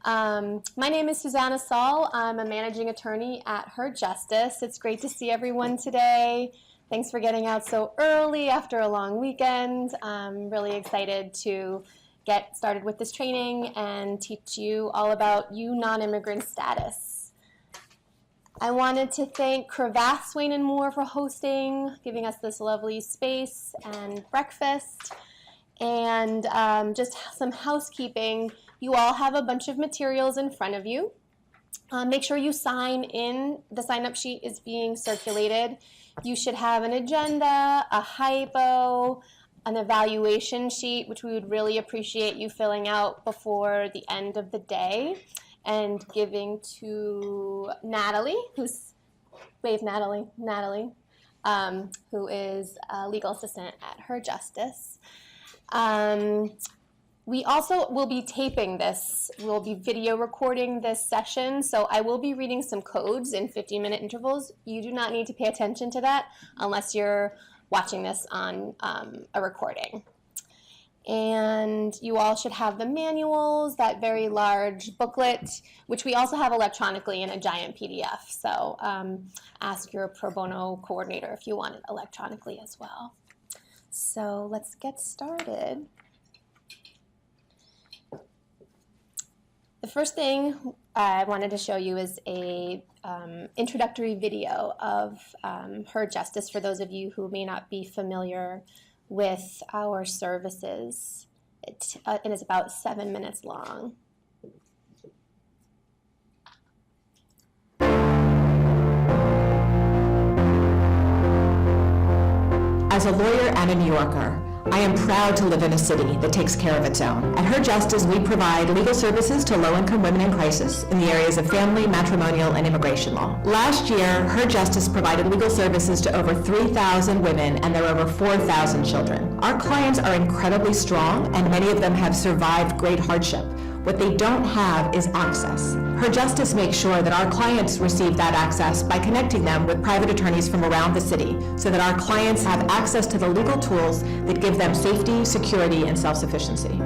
My name is Susanna Saul. I'm a managing attorney at Her Justice. It's great to see everyone today. Thanks for getting out so early after a long weekend. I'm really excited to get started with this training and teach you all about non-immigrant status. I wanted to thank Cravath Swaine and More for hosting, giving us this lovely space and breakfast. And just some housekeeping. You all have a bunch of materials in front of you. Make sure you sign in. The sign-up sheet is being circulated. You should have an agenda, a hypo, an evaluation sheet, which we would really appreciate you filling out before the end of the day and giving to Natalie, Natalie, who is a legal assistant at Her Justice. We also will be taping this. We'll be video recording this session, so I will be reading some codes in 15-minute intervals. You do not need to pay attention to that unless you're watching this on a recording. And you all should have the manuals, that very large booklet, which we also have electronically in a giant PDF. So ask your pro bono coordinator if you want it electronically as well. So let's get started. The first thing I wanted to show you is a introductory video of Her Justice for those of you who may not be familiar with our services. It is about 7 minutes long. As a lawyer and a New Yorker, I am proud to live in a city that takes care of its own. At Her Justice, we provide legal services to low-income women in crisis in the areas of family, matrimonial, and immigration law. Last year, Her Justice provided legal services to over 3,000 women, and there are over 4,000 children. Our clients are incredibly strong, and many of them have survived great hardship. What they don't have is access. Her Justice makes sure that our clients receive that access by connecting them with private attorneys from around the city so that our clients have access to the legal tools that give them safety, security, and self-sufficiency.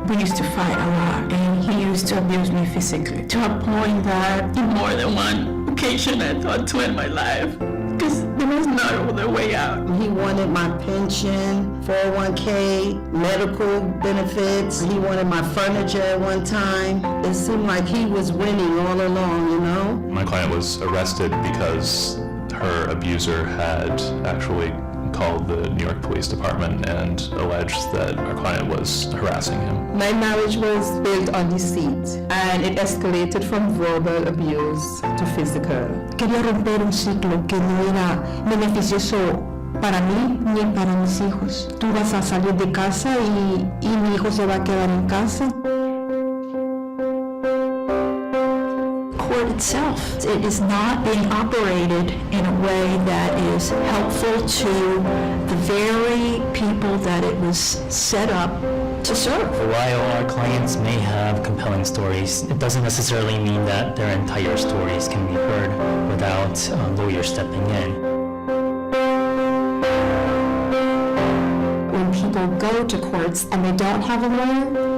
We used to fight a lot, and he used to abuse me physically to a point that on more than one occasion I thought to end my life because there was no other way out. He wanted my pension, 401k, medical benefits. He wanted my furniture at one time. It seemed like he was winning all along, you know? My client was arrested because her abuser had actually called the New York Police Department and alleged that our client was harassing him. My marriage was built on deceit, and it escalated from verbal abuse to physical. Quería romper un ciclo que no era beneficioso para mí ni para mis hijos. Tú vas a salir de casa y mi hijo se va a quedar en casa. Itself. It is not being operated in a way that is helpful to the very people that it was set up to serve. While our clients may have compelling stories, it doesn't necessarily mean that their entire stories can be heard without lawyers stepping in. When people go to courts and they don't have a lawyer,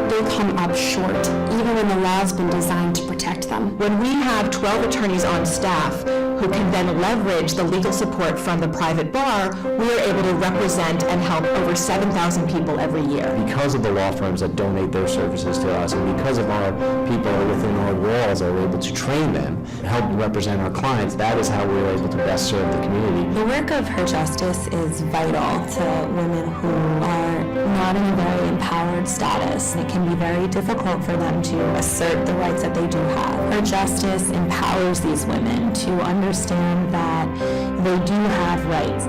they come up short, even when the law's been designed to protect them. When we have 12 attorneys on staff who can then leverage the legal support from the private bar, we are able to represent and help over 7,000 people every year. Because of the law firms that donate their services to us, and because of our people within our walls that are able to train them, help represent our clients, that is how we're able to best serve the community. The work of Her Justice is vital to women who are not in a very empowered status. It can be very difficult for them to assert the rights that they do have. Her Justice empowers these women to understand that they do have rights.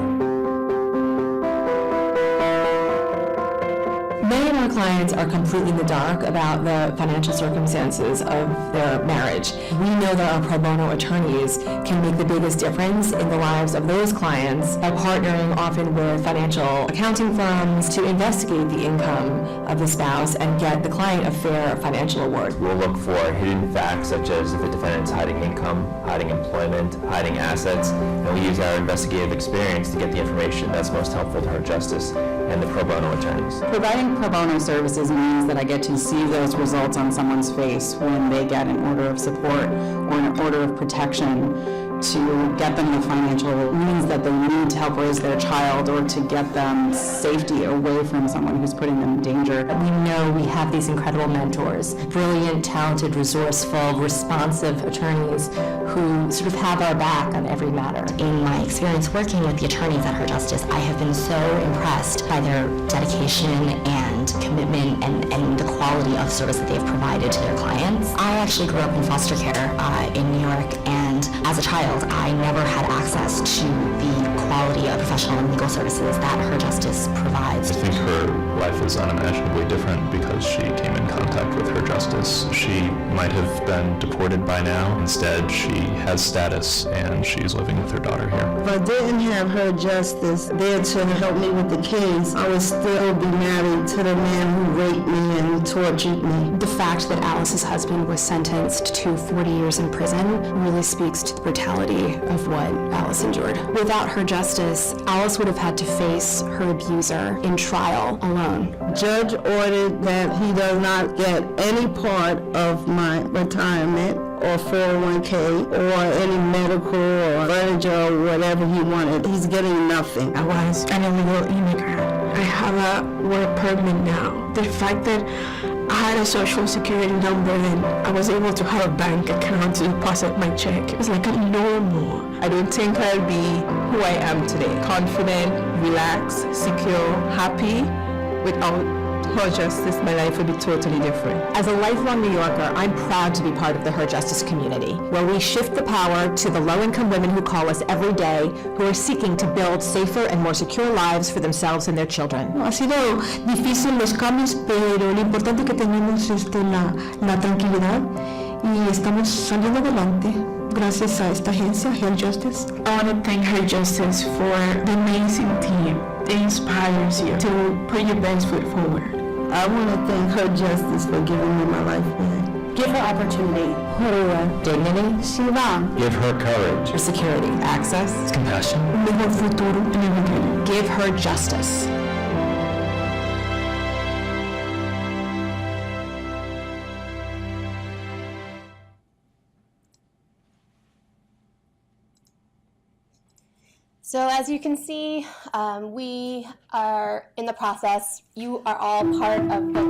Many of our clients are completely in the dark about the financial circumstances of their marriage. We know that our pro bono attorneys can make the biggest difference in the lives of those clients by partnering often with financial accounting firms to investigate the income of the spouse and get the client a fair financial award. We'll look for hidden facts such as if a defendant's hiding income, hiding employment, hiding assets, and we use our investigative experience to get the information that's most helpful to Her Justice and the pro bono attorneys. Providing pro bono services means that I get to see those results on someone's face when they get an order of support or an order of protection to get them the financial means that they need to help raise their child or to get them safety away from someone who's putting them in danger. We know we have these incredible mentors, brilliant, talented, resourceful, responsive attorneys who sort of have our back on every matter. In my experience working with the attorneys at Her Justice, I have been so impressed by their dedication and commitment and the quality of service that they've provided to their clients. I actually grew up in foster care in New York, and as a child, I never had access to the quality of professional and legal services that Her Justice provides. I think her life is unimaginably different because she came in contact with Her Justice. She might have been deported by now. Instead, she has status and she's living with her daughter here. If I didn't have Her Justice there to help me with the case, I would still be married to the man who raped me and tortured me. The fact that Alice's husband was sentenced to 40 years in prison really speaks to the brutality of what Alice endured. Without Her Justice, Alice would have had to face her abuser in trial alone. Judge ordered that he does not get any part of my retirement or 401k or any medical or furniture or whatever he wanted. He's getting nothing. I was an illegal immigrant. I have a work permit now. The fact that I had a social security number and I was able to have a bank account to deposit my check, it was like a normal. I don't think I'll be who I am today. Confident, relaxed, secure, happy. Without Her Justice, my life would be totally different. As a lifelong New Yorker, I'm proud to be part of the Her Justice community, where we shift the power to the low-income women who call us every day, who are seeking to build safer and more secure lives for themselves and their children. Ha sido difícil los cambios, pero lo importante es que tenemos la tranquilidad y estamos saliendo adelante gracias a esta agencia, Her Justice. I want to thank Her Justice for the amazing team that inspires you to put your best foot forward. I want to thank Her Justice for giving me my life back. Give her opportunity, her dignity, Give her courage. her security, access, Compassion. Mejor futuro en el futuro. give her justice. So as you can see, we are in the process. You are all part of the,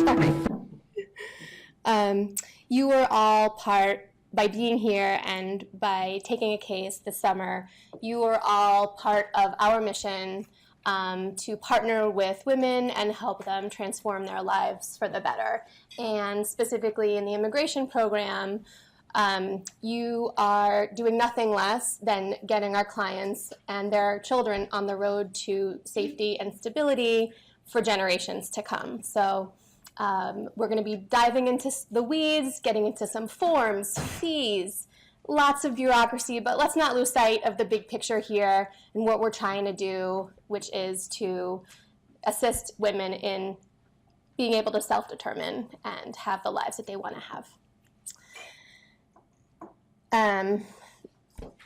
sorry. You are all part, by being here and by taking a case this summer, you are all part of our mission to partner with women and help them transform their lives for the better. And specifically in the immigration program, you are doing nothing less than getting our clients and their children on the road to safety and stability for generations to come. So we're going to be diving into the weeds, getting into some forms, fees, lots of bureaucracy, but let's not lose sight of the big picture here and what we're trying to do, which is to assist women in being able to self-determine and have the lives that they want to have.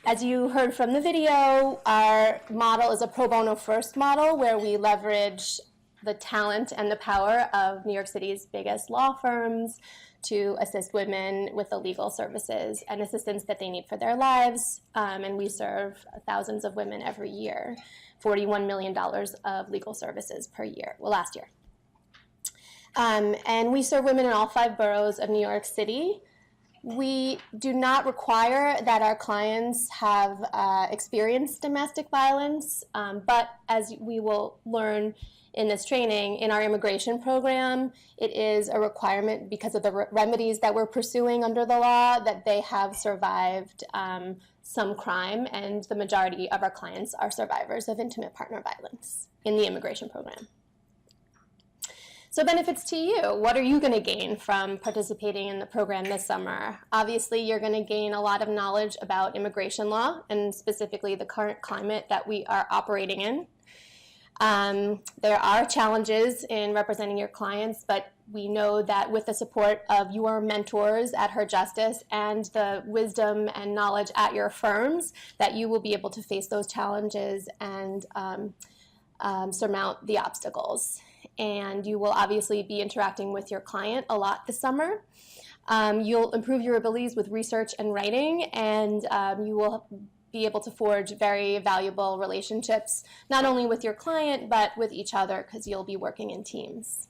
As you heard from the video, our model is a pro bono first model where we leverage the talent and the power of New York City's biggest law firms to assist women with the legal services and assistance that they need for their lives. And we serve thousands of women every year, $41 million of legal services per year, well, last year. And we serve women in all 5 boroughs of New York City. We do not require that our clients have experienced domestic violence, but as we will learn in this training, in our immigration program, it is a requirement because of the remedies that we're pursuing under the law that they have survived some crime, and the majority of our clients are survivors of intimate partner violence in the immigration program. So benefits to you. What are you going to gain from participating in the program this summer? Obviously, you're going to gain a lot of knowledge about immigration law and specifically the current climate that we are operating in. There are challenges in representing your clients, but we know that with the support of your mentors at Her Justice and the wisdom and knowledge at your firms, that you will be able to face those challenges and surmount the obstacles. And you will obviously be interacting with your client a lot this summer. You'll improve your abilities with research and writing, and you will be able to forge very valuable relationships, not only with your client, but with each other, because you'll be working in teams.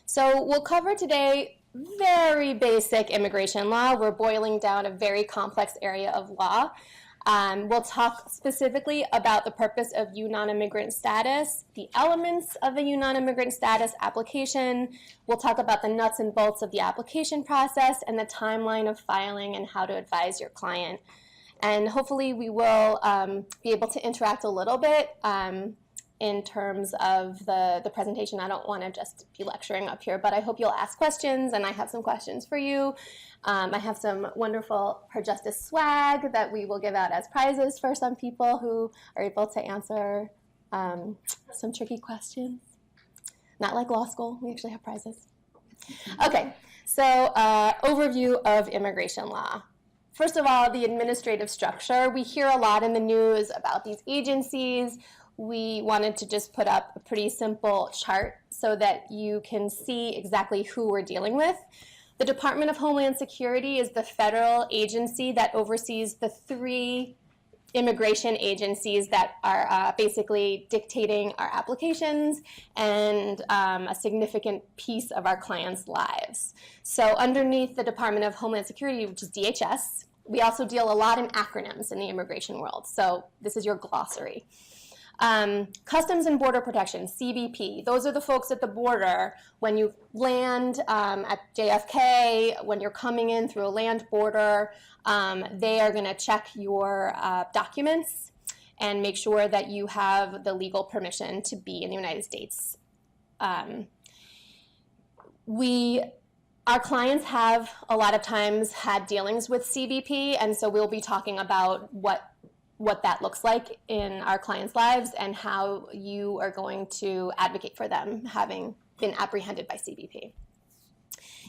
So we'll cover today very basic immigration law. We're boiling down a very complex area of law. We'll talk specifically about the purpose of U non-immigrant status, the elements of a U non-immigrant status application. We'll talk about the nuts and bolts of the application process and the timeline of filing and how to advise your client. And hopefully we will be able to interact a little bit in terms of the presentation. I don't want to just be lecturing up here, but I hope you'll ask questions, and I have some questions for you. I have some wonderful Her Justice swag that we will give out as prizes for some people who are able to answer some tricky questions. Not like law school, we actually have prizes. Okay, so overview of immigration law. First of all, the administrative structure. We hear a lot in the news about these agencies. We wanted to just put up a pretty simple chart so that you can see exactly who we're dealing with. The Department of Homeland Security is the federal agency that oversees the 3 immigration agencies that are basically dictating our applications and a significant piece of our clients' lives. So underneath the Department of Homeland Security, which is DHS, we also deal a lot in acronyms in the immigration world. So this is your glossary. Customs and Border Protection, CBP, those are the folks at the border when you land at JFK, when you're coming in through a land border. They are going to check your documents and make sure that you have the legal permission to be in the United States. Our clients have a lot of times had dealings with CBP, and so we'll be talking about what that looks like in our clients' lives and how you are going to advocate for them having been apprehended by CBP.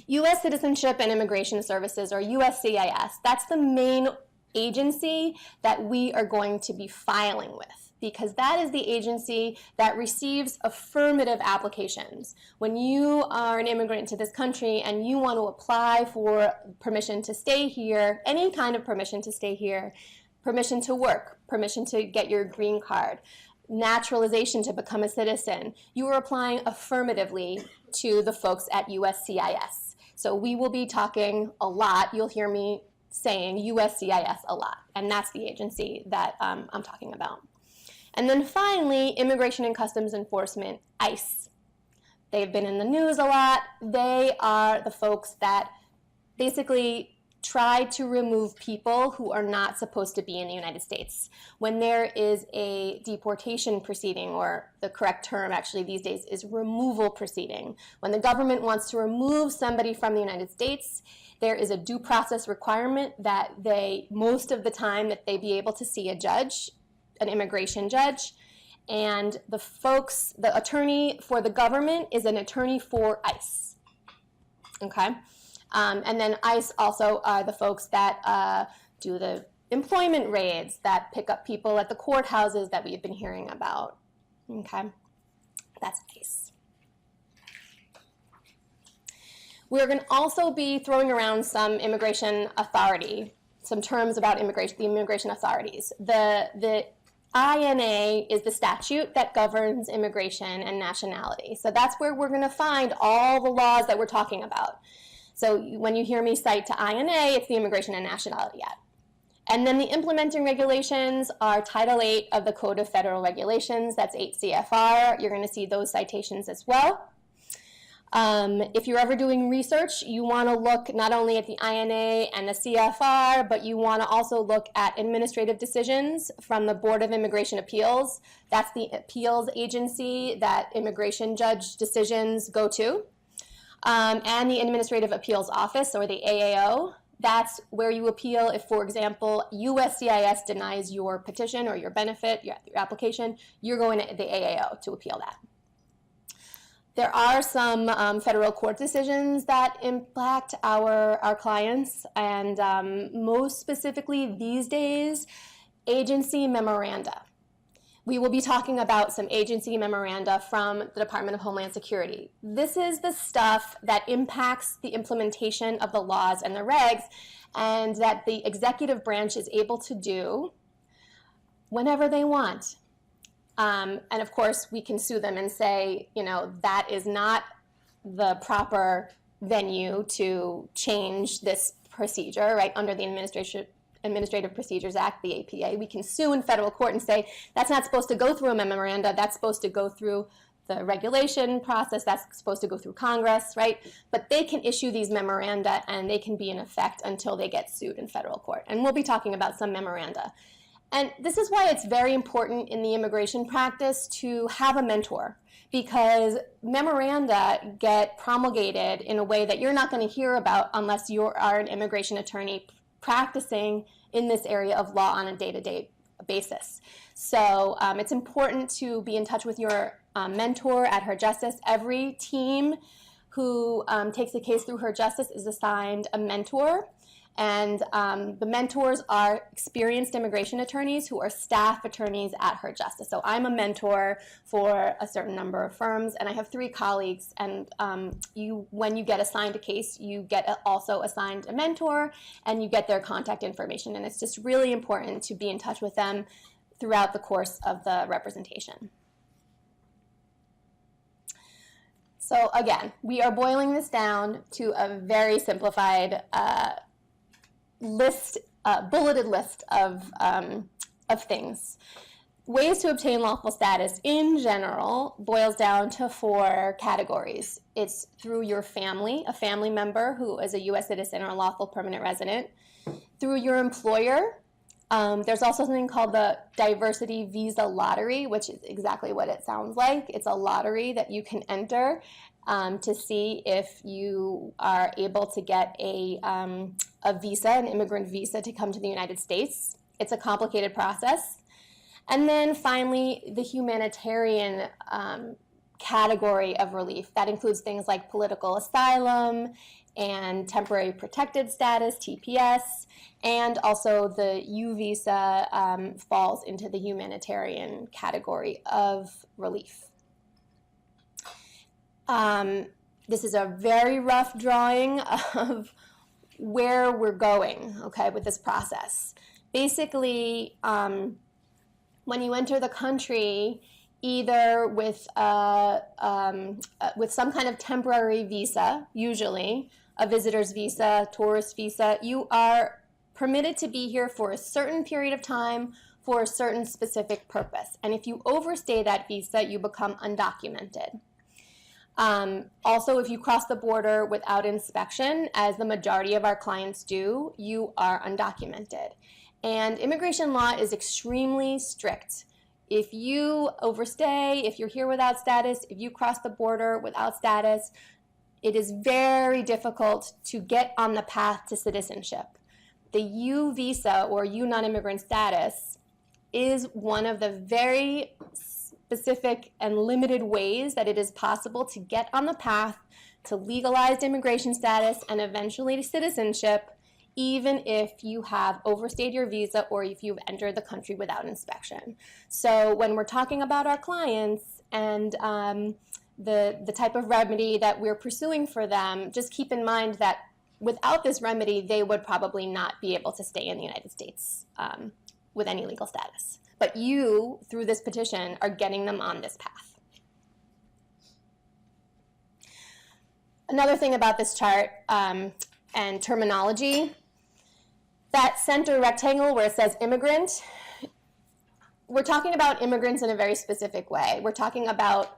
U.S. Citizenship and Immigration Services, or USCIS, that's the main agency that we are going to be filing with, because that is the agency that receives affirmative applications. When you are an immigrant to this country and you want to apply for permission to stay here, any kind of permission to stay here, permission to work, permission to get your green card, naturalization to become a citizen, you are applying affirmatively to the folks at USCIS. So we will be talking a lot. You'll hear me saying USCIS a lot, and that's the agency that I'm talking about. And then finally, Immigration and Customs Enforcement, ICE. They've been in the news a lot. They are the folks that basically try to remove people who are not supposed to be in the United States. When there is a deportation proceeding, or the correct term actually these days is removal proceeding, when the government wants to remove somebody from the United States, there is a due process requirement that most of the time, that they be able to see a judge, an immigration judge, and the attorney for the government is an attorney for ICE, okay? And then ICE also are the folks that do the employment raids, that pick up people at the courthouses that we've been hearing about, okay? That's ICE. We're going to also be throwing around some immigration authority, some terms about immigration, the immigration authorities. The INA is the statute that governs immigration and nationality. So that's where we're going to find all the laws that we're talking about. So when you hear me cite to INA, it's the Immigration and Nationality Act. And then the implementing regulations are Title 8 of the Code of Federal Regulations. That's 8 CFR. You're going to see those citations as well. If you're ever doing research, you want to look not only at the INA and the CFR, but you want to also look at administrative decisions from the Board of Immigration Appeals. That's the appeals agency that immigration judge decisions go to. And the Administrative Appeals Office, or the AAO. That's where you appeal if, for example, USCIS denies your petition or your benefit, your application, you're going to the AAO to appeal that. There are some federal court decisions that impact our clients, and most specifically these days, agency memoranda. We will be talking about some agency memoranda from the Department of Homeland Security. This is the stuff that impacts the implementation of the laws and the regs, and that the executive branch is able to do whenever they want. And of course, we can sue them and say, you know, that is not the proper venue to change this procedure, right, under the Administrative Procedures Act, the APA. We can sue in federal court and say, that's not supposed to go through a memoranda, that's supposed to go through the regulation process, that's supposed to go through Congress, right? But they can issue these memoranda and they can be in effect until they get sued in federal court. And we'll be talking about some memoranda. And this is why it's very important in the immigration practice to have a mentor, because memoranda get promulgated in a way that you're not going to hear about unless you are an immigration attorney practicing in this area of law on a day-to-day basis. So it's important to be in touch with your mentor at Her Justice. Every team who takes a case through Her Justice is assigned a mentor. And the mentors are experienced immigration attorneys who are staff attorneys at Her Justice. So I'm a mentor for a certain number of firms, and I have 3 colleagues. And when you get assigned a case, you get also assigned a mentor, and you get their contact information. And it's just really important to be in touch with them throughout the course of the representation. So again, we are boiling this down to a very simplified bulleted list of things. Ways to obtain lawful status in general boils down to 4 categories. It's through your family, a family member who is a U.S. citizen or a lawful permanent resident. Through your employer. There's also something called the Diversity Visa Lottery, which is exactly what it sounds like. It's a lottery that you can enter to see if you are able to get a visa, an immigrant visa, to come to the United States. It's a complicated process. And then finally, the humanitarian category of relief. That includes things like political asylum and temporary protected status, TPS, and also the U visa falls into the humanitarian category of relief. This is a very rough drawing of where we're going, okay, with this process. Basically, when you enter the country, either with some kind of temporary visa, usually a visitor's visa, tourist visa, you are permitted to be here for a certain period of time for a certain specific purpose. And if you overstay that visa, you become undocumented. Also, if you cross the border without inspection, as the majority of our clients do, you are undocumented. And immigration law is extremely strict. If you overstay, if you're here without status, if you cross the border without status, it is very difficult to get on the path to citizenship. The U visa, or U non-immigrant status, is one of the very specific and limited ways that it is possible to get on the path to legalized immigration status and eventually to citizenship, even if you have overstayed your visa or if you've entered the country without inspection. So when we're talking about our clients and the type of remedy that we're pursuing for them, just keep in mind that without this remedy, they would probably not be able to stay in the United States with any legal status. But you, through this petition, are getting them on this path. Another thing about this chart and terminology, that center rectangle where it says immigrant, we're talking about immigrants in a very specific way. We're talking about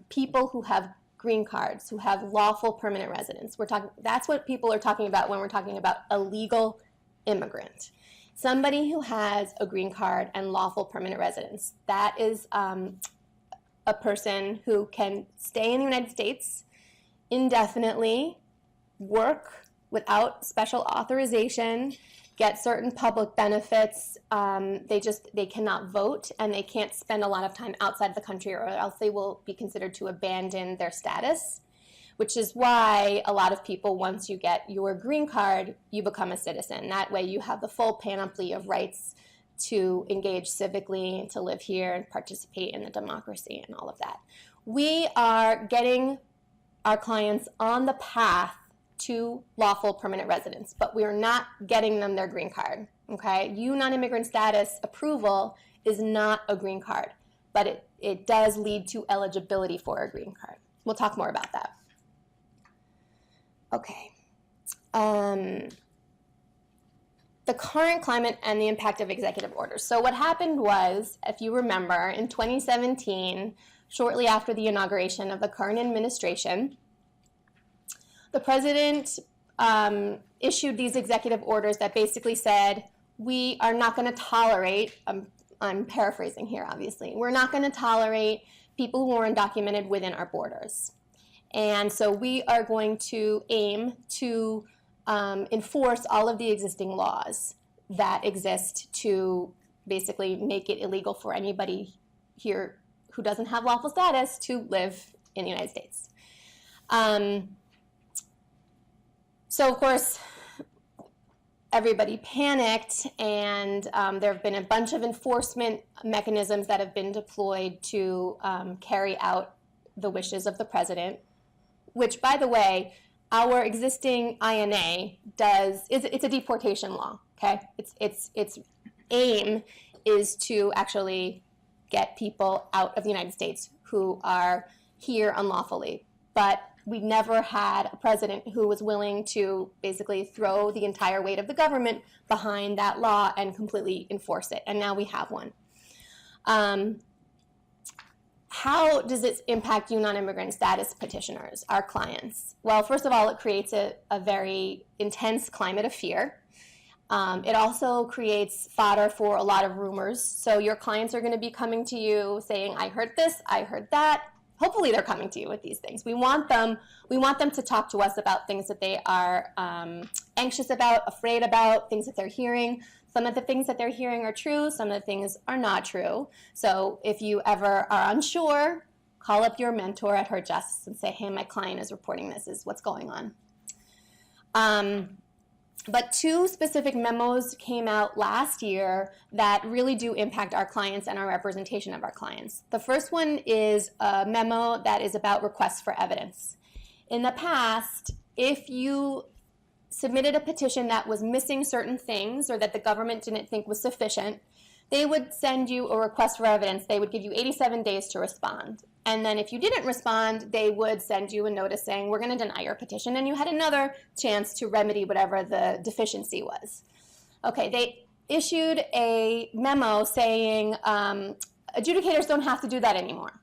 people who have green cards, who have lawful permanent residence. That's what people are talking about when we're talking about a legal immigrant. Somebody who has a green card and lawful permanent residence. That is a person who can stay in the United States indefinitely, work without special authorization, get certain public benefits. They cannot vote, and they can't spend a lot of time outside the country, or else they will be considered to abandon their status, which is why a lot of people, once you get your green card, you become a citizen. That way you have the full panoply of rights to engage civically, to live here and participate in the democracy and all of that. We are getting our clients on the path to lawful permanent residence, but we are not getting them their green card, okay? Non-immigrant status approval is not a green card, but it does lead to eligibility for a green card. We'll talk more about that. Okay. The current climate and the impact of executive orders. So what happened was, if you remember, in 2017, shortly after the inauguration of the current administration, the president issued these executive orders that basically said, we are not going to tolerate, I'm paraphrasing here obviously, we're not going to tolerate people who are undocumented within our borders. And so we are going to aim to enforce all of the existing laws that exist to basically make it illegal for anybody here who doesn't have lawful status to live in the United States. So of course, everybody panicked, and there have been a bunch of enforcement mechanisms that have been deployed to carry out the wishes of the president, which, by the way, our existing INA it's a deportation law, okay? Its aim is to actually get people out of the United States who are here unlawfully. But we never had a president who was willing to basically throw the entire weight of the government behind that law and completely enforce it. And now we have one. How does this impact you non-immigrant status petitioners, our clients? Well, first of all, it creates a very intense climate of fear. It also creates fodder for a lot of rumors. So your clients are going to be coming to you saying, I heard this, I heard that. Hopefully they're coming to you with these things. We want them to talk to us about things that they are anxious about, afraid about, things that they're hearing. Some of the things that they're hearing are true, some of the things are not true. So if you ever are unsure, call up your mentor at Her Justice and say, hey, my client is reporting this, is what's going on. But two specific memos came out last year that really do impact our clients and our representation of our clients. The first one is a memo that is about requests for evidence. In the past, if you submitted a petition that was missing certain things or that the government didn't think was sufficient, they would send you a request for evidence. They would give you 87 days to respond. And then if you didn't respond, they would send you a notice saying, we're going to deny your petition, and you had another chance to remedy whatever the deficiency was. Okay, they issued a memo saying adjudicators don't have to do that anymore.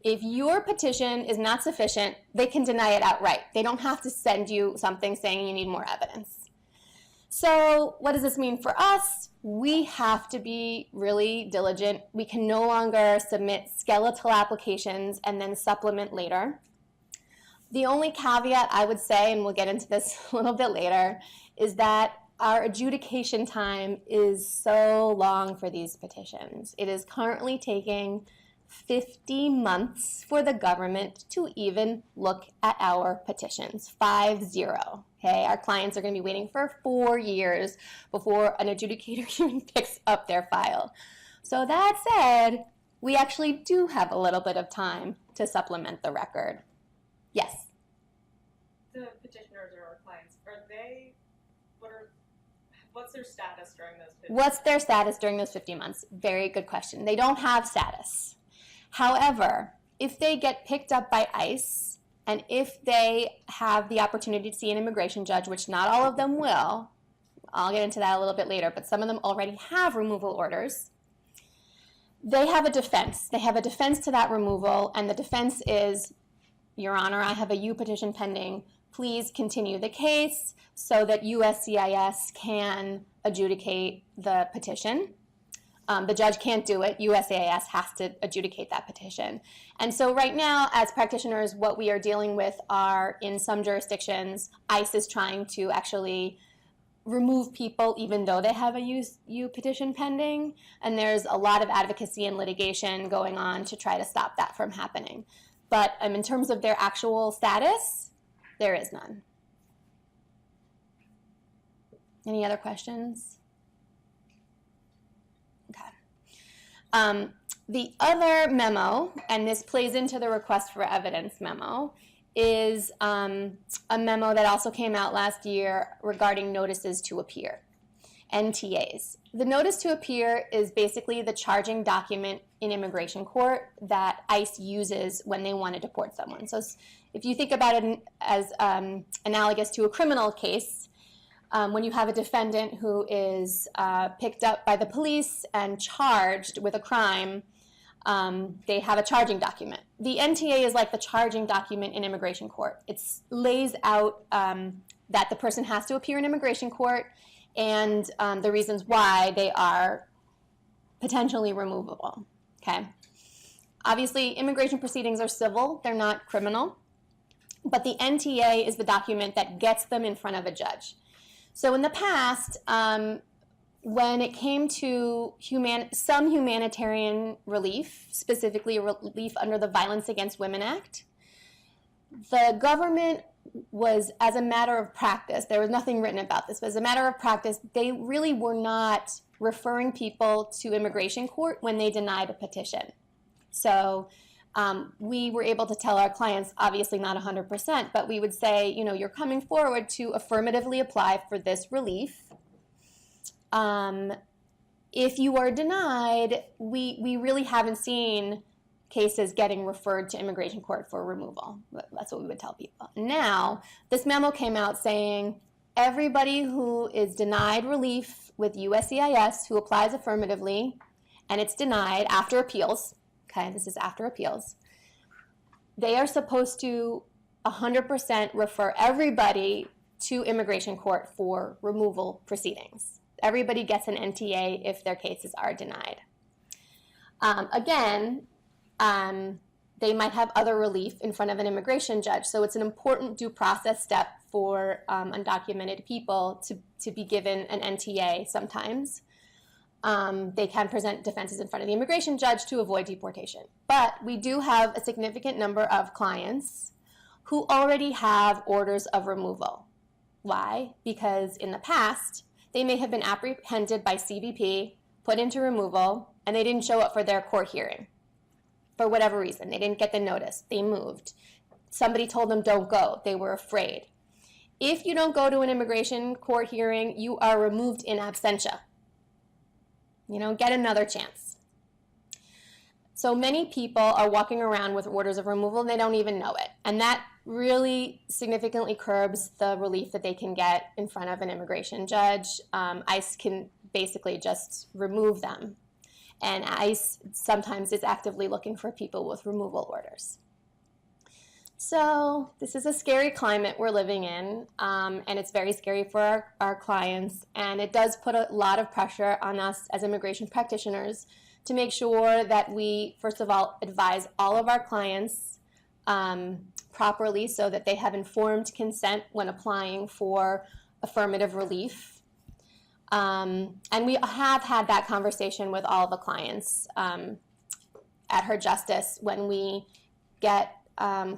If your petition is not sufficient, they can deny it outright. They don't have to send you something saying you need more evidence. So what does this mean for us? We have to be really diligent. We can no longer submit skeletal applications and then supplement later. The only caveat I would say, and we'll get into this a little bit later, is that our adjudication time is so long for these petitions. It is currently taking 50 months for the government to even look at our petitions, 50. Okay, our clients are going to be waiting for 4 years before an adjudicator even picks up their file. So that said, we actually do have a little bit of time to supplement the record. Yes? The petitioners or our clients, what's their status during those 50 months? What's their status during those 50 months? Very good question. They don't have status. However, if they get picked up by ICE, and if they have the opportunity to see an immigration judge, which not all of them will, I'll get into that a little bit later, but some of them already have removal orders, they have a defense. They have a defense to that removal, and the defense is, Your Honor, I have a U petition pending. Please continue the case so that USCIS can adjudicate the petition. The judge can't do it. USCIS has to adjudicate that petition. And so right now, as practitioners, what we are dealing with are, in some jurisdictions, ICE is trying to actually remove people even though they have a U petition pending. And there's a lot of advocacy and litigation going on to try to stop that from happening. But in terms of their actual status, there is none. Any other questions? Okay. The other memo, and this plays into the request for evidence memo, is a memo that also came out last year regarding notices to appear, NTAs. The notice to appear is basically the charging document in immigration court that ICE uses when they want to deport someone. So if you think about it as analogous to a criminal case, when you have a defendant who is picked up by the police and charged with a crime, they have a charging document. The NTA is like the charging document in immigration court. It lays out that the person has to appear in immigration court and the reasons why they are potentially removable. Okay. Obviously, immigration proceedings are civil, they're not criminal, but the NTA is the document that gets them in front of a judge. So in the past, when it came to some humanitarian relief, specifically relief under the Violence Against Women Act, the government was, as a matter of practice, there was nothing written about this, but as a matter of practice, they really were not referring people to immigration court when they denied a petition. So we were able to tell our clients, obviously not 100%, but we would say, you know, you're coming forward to affirmatively apply for this relief. If you are denied, we really haven't seen cases getting referred to immigration court for removal. That's what we would tell people. Now, this memo came out saying everybody who is denied relief with USCIS, who applies affirmatively, and it's denied after appeals, okay, this is after appeals, they are supposed to 100% refer everybody to immigration court for removal proceedings. Everybody gets an NTA if their cases are denied. They might have other relief in front of an immigration judge, so it's an important due process step for undocumented people to be given an NTA sometimes. They can present defenses in front of the immigration judge to avoid deportation. But we do have a significant number of clients who already have orders of removal. Why? Because in the past, they may have been apprehended by CBP, put into removal, and they didn't show up for their court hearing. For whatever reason, they didn't get the notice, they moved. Somebody told them don't go, they were afraid. If you don't go to an immigration court hearing, you are removed in absentia. You know, get another chance. So many people are walking around with orders of removal and they don't even know it. And that really significantly curbs the relief that they can get in front of an immigration judge. ICE can basically just remove them. And ICE sometimes is actively looking for people with removal orders. So this is a scary climate we're living in, and it's very scary for our clients, and it does put a lot of pressure on us as immigration practitioners to make sure that we, first of all, advise all of our clients properly so that they have informed consent when applying for affirmative relief. And we have had that conversation with all the clients at Her Justice when we get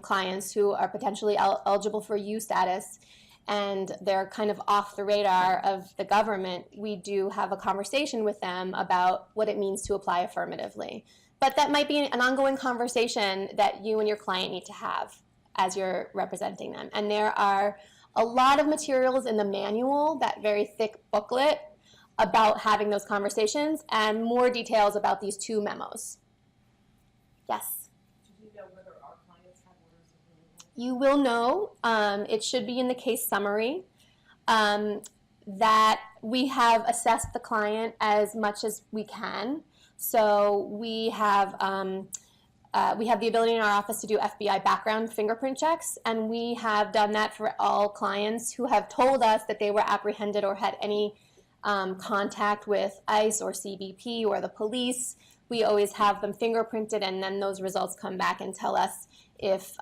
clients who are potentially eligible for U status and they're kind of off the radar of the government. We do have a conversation with them about what it means to apply affirmatively. But that might be an ongoing conversation that you and your client need to have as you're representing them. And there are a lot of materials in the manual, that very thick booklet, about having those conversations and more details about these two memos. Yes? Do you know whether our clients have orders of removal? You will know, it should be in the case summary, that we have assessed the client as much as we can. So we have the ability in our office to do FBI background fingerprint checks, and we have done that for all clients who have told us that they were apprehended or had any contact with ICE or CBP or the police, we always have them fingerprinted, and then those results come back and tell us if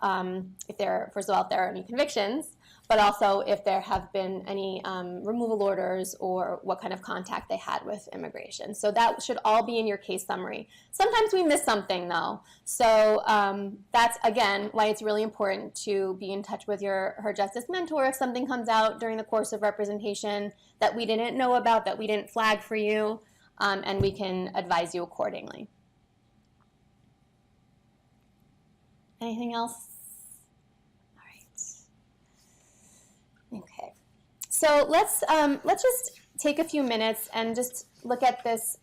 there, first of all, if there are any convictions, but also if there have been any removal orders or what kind of contact they had with immigration. So that should all be in your case summary. Sometimes we miss something though. So that's, again, why it's really important to be in touch with your Her Justice mentor if something comes out during the course of representation that we didn't know about, that we didn't flag for you, and we can advise you accordingly. Anything else? All right. Okay. So let's just take a few minutes and just look at this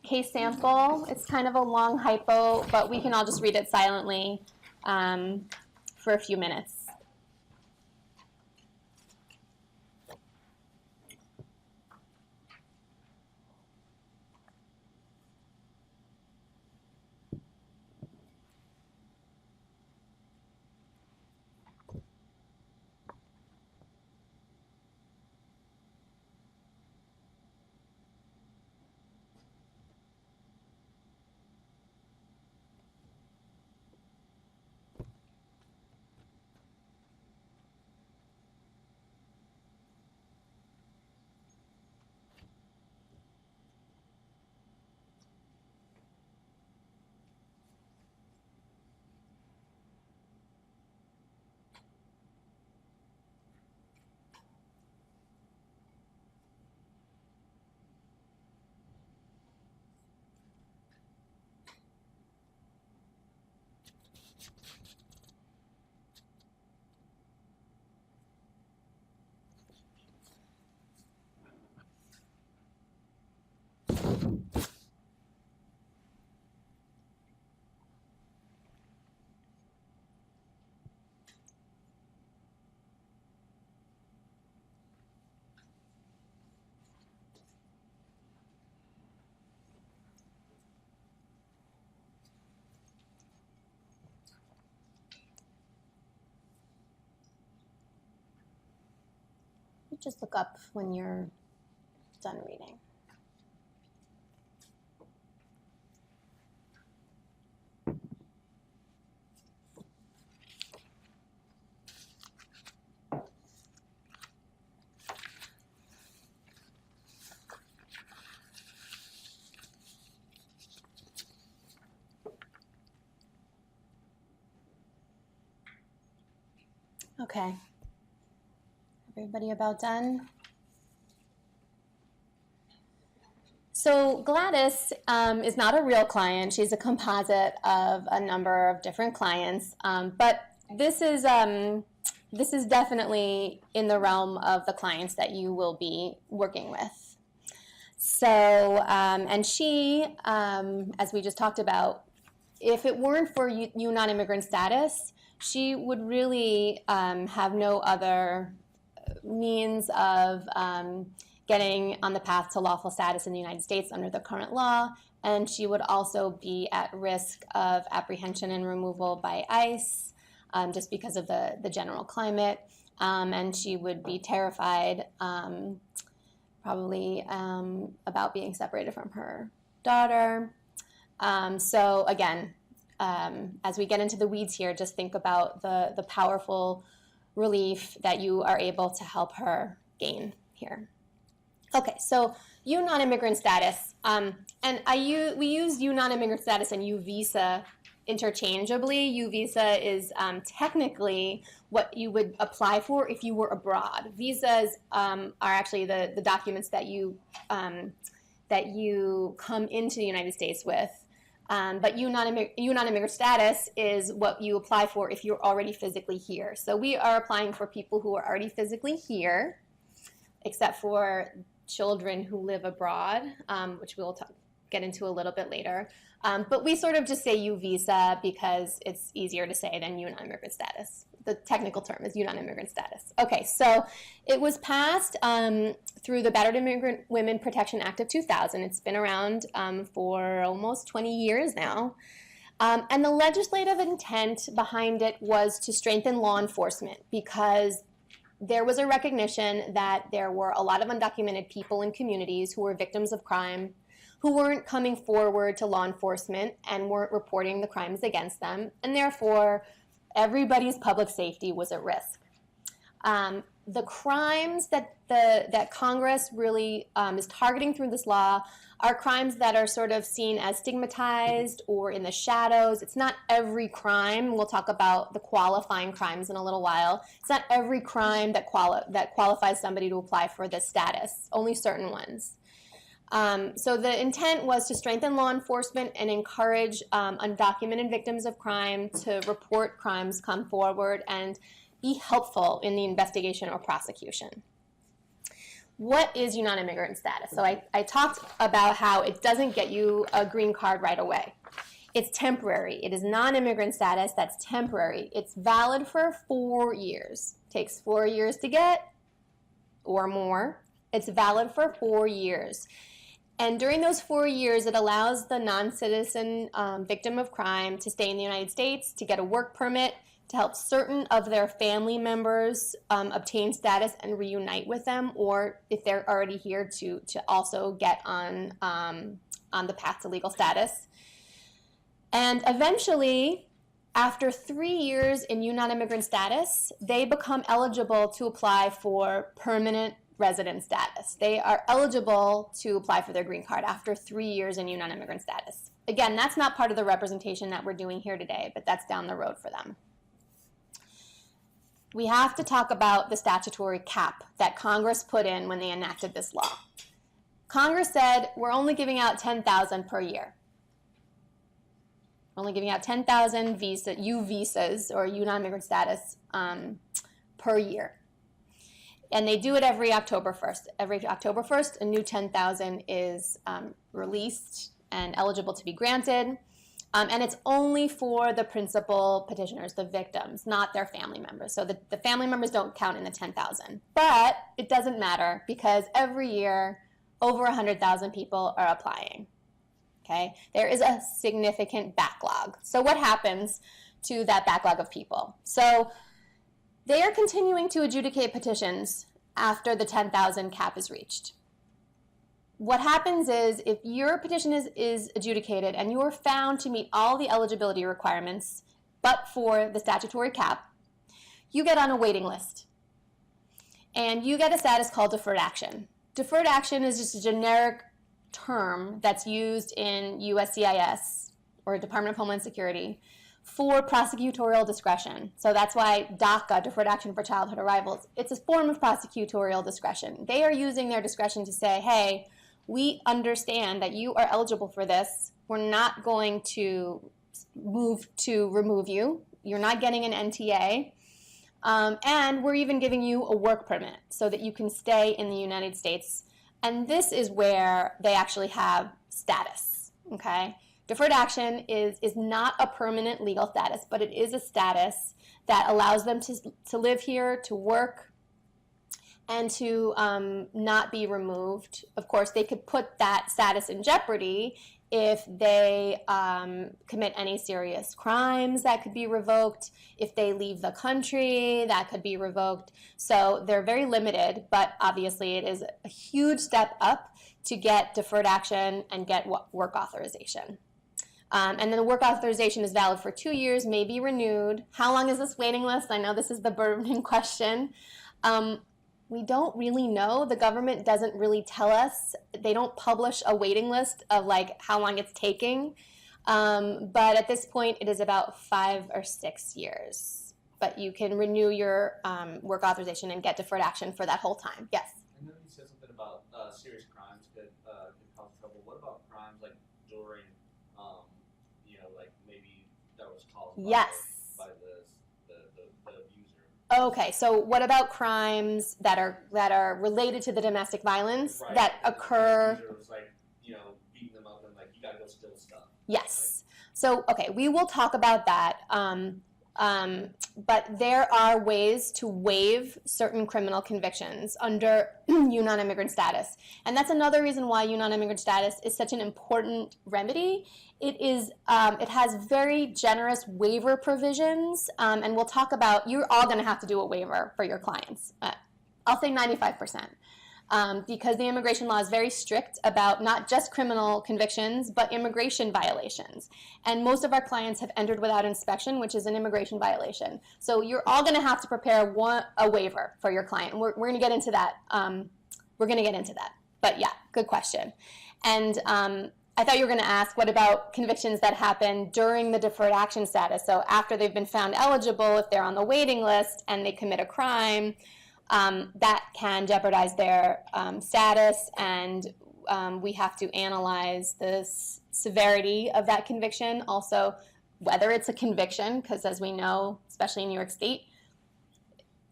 case sample. It's kind of a long hypo, but we can all just read it silently for a few minutes. Just look up when you're done reading. Okay. Everybody about done? So Gladys is not a real client. She's a composite of a number of different clients, but this is definitely in the realm of the clients that you will be working with. So, and she, as we just talked about, if it weren't for you non-immigrant status, she would really have no other means of getting on the path to lawful status in the United States under the current law, and she would also be at risk of apprehension and removal by ICE just because of the general climate, and she would be terrified probably about being separated from her daughter. So again, as we get into the weeds here, just think about the powerful relief that you are able to help her gain here. Okay, so U non-immigrant status, and we use U non-immigrant status and U visa interchangeably. U visa is technically what you would apply for if you were abroad. Visas are actually the documents that you come into the United States with. But U non-immigrant status is what you apply for if you're already physically here. So we are applying for people who are already physically here, except for children who live abroad, which we'll get into a little bit later. But we sort of just say U visa because it's easier to say than U non-immigrant status. The technical term is U non-immigrant status. Okay, so it was passed through the Battered Immigrant Women Protection Act of 2000. It's been around for almost 20 years now. And the legislative intent behind it was to strengthen law enforcement because there was a recognition that there were a lot of undocumented people in communities who were victims of crime, who weren't coming forward to law enforcement and weren't reporting the crimes against them, and therefore everybody's public safety was at risk. The crimes that Congress really is targeting through this law are crimes that are sort of seen as stigmatized or in the shadows. It's not every crime. We'll talk about the qualifying crimes in a little while. It's not every crime that qualifies somebody to apply for this status, only certain ones. So the intent was to strengthen law enforcement and encourage undocumented victims of crime to report crimes, come forward, and be helpful in the investigation or prosecution. What is you non-immigrant status? So I talked about how it doesn't get you a green card right away. It's temporary. It is non-immigrant status that's temporary. It's valid for 4 years. Takes 4 years to get or more. It's valid for 4 years. And during those 4 years, it allows the non-citizen victim of crime to stay in the United States, to get a work permit, to help certain of their family members obtain status and reunite with them, or if they're already here, to also get on the path to legal status. And eventually, after 3 years in non-immigrant status, they become eligible to apply for permanent resident status. They are eligible to apply for their green card after 3 years in non-immigrant status. Again, that's not part of the representation that we're doing here today, but that's down the road for them. We have to talk about the statutory cap that Congress put in when they enacted this law. Congress said we're only giving out 10,000 per year. Only giving out 10,000 visas or non-immigrant status per year. And they do it every October 1st. Every October 1st, a new 10,000 is released and eligible to be granted. And it's only for the principal petitioners, the victims, not their family members. So the family members don't count in the 10,000. But it doesn't matter because every year, over 100,000 people are applying. Okay? There is a significant backlog. So what happens to that backlog of people? So they are continuing to adjudicate petitions after the 10,000 cap is reached. What happens is if your petition is adjudicated and you are found to meet all the eligibility requirements but for the statutory cap, you get on a waiting list. And you get a status called deferred action. Deferred action is just a generic term that's used in USCIS, or Department of Homeland Security, for prosecutorial discretion. So that's why DACA, Deferred Action for Childhood Arrivals, it's a form of prosecutorial discretion. They are using their discretion to say, hey, we understand that you are eligible for this. We're not going to remove you. You're not getting an NTA. And we're even giving you a work permit so that you can stay in the United States. And this is where they actually have status, okay? Deferred action is not a permanent legal status, but it is a status that allows them to live here, to work, and to not be removed. Of course, they could put that status in jeopardy if they commit any serious crimes that could be revoked. If they leave the country, that could be revoked. So they're very limited, but obviously it is a huge step up to get deferred action and get work authorization. And then the work authorization is valid for 2 years, may be renewed. How long is this waiting list? I know this is the burning question. We don't really know. The government doesn't really tell us. They don't publish a waiting list of like how long it's taking. But at this point, it is about 5 or 6 years. But you can renew your work authorization and get deferred action for that whole time. Yes? And then you said something about serious crimes could cause trouble. What about crimes like during, like maybe that was caused by the abuser? Okay, so what about crimes that are related to the domestic violence that occur? The abuser was like, beating them up and like, you gotta go steal stuff. Yes. So, okay, we will talk about that. But there are ways to waive certain criminal convictions under U non-immigrant status. And that's another reason why U non-immigrant status is such an important remedy. It has very generous waiver provisions, and we'll talk about, you're all going to have to do a waiver for your clients. I'll say 95%. Because the immigration law is very strict about not just criminal convictions, but immigration violations. And most of our clients have entered without inspection, which is an immigration violation. So you're all going to have to prepare a waiver for your client. And we're going to get into that. But yeah, good question. And I thought you were going to ask, what about convictions that happen during the deferred action status? So after they've been found eligible, if they're on the waiting list and they commit a crime, that can jeopardize their status, and we have to analyze the severity of that conviction. Also, whether it's a conviction, because as we know, especially in New York State,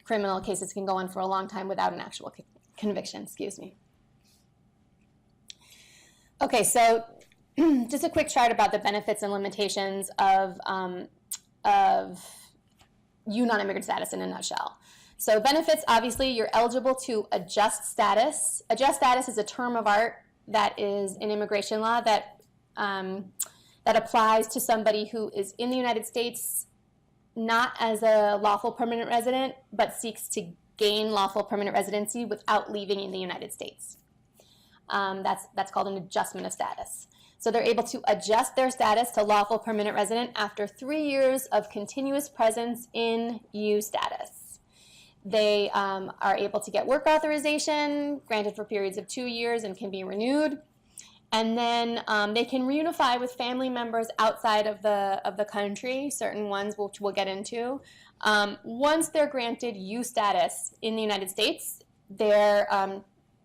criminal cases can go on for a long time without an actual conviction. Excuse me. Okay, so just a quick chart about the benefits and limitations of U non-immigrant status in a nutshell. So benefits, obviously, you're eligible to adjust status. Adjust status is a term of art that is in immigration law that applies to somebody who is in the United States not as a lawful permanent resident, but seeks to gain lawful permanent residency without leaving in the United States. That's called an adjustment of status. So they're able to adjust their status to lawful permanent resident after 3 years of continuous presence in U status. They are able to get work authorization, granted for periods of 2 years and can be renewed. And then they can reunify with family members outside of the country, certain ones which we'll get into. Once they're granted U status in the United States, they're,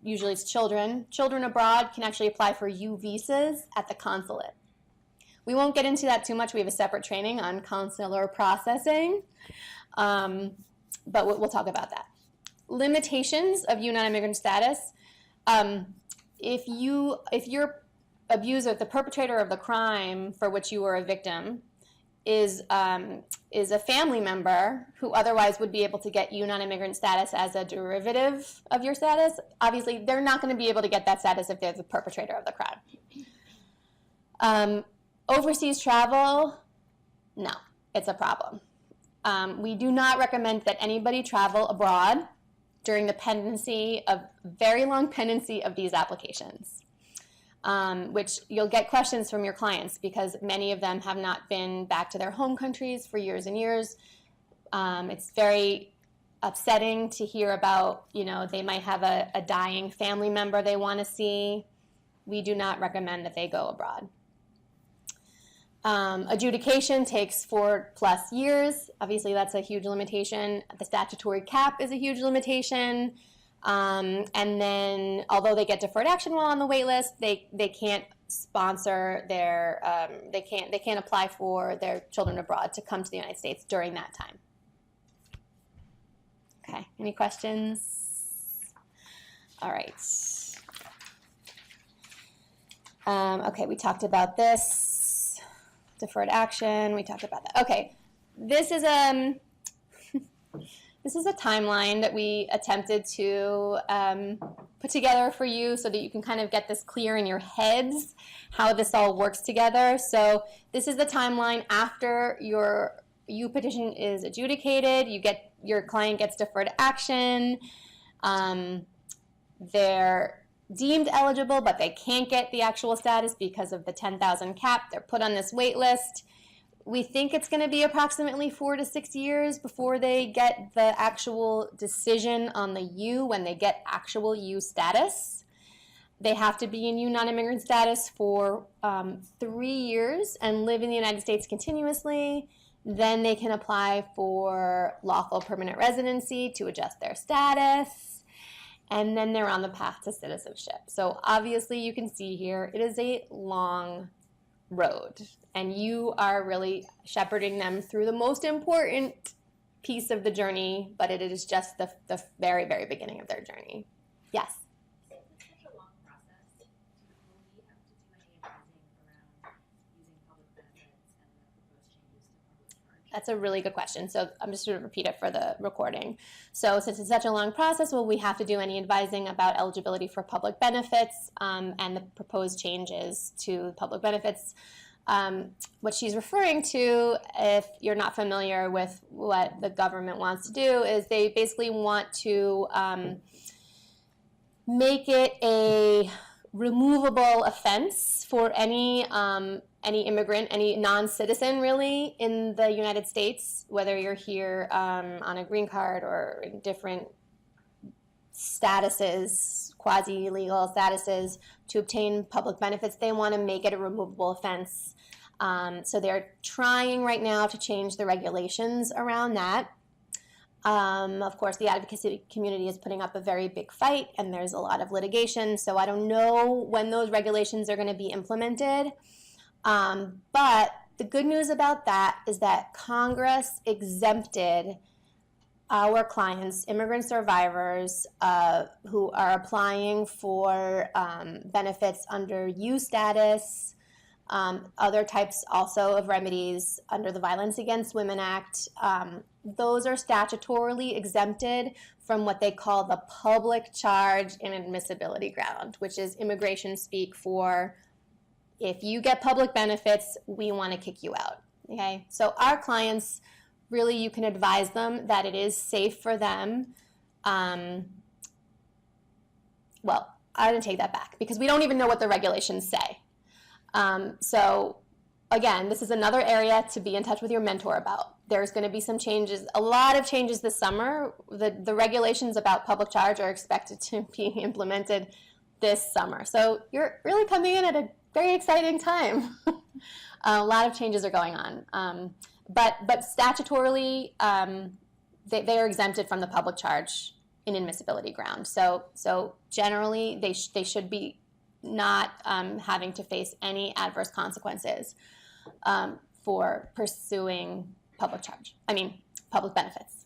usually it's children. Children abroad can actually apply for U visas at the consulate. We won't get into that too much. We have a separate training on consular processing. But we'll talk about that. Limitations of U non-immigrant status. If your abuser, the perpetrator of the crime for which you were a victim, is a family member who otherwise would be able to get U non-immigrant status as a derivative of your status, obviously they're not going to be able to get that status if they're the perpetrator of the crime. Overseas travel, no, it's a problem. We do not recommend that anybody travel abroad during the very long pendency of these applications, which you'll get questions from your clients because many of them have not been back to their home countries for years and years. It's very upsetting to hear about, they might have a dying family member they want to see. We do not recommend that they go abroad. Adjudication takes 4+ years. Obviously, that's a huge limitation. The statutory cap is a huge limitation. And then, although they get deferred action while on the wait list, they can't sponsor they can't apply for their children abroad to come to the United States during that time. Okay, any questions? All right. Okay, we talked about this. Deferred action, we talked about that. Okay, this is a timeline that we attempted to put together for you so that you can kind of get this clear in your heads, how this all works together. So this is the timeline after your U petition is adjudicated, your client gets deferred action, they're deemed eligible, but they can't get the actual status because of the 10,000 cap. They're put on this wait list. We think it's going to be approximately 4 to 6 years before they get the actual decision on the U when they get actual U status. They have to be in U non-immigrant status for 3 years and live in the United States continuously. Then they can apply for lawful permanent residency to adjust their status. And then they're on the path to citizenship. So obviously you can see here, it is a long road. And you are really shepherding them through the most important piece of the journey, but it is just the very, very beginning of their journey. Yes? So it's such a long process. Do we have to do any advising around using public benefits and the proposed changes to public charge? That's a really good question. So I'm just going to repeat it for the recording. So since it's such a long process, will we have to do any advising about eligibility for public benefits and the proposed changes to public benefits? What she's referring to, if you're not familiar with what the government wants to do, is they basically want to make it a removable offense for any immigrant, any non-citizen really in the United States, whether you're here on a green card or in different statuses, quasi-legal statuses, to obtain public benefits. They want to make it a removable offense. So they're trying right now to change the regulations around that. Of course, the advocacy community is putting up a very big fight, and there's a lot of litigation, so I don't know when those regulations are going to be implemented. But the good news about that is that Congress exempted our clients, immigrant survivors who are applying for benefits under U status, other types also of remedies under the Violence Against Women Act. Those are statutorily exempted from what they call the public charge and admissibility ground, which is immigration speak for if you get public benefits, we want to kick you out. Okay, so our clients, really, you can advise them that it is safe for them. Well, I'm going to take that back because we don't even know what the regulations say. So again, this is another area to be in touch with your mentor about. There's going to be some changes, a lot of changes this summer. The regulations about public charge are expected to be implemented this summer. So you're really coming in at a very exciting time. A lot of changes are going on. But statutorily, they are exempted from the public charge in admissibility ground. So generally, they should be not having to face any adverse consequences for pursuing public benefits.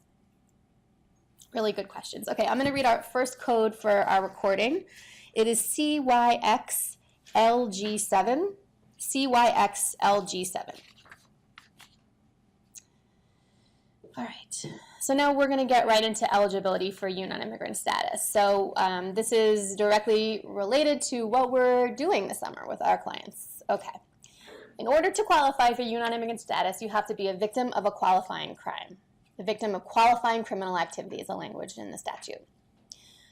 Really good questions. Okay, I'm going to read our first code for our recording. It is CYXLG7. CYXLG7. All right. So now we're going to get right into eligibility for U non-immigrant status. So this is directly related to what we're doing this summer with our clients. Okay. In order to qualify for U non-immigrant status, you have to be a victim of a qualifying crime. The victim of qualifying criminal activity is a language in the statute.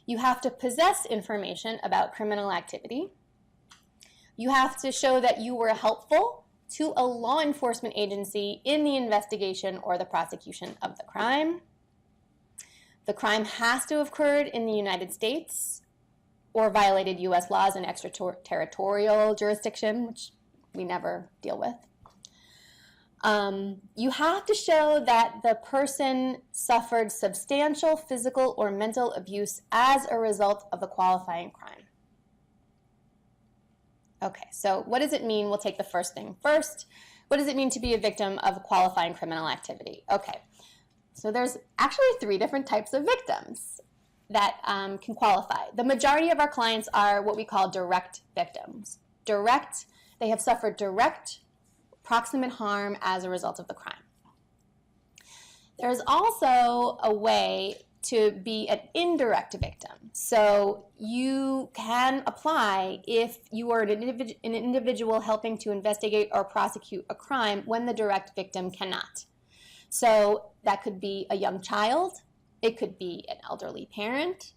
You have to possess information about criminal activity. You have to show that you were helpful to a law enforcement agency in the investigation or the prosecution of the crime. The crime has to have occurred in the United States or violated U.S. laws in extraterritorial jurisdiction, which we never deal with. You have to show that the person suffered substantial physical or mental abuse as a result of the qualifying crime. Okay, so what does it mean? We'll take the first thing first. What does it mean to be a victim of qualifying criminal activity? Okay, so there's actually 3 different types of victims that can qualify. The majority of our clients are what we call direct victims. They have suffered direct proximate harm as a result of the crime. There's also a way to be an indirect victim. So you can apply if you are an individual helping to investigate or prosecute a crime when the direct victim cannot. So that could be a young child, it could be an elderly parent,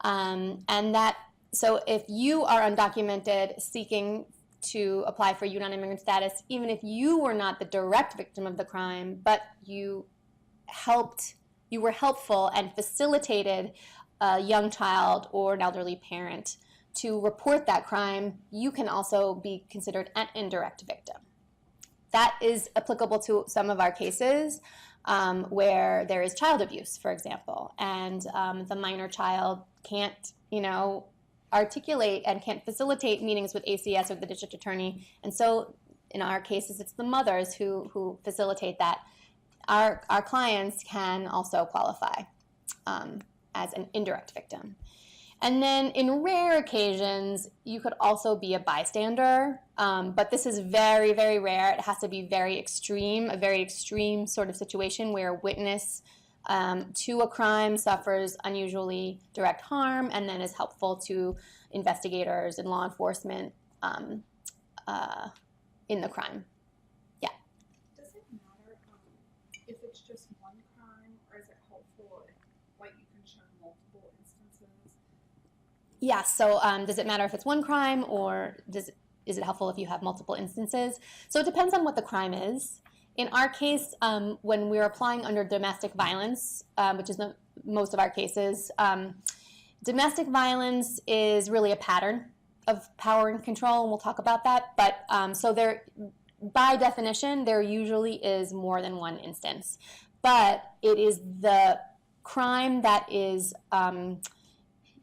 so if you are undocumented seeking to apply for U non-immigrant status, even if you were not the direct victim of the crime, but you were helpful and facilitated a young child or an elderly parent to report that crime, you can also be considered an indirect victim. That is applicable to some of our cases where there is child abuse, for example, and the minor child can't, articulate and can't facilitate meetings with ACS or the district attorney. And so in our cases, it's the mothers who facilitate that. Our clients can also qualify as an indirect victim. And then in rare occasions, you could also be a bystander, but this is very, very rare. It has to be very extreme, a very extreme sort of situation where a witness to a crime suffers unusually direct harm and then is helpful to investigators and law enforcement in the crime. Yeah. Does it matter if it's just one crime, or is it helpful if, like, you can show multiple instances? Yeah, so does it matter if it's one crime, or is it helpful if you have multiple instances? So it depends on what the crime is. In our case, when we're applying under domestic violence, which is most of our cases, domestic violence is really a pattern of power and control, and we'll talk about that. But so there, by definition, there usually is more than one instance. But it is the crime that is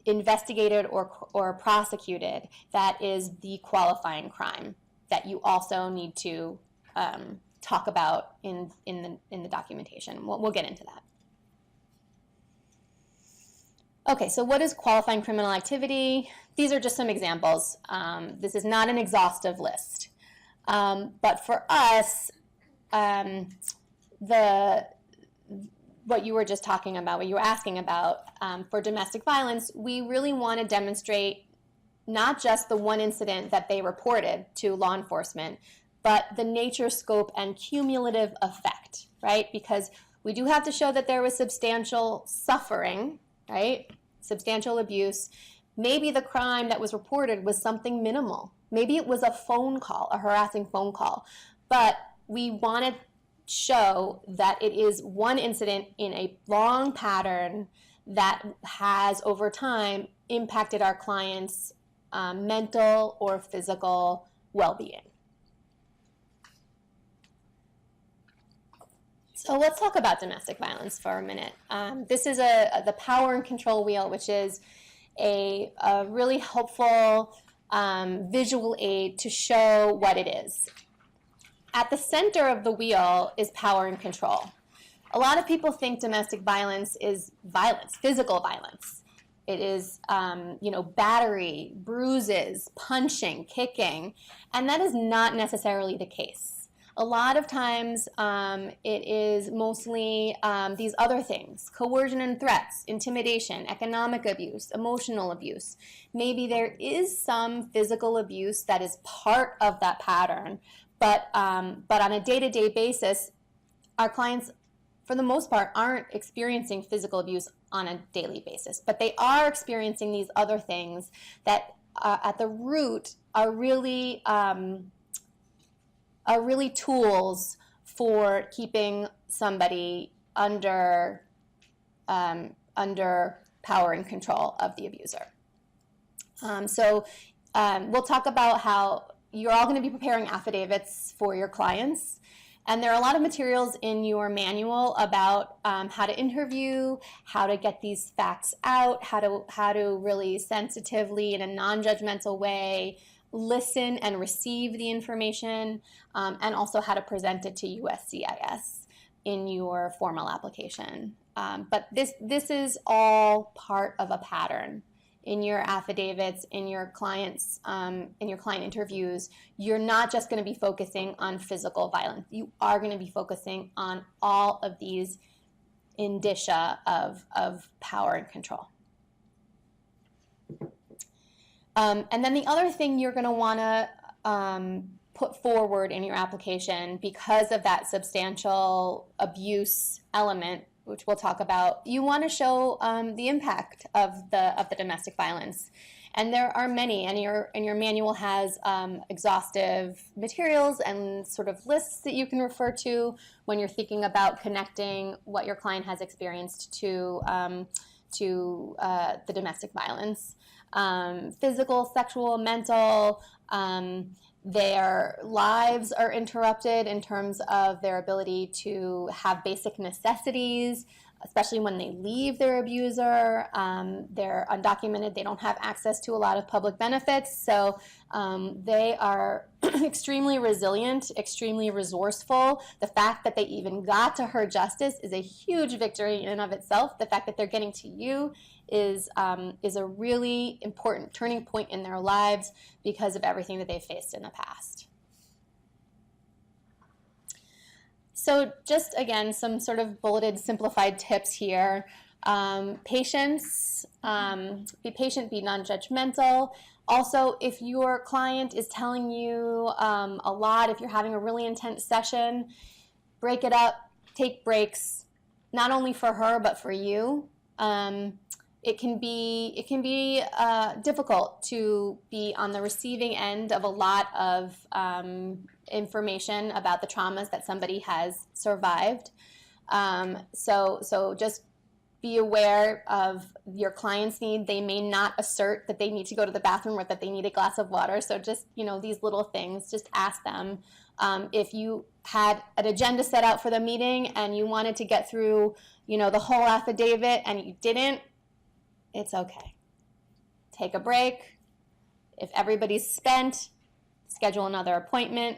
investigated or prosecuted that is the qualifying crime that you also need to talk about in the documentation. We'll get into that. Okay, so what is qualifying criminal activity? These are just some examples. This is not an exhaustive list. But for us, what you were just talking about, what you were asking about, for domestic violence, we really want to demonstrate not just the one incident that they reported to law enforcement, but the nature, scope, and cumulative effect, right? Because we do have to show that there was substantial suffering, right? Substantial abuse. Maybe the crime that was reported was something minimal. Maybe it was a phone call, a harassing phone call. But we want to show that it is one incident in a long pattern that has, over time, impacted our clients' mental or physical well-being. So let's talk about domestic violence for a minute. This is the power and control wheel, which is a really helpful visual aid to show what it is. At the center of the wheel is power and control. A lot of people think domestic violence is violence, physical violence. It is, battery, bruises, punching, kicking, and that is not necessarily the case. A lot of times it is mostly these other things: coercion and threats, intimidation, economic abuse, emotional abuse. Maybe there is some physical abuse that is part of that pattern, but on a day-to-day basis, our clients, for the most part, aren't experiencing physical abuse on a daily basis, but they are experiencing these other things that at the root are really tools for keeping somebody under power and control of the abuser. We'll talk about how you're all going to be preparing affidavits for your clients. And there are a lot of materials in your manual about how to interview, how to get these facts out, how to really sensitively, in a non-judgmental way, listen and receive the information, and also how to present it to USCIS in your formal application. But this is all part of a pattern. In your affidavits, in your client interviews, you're not just going to be focusing on physical violence. You are going to be focusing on all of these indicia of power and control. And then the other thing you're going to want to put forward in your application, because of that substantial abuse element, which we'll talk about, you want to show the impact of the domestic violence. And there are many, and your manual has exhaustive materials and sort of lists that you can refer to when you're thinking about connecting what your client has experienced to the domestic violence. Physical, sexual, mental, their lives are interrupted in terms of their ability to have basic necessities especially when they leave their abuser. They're undocumented. They don't have access to a lot of public benefits. So they are extremely resilient, extremely resourceful. The fact that they even got to Her Justice is a huge victory in and of itself. The fact that they're getting to you is a really important turning point in their lives because of everything that they've faced in the past. So just, again, some sort of bulleted, simplified tips here. Patience, be patient, be non-judgmental. Also, if your client is telling you a lot, if you're having a really intense session, break it up, take breaks, not only for her, but for you. It can be difficult to be on the receiving end of a lot of information about the traumas that somebody has survived. So just be aware of your client's need. They may not assert that they need to go to the bathroom or that they need a glass of water. So just, these little things, just ask them. If you had an agenda set out for the meeting and you wanted to get through, the whole affidavit and you didn't, it's okay. Take a break. If everybody's spent, schedule another appointment.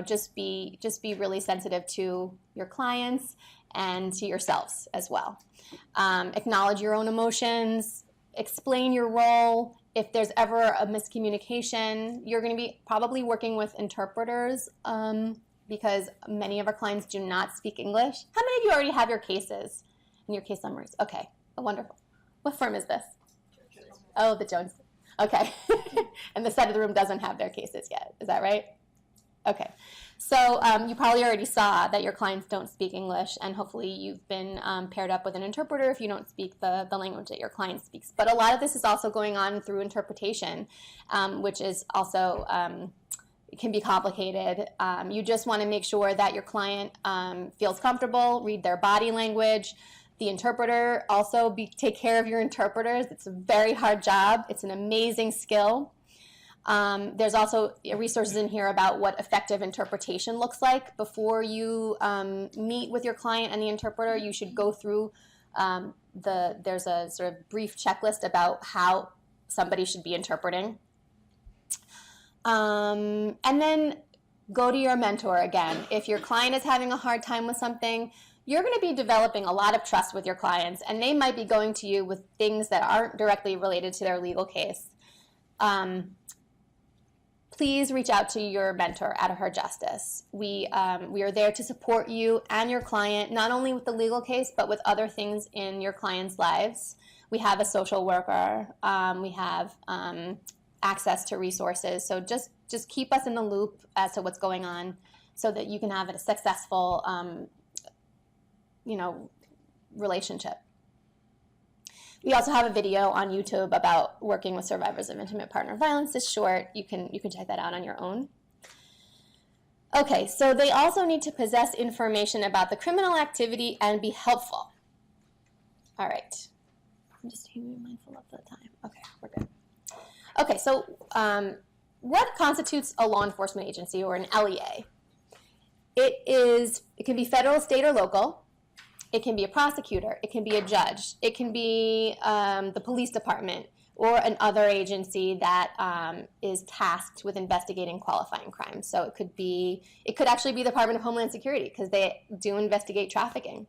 Just be really sensitive to your clients and to yourselves as well. Acknowledge your own emotions. Explain your role. If there's ever a miscommunication, you're going to be probably working with interpreters because many of our clients do not speak English. How many of you already have your cases and your case summaries? Okay. Oh, wonderful. What firm is this? Oh, the Jones. Okay. And the side of the room doesn't have their cases yet. Is that right? Okay. So you probably already saw that your clients don't speak English, and hopefully you've been paired up with an interpreter if you don't speak the language that your client speaks. But a lot of this is also going on through interpretation, which is also it can be complicated. You just want to make sure that your client feels comfortable, read their body language. The interpreter, also take care of your interpreters. It's a very hard job. It's an amazing skill. There's also resources in here about what effective interpretation looks like. Before you meet with your client and the interpreter, you should go through there's a sort of brief checklist about how somebody should be interpreting. And then go to your mentor again. If your client is having a hard time with something, you're going to be developing a lot of trust with your clients, and they might be going to you with things that aren't directly related to their legal case. Please reach out to your mentor at Her Justice. We are there to support you and your client, not only with the legal case, but with other things in your client's lives. We have a social worker. We have access to resources. So just keep us in the loop as to what's going on so that you can have a successful relationship. We also have a video on YouTube about working with survivors of intimate partner violence. It's short. You can check that out on your own. Okay, so they also need to possess information about the criminal activity and be helpful. All right. I'm just being mindful of the time. Okay, we're good. Okay, so what constitutes a law enforcement agency or an LEA? It can be federal, state, or local. It can be a prosecutor. It can be a judge. It can be the police department or another agency that is tasked with investigating qualifying crimes. So it could actually be the Department of Homeland Security because they do investigate trafficking.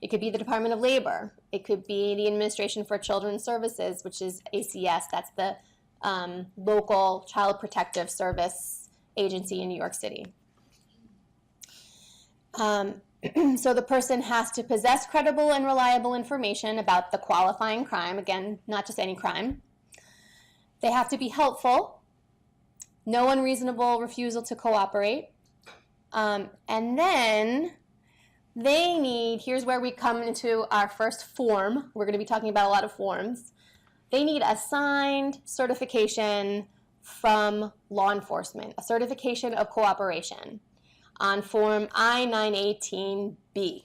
It could be the Department of Labor. It could be the Administration for Children's Services, which is ACS. That's the local child protective service agency in New York City. So the person has to possess credible and reliable information about the qualifying crime. Again, not just any crime. They have to be helpful. No unreasonable refusal to cooperate. And then they need, here's where we come into our first form. We're going to be talking about a lot of forms. They need a signed certification from law enforcement, a certification of cooperation on Form I-918B.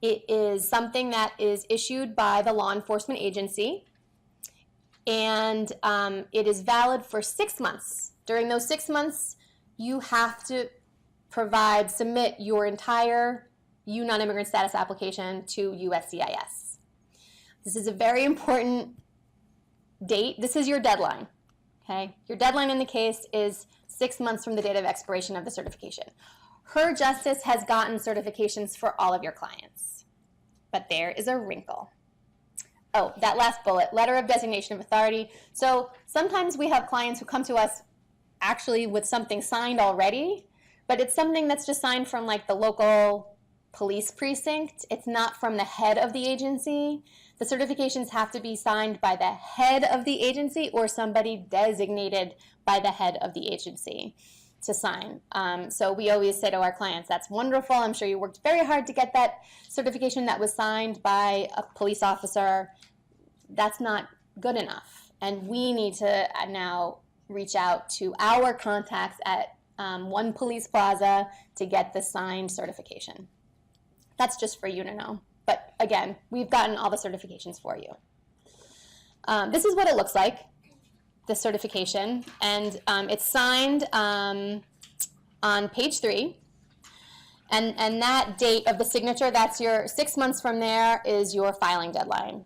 It is something that is issued by the law enforcement agency, and it is valid for 6 months. During those 6 months, you have to submit your entire U non-immigrant status application to USCIS. This is a very important date. This is your deadline, okay? Your deadline in the case is 6 months from the date of expiration of the certification. Her Justice has gotten certifications for all of your clients, but there is a wrinkle. Oh, that last bullet, letter of designation of authority. So sometimes we have clients who come to us actually with something signed already, but it's something that's just signed from like the local police precinct. It's not from the head of the agency. The certifications have to be signed by the head of the agency or somebody designated by the head of the agency to sign. So we always say to our clients, that's wonderful. I'm sure you worked very hard to get that certification that was signed by a police officer. That's not good enough. And we need to now reach out to our contacts at One Police Plaza to get the signed certification. That's just for you to know. But again, we've gotten all the certifications for you. This is what it looks like, the certification. And it's signed on page 3. And that date of the signature, that's your 6 months from there is your filing deadline.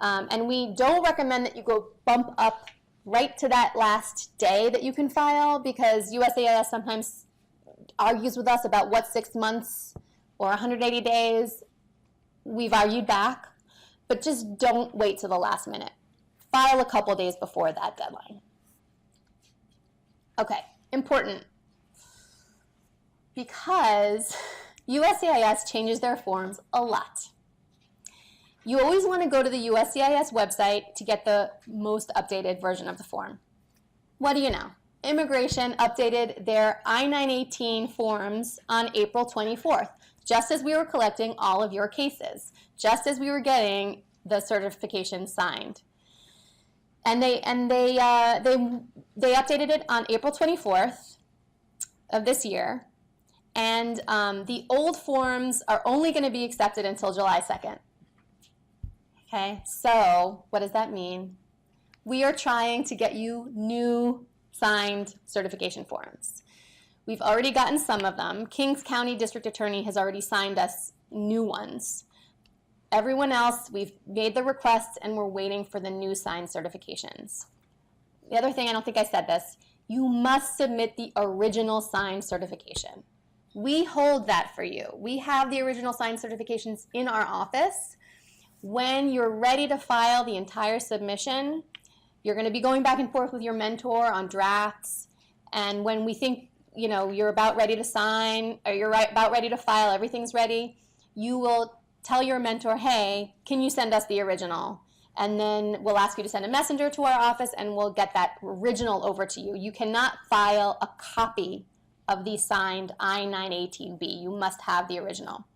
And we don't recommend that you go bump up right to that last day that you can file, because USCIS sometimes argues with us about what 6 months or 180 days. We've argued back, but just don't wait till the last minute. File a couple days before that deadline. Okay, important. Because USCIS changes their forms a lot. You always want to go to the USCIS website to get the most updated version of the form. What do you know? Immigration updated their I-918 forms on April 24th, just as we were collecting all of your cases, just as we were getting the certification signed. And they updated it on April 24th of this year, and the old forms are only going to be accepted until July 2nd. Okay, so what does that mean? We are trying to get you new signed certification forms. We've already gotten some of them. Kings County District Attorney has already signed us new ones. Everyone else, we've made the requests and we're waiting for the new signed certifications. The other thing, I don't think I said this, you must submit the original signed certification. We hold that for you. We have the original signed certifications in our office. When you're ready to file the entire submission, you're going to be going back and forth with your mentor on drafts. And when we think, you know, you're about ready to sign or you're about ready to file, everything's ready, you will tell your mentor, hey, can you send us the original? And then we'll ask you to send a messenger to our office and we'll get that original over to you. You cannot file a copy of the signed I-918B. You must have the original.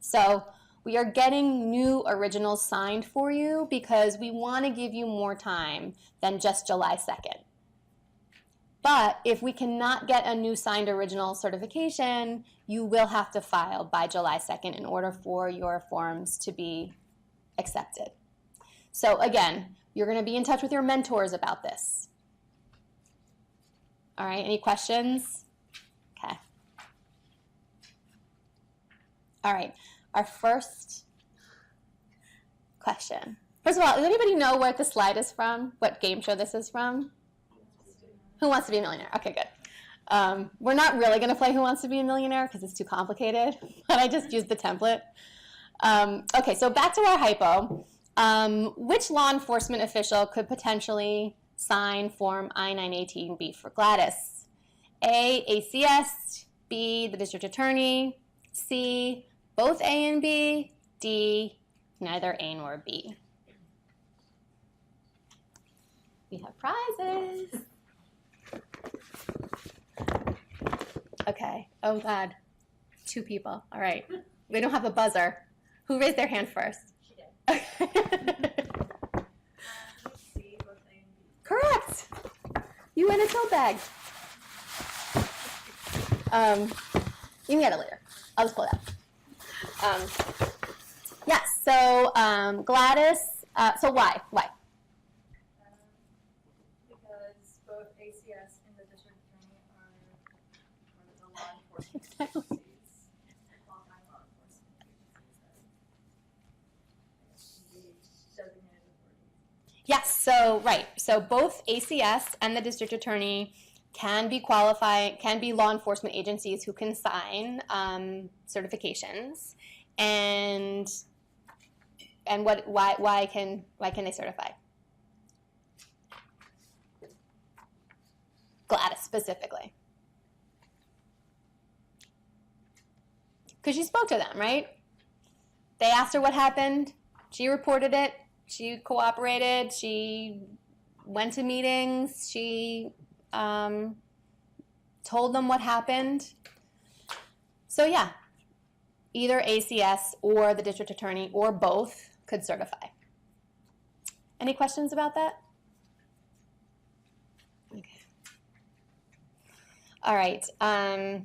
So we are getting new originals signed for you because we want to give you more time than just July 2nd. But if we cannot get a new signed original certification, you will have to file by July 2nd in order for your forms to be accepted. So again, you're going to be in touch with your mentors about this. All right, any questions? Okay. All right. Our first question. First of all, does anybody know what the slide is from? What game show this is from? Who Wants to Be a Millionaire? Okay, good. We're not really going to play Who Wants to Be a Millionaire because it's too complicated, but I just used the template. Okay, so back to our hypo. Which law enforcement official could potentially sign Form I-918B for Gladys? A, ACS, B, the district attorney, C, both A and B, D, neither A nor B. We have prizes. Okay, oh God, 2 people, all right. We don't have a buzzer. Who raised their hand first? She did. Correct. You win a tote bag. You can get it later. I'll just pull it out. Yes, so Gladys, so why? Why? Because both ACS and the district attorney are one of the law enforcement agencies. So, right. So both ACS and the district attorney can be law enforcement agencies who can sign certifications. And why can they certify? Gladys specifically. Because she spoke to them, right? They asked her what happened. She reported it. She cooperated. She went to meetings. She told them what happened. So yeah, either ACS or the district attorney or both could certify. Any questions about that? Okay. All right. The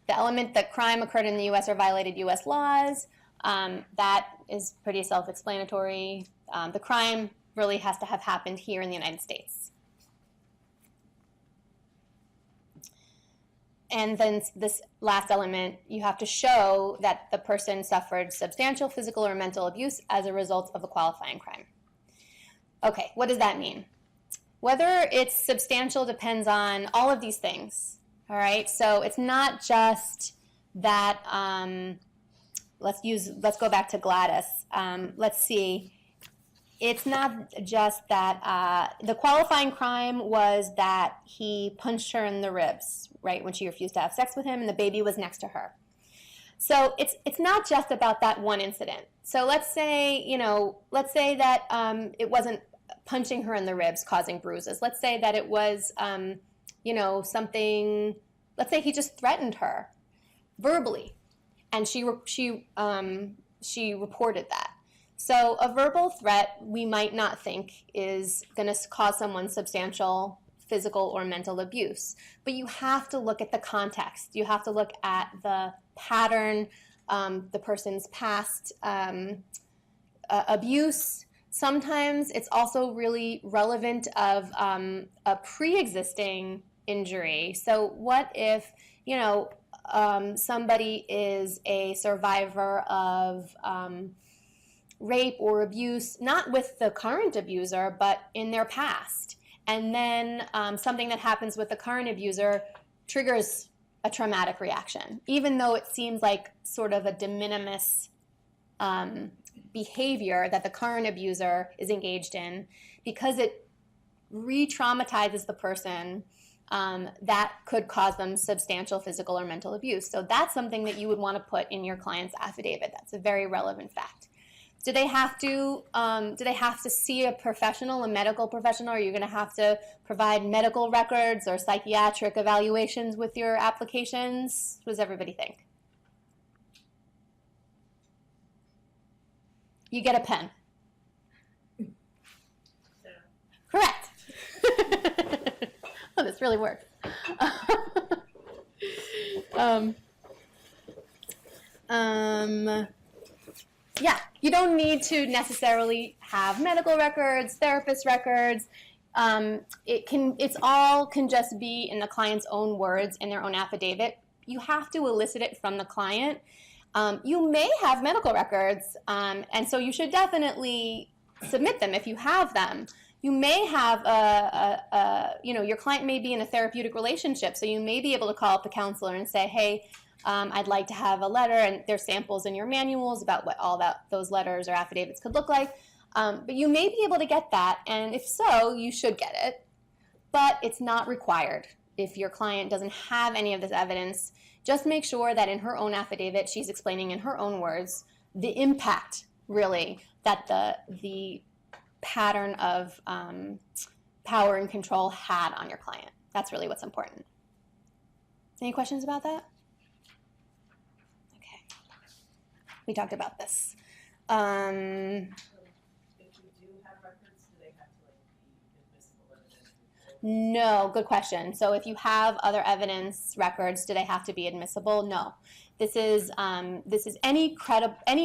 element that crime occurred in the U.S. or violated U.S. laws, that is pretty self-explanatory. The crime really has to have happened here in the United States. And then this last element, you have to show that the person suffered substantial physical or mental abuse as a result of a qualifying crime. Okay, what does that mean? Whether it's substantial depends on all of these things, all right? So it's not just that, let's go back to Gladys. Let's see. It's not just that the qualifying crime was that he punched her in the ribs, right, when she refused to have sex with him and the baby was next to her. So it's not just about that one incident. So let's say that it wasn't punching her in the ribs causing bruises. Let's say that it was, something, let's say he just threatened her verbally and she reported that. So a verbal threat we might not think is going to cause someone substantial physical or mental abuse. But you have to look at the context. You have to look at the pattern, the person's past abuse. Sometimes it's also really relevant of a pre-existing injury. So what if, somebody is a survivor of rape or abuse, not with the current abuser, but in their past. And then something that happens with the current abuser triggers a traumatic reaction, even though it seems like sort of a de minimis behavior that the current abuser is engaged in, because it re-traumatizes the person, that could cause them substantial physical or mental abuse. So that's something that you would want to put in your client's affidavit. That's a very relevant fact. Do they have to see a professional, a medical professional? Are you going to have to provide medical records or psychiatric evaluations with your applications? What does everybody think? You get a pen. Correct. Oh, this really works. Yeah, you don't need to necessarily have medical records, therapist records. It all can just be in the client's own words, in their own affidavit. You have to elicit it from the client. You may have medical records, and so you should definitely submit them if you have them. You may have your client may be in a therapeutic relationship, so you may be able to call up the counselor and say, hey, I'd like to have a letter, and there's samples in your manuals about what all those letters or affidavits could look like. But you may be able to get that, and if so, you should get it. But it's not required. If your client doesn't have any of this evidence, just make sure that in her own affidavit, she's explaining in her own words the impact, really, that the pattern of power and control had on your client. That's really what's important. Any questions about that? We talked about this. If you do have records, do they have to be admissible evidence? No, good question. So if you have other evidence records, do they have to be admissible? No. This is any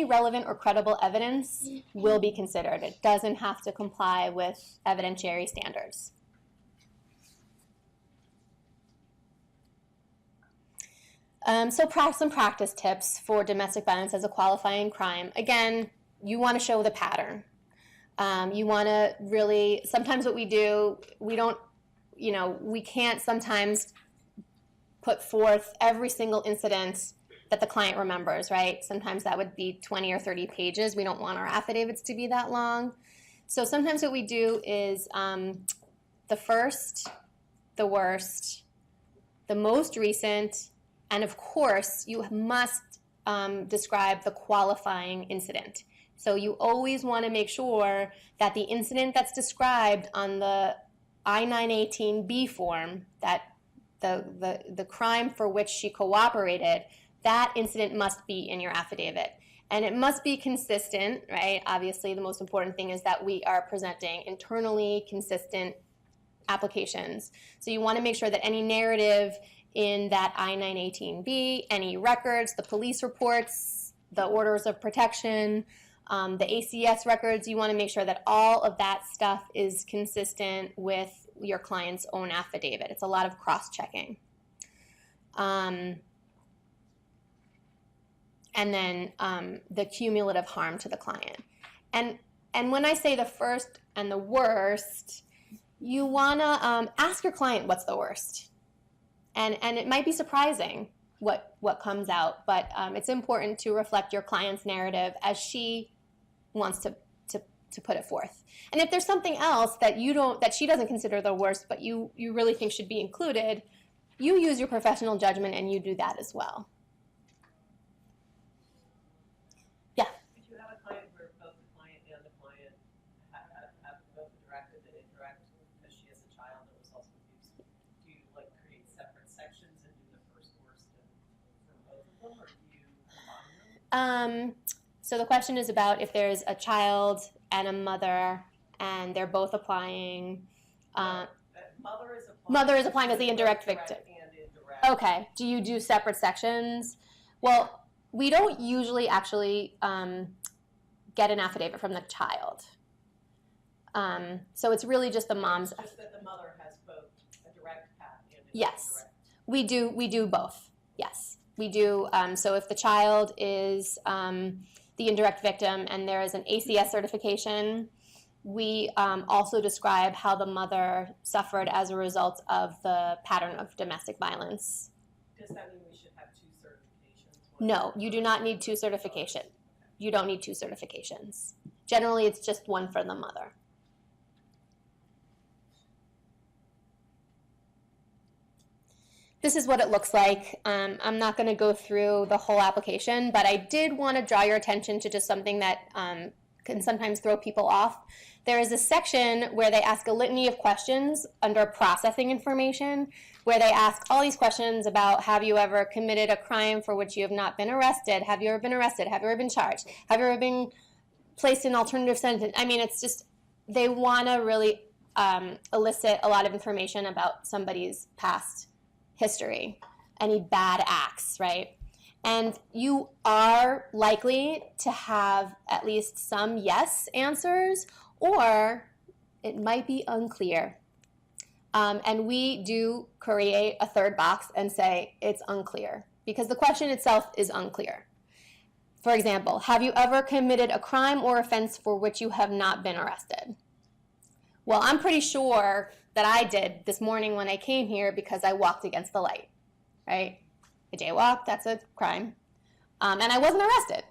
relevant or credible evidence will be considered. It doesn't have to comply with evidentiary standards. So some practice tips for domestic violence as a qualifying crime. Again, you want to show the pattern. You want to really, sometimes what we do, we don't, we can't sometimes put forth every single incident that the client remembers, right? Sometimes that would be 20 or 30 pages. We don't want our affidavits to be that long. So sometimes what we do is the first, the worst, the most recent, and of course, you must describe the qualifying incident. So you always want to make sure that the incident that's described on the I-918B form, that the crime for which she cooperated, that incident must be in your affidavit. And it must be consistent, right? Obviously, the most important thing is that we are presenting internally consistent applications. So you want to make sure that any narrative in that I-918B, any records, the police reports, the orders of protection, the ACS records, you want to make sure that all of that stuff is consistent with your client's own affidavit. It's a lot of cross-checking. And then the cumulative harm to the client. And when I say the first and the worst, you want to ask your client what's the worst. And it might be surprising what comes out, but it's important to reflect your client's narrative as she wants to put it forth. And if there's something else that she doesn't consider the worst, but you really think should be included, you use your professional judgment and you do that as well. Yeah. If you have a client where both the client and the client have both the direct and the indirect, because she has a child that was also abused, do you create separate sections and do the first worst for both of them, or do you combine them? So the question is about if there's a child and a mother and they're both applying. Mother is applying as the indirect victim. Okay. Do you do separate sections? Well, we don't usually actually get an affidavit from the child. So it's really just the mom's. It's just that the mother has both a direct path and an Yes. indirect. We do both. Yes, we do. So if the child is the indirect victim and there is an ACS certification, we also describe how the mother suffered as a result of the pattern of domestic violence. Does that mean we should have two certifications? No, you do not need two certifications. You don't need two certifications. Generally, it's just one for the mother. This is what it looks like. I'm not going to go through the whole application, but I did want to draw your attention to just something that can sometimes throw people off. There is a section where they ask a litany of questions under processing information, where they ask all these questions about, have you ever committed a crime for which you have not been arrested? Have you ever been arrested? Have you ever been charged? Have you ever been placed in alternative sentence? I mean, it's just, they want to really elicit a lot of information about somebody's past history, any bad acts, right? And you are likely to have at least some yes answers, or it might be unclear. And we do create a third box and say it's unclear, because the question itself is unclear. For example, have you ever committed a crime or offense for which you have not been arrested? Well, I'm pretty sure that I did this morning when I came here because I walked against the light, right? I jaywalked, that's a crime. And I wasn't arrested.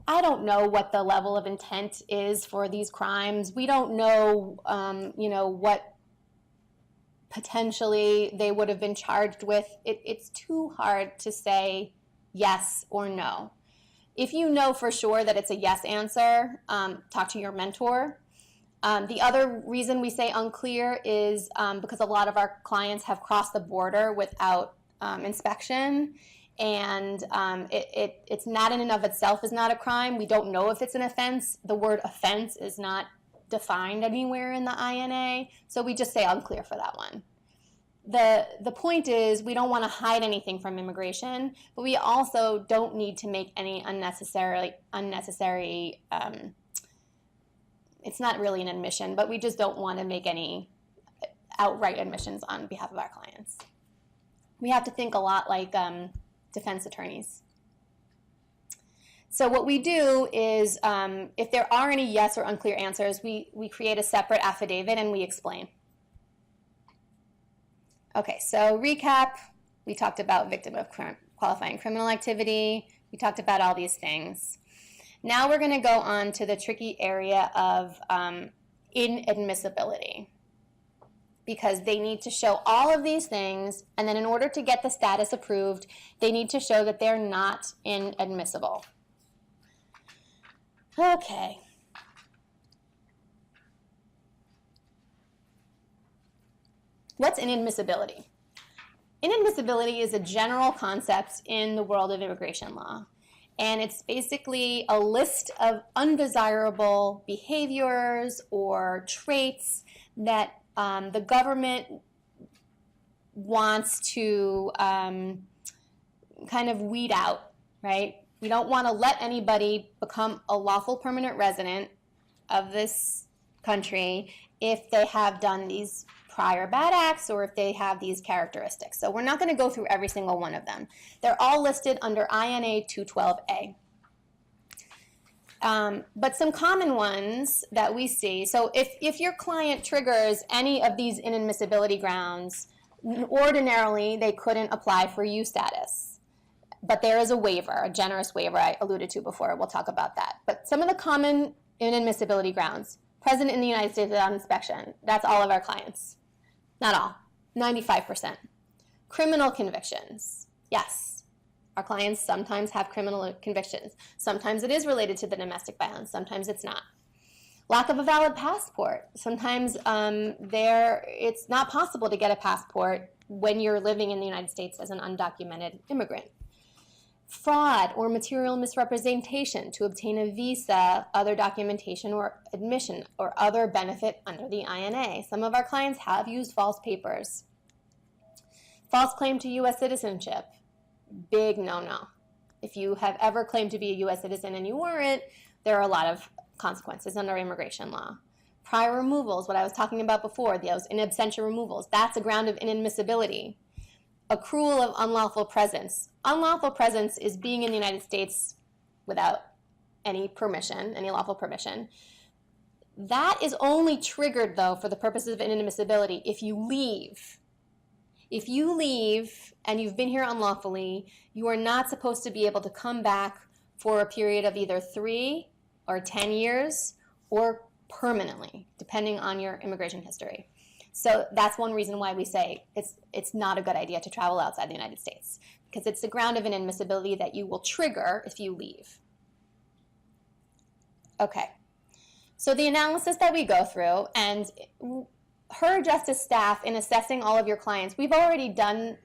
I don't know what the level of intent is for these crimes. We don't know, what potentially they would have been charged with. It's too hard to say yes or no. If you know for sure that it's a yes answer, talk to your mentor. The other reason we say unclear is because a lot of our clients have crossed the border without inspection, and it's not in and of itself is not a crime. We don't know if it's an offense. The word offense is not defined anywhere in the INA, so we just say unclear for that one. The point is, we don't want to hide anything from immigration, but we also don't need to make any unnecessary it's not really an admission, but we just don't want to make any outright admissions on behalf of our clients. We have to think a lot like defense attorneys. So what we do is, if there are any yes or unclear answers, we create a separate affidavit and we explain. Okay, so recap, we talked about victim of qualifying criminal activity. We talked about all these things. Now we're going to go on to the tricky area of inadmissibility, because they need to show all of these things, and then in order to get the status approved, they need to show that they're not inadmissible. Okay. What's inadmissibility? Inadmissibility is a general concept in the world of immigration law, and it's basically a list of undesirable behaviors or traits that the government wants to kind of weed out, right? We don't want to let anybody become a lawful permanent resident of this country if they have done these prior bad acts or if they have these characteristics. So we're not going to go through every single one of them. They're all listed under INA 212A. But some common ones that we see, so if your client triggers any of these inadmissibility grounds, ordinarily they couldn't apply for U status. But there is a waiver, a generous waiver I alluded to before. We'll talk about that. But some of the common inadmissibility grounds: present in the United States without inspection. That's all of our clients. Not all, 95%. Criminal convictions. Yes, our clients sometimes have criminal convictions. Sometimes it is related to the domestic violence. Sometimes it's not. Lack of a valid passport. Sometimes it's not possible to get a passport when you're living in the United States as an undocumented immigrant. Fraud or material misrepresentation to obtain a visa, other documentation or admission, or other benefit under the INA. Some of our clients have used false papers. False claim to U.S. citizenship. Big no-no. If you have ever claimed to be a U.S. citizen and you weren't, there are a lot of consequences under immigration law. Prior removals, what I was talking about before, those in absentia removals, that's a ground of inadmissibility. Accrual of unlawful presence. Unlawful presence is being in the United States without any permission, any lawful permission. That is only triggered, though, for the purposes of inadmissibility if you leave. If you leave and you've been here unlawfully, you are not supposed to be able to come back for a period of either 3 or 10 years or permanently, depending on your immigration history. So that's one reason why we say it's not a good idea to travel outside the United States, because it's the ground of inadmissibility that you will trigger if you leave. Okay, so the analysis that we go through, and her justice staff, in assessing all of your clients, we've already done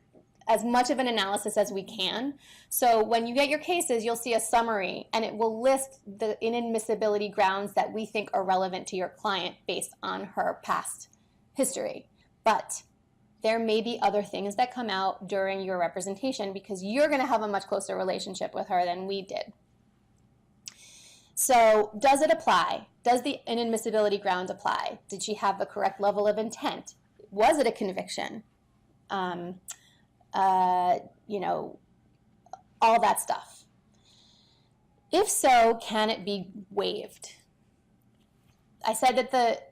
as much of an analysis as we can. So when you get your cases, you'll see a summary, and it will list the inadmissibility grounds that we think are relevant to your client based on her past history. But there may be other things that come out during your representation because you're going to have a much closer relationship with her than we did. So does it apply? Does the inadmissibility ground apply? Did she have the correct level of intent? Was it a conviction? All that stuff. If so, can it be waived? I said that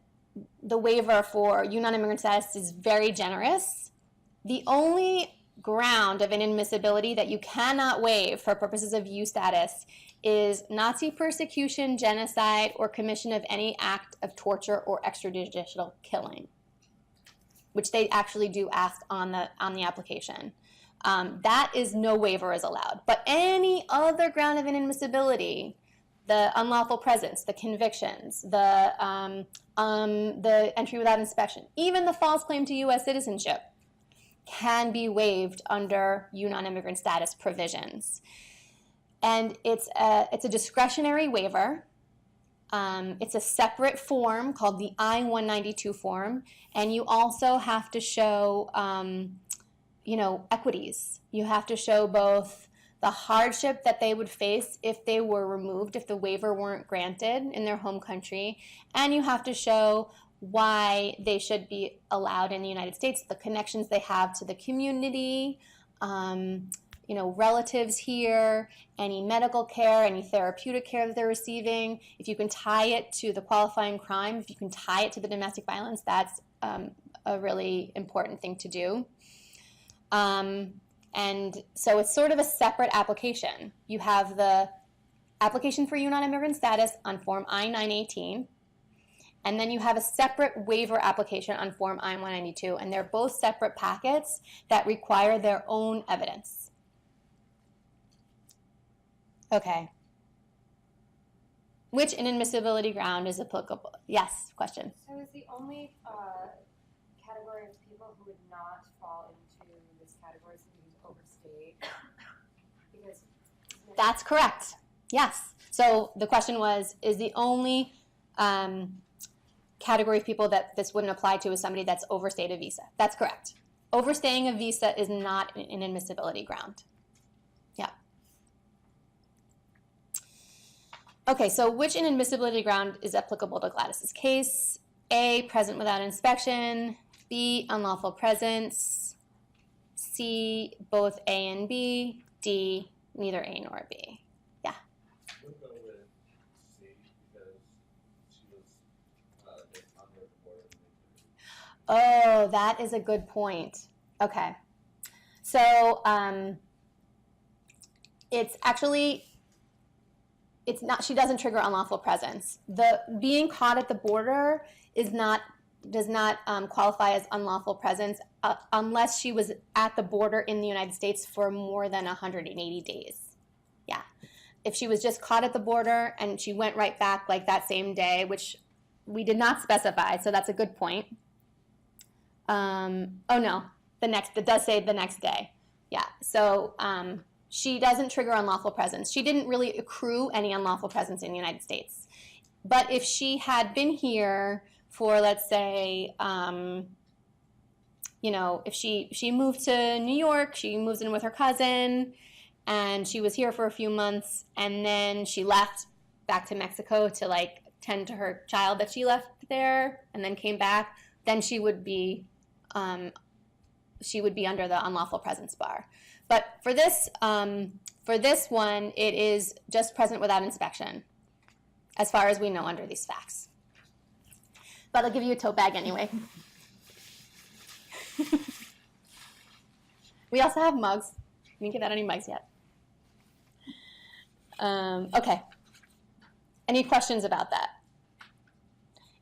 the waiver for U non-immigrant status is very generous. The only ground of inadmissibility that you cannot waive for purposes of U status is Nazi persecution, genocide, or commission of any act of torture or extrajudicial killing, which they actually do ask on the application. That is no waiver is allowed. But any other ground of inadmissibility, the unlawful presence, the convictions, the entry without inspection, even the false claim to U.S. citizenship can be waived under U non-immigrant status provisions. And it's a discretionary waiver. It's a separate form called the I-192 form, and you also have to show, equities. You have to show both the hardship that they would face if they were removed, if the waiver weren't granted in their home country, and you have to show why they should be allowed in the United States, the connections they have to the community, relatives here, any medical care, any therapeutic care that they're receiving. If you can tie it to the qualifying crime, if you can tie it to the domestic violence, that's a really important thing to do. And so it's sort of a separate application. You have the application for U non-immigrant status on Form I-918, and then you have a separate waiver application on Form I-192, and they're both separate packets that require their own evidence. Okay. Which inadmissibility ground is applicable? Yes, question. So is the only category of people who would not fall into this category somebody who's overstayed? Because that's correct. Yes. So the question was, is the only category of people that this wouldn't apply to is somebody that's overstayed a visa? That's correct. Overstaying a visa is not an inadmissibility ground. Yeah. Okay, so which inadmissibility ground is applicable to Gladys's case? A, present without inspection. B, unlawful presence. C, both A and B. D, neither A nor B. Yeah. We'll go with C because she was under the border. Oh, that is a good point. Okay. So it's not, she doesn't trigger unlawful presence. The being caught at the border does not qualify as unlawful presence unless she was at the border in the United States for more than 180 days. Yeah. If she was just caught at the border and she went right back like that same day, which we did not specify, so that's a good point. Oh no, it does say the next day. Yeah, so she doesn't trigger unlawful presence. She didn't really accrue any unlawful presence in the United States. But if she had been here for, let's say, if she moved to New York, she moves in with her cousin, and she was here for a few months, and then she left back to Mexico to tend to her child that she left there, and then came back, then she would be under the unlawful presence bar. But for this one, it is just present without inspection, as far as we know under these facts. But I'll give you a tote bag anyway. We also have mugs. We didn't give out any mugs yet. Okay. Any questions about that?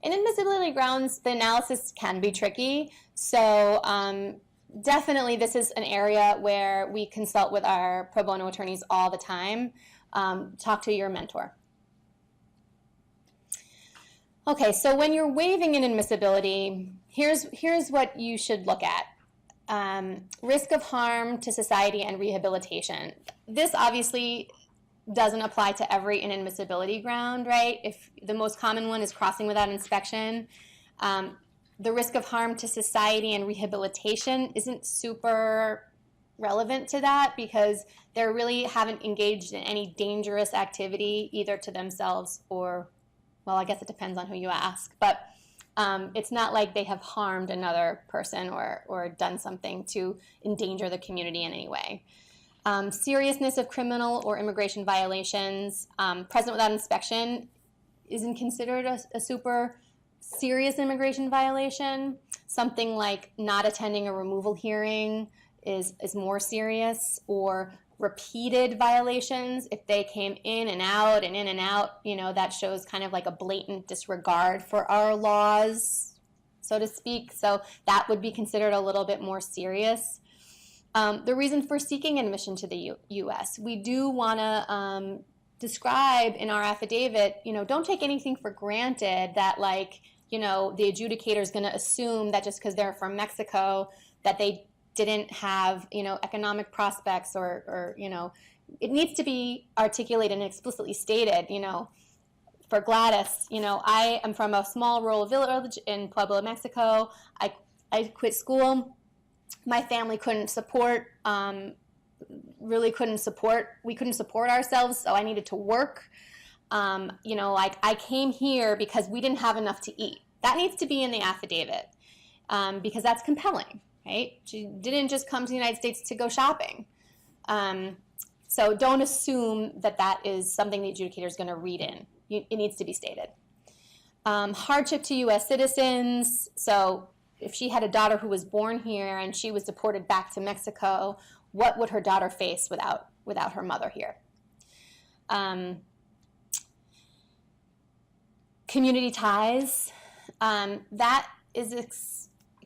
Inadmissibility grounds, the analysis can be tricky. So definitely this is an area where we consult with our pro bono attorneys all the time. Talk to your mentor. Okay, so when you're waiving inadmissibility, here's what you should look at. Risk of harm to society and rehabilitation. This obviously doesn't apply to every inadmissibility ground, right? If the most common one is crossing without inspection, the risk of harm to society and rehabilitation isn't super relevant to that because they really haven't engaged in any dangerous activity either to themselves or, well, I guess it depends on who you ask, but it's not like they have harmed another person or done something to endanger the community in any way. Seriousness of criminal or immigration violations, present without inspection isn't considered a super serious immigration violation. Something like not attending a removal hearing is more serious, or repeated violations, if they came in and out, that shows kind of like a blatant disregard for our laws, so to speak. So that would be considered a little bit more serious. The reason for seeking admission to the U.S. We do want to describe in our affidavit, don't take anything for granted that the adjudicator is going to assume that just because they're from Mexico that they didn't have, economic prospects or it needs to be articulated and explicitly stated, for Gladys, I am from a small rural village in Puebla, Mexico. I quit school. My family couldn't support, we couldn't support ourselves, so I needed to work. I came here because we didn't have enough to eat. That needs to be in the affidavit because that's compelling, right? She didn't just come to the United States to go shopping. So don't assume that that is something the adjudicator is going to read in. It needs to be stated. Hardship to U.S. citizens. So if she had a daughter who was born here and she was deported back to Mexico, what would her daughter face without her mother here? Community ties. That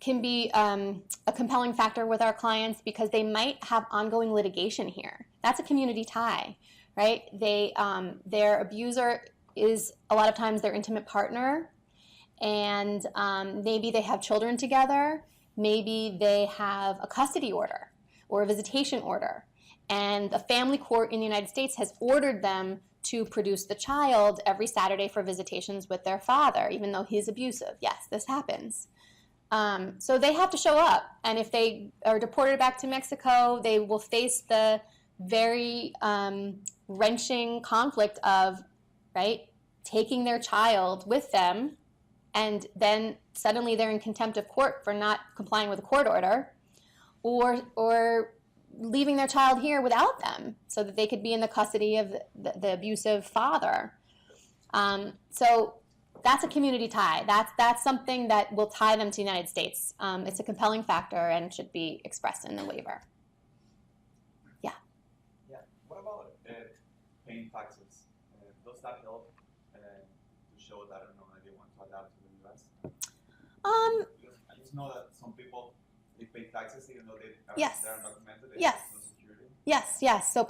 can be a compelling factor with our clients because they might have ongoing litigation here. That's a community tie, right? Their abuser is a lot of times their intimate partner, and maybe they have children together. Maybe they have a custody order or a visitation order, and the family court in the United States has ordered them to produce the child every Saturday for visitations with their father, even though he's abusive. Yes, this happens. So they have to show up, and if they are deported back to Mexico, they will face the very wrenching conflict of, right, taking their child with them, and then suddenly they're in contempt of court for not complying with a court order, or leaving their child here without them so that they could be in the custody of the abusive father. So that's a community tie. That's something that will tie them to the United States. It's a compelling factor and should be expressed in the waiver. Yeah. Yeah. What about paying taxes? Does that help to show that they want to adapt to the U.S.? Because I just know that some people they pay taxes even though they're undocumented. They Yes. have no security. Yes. So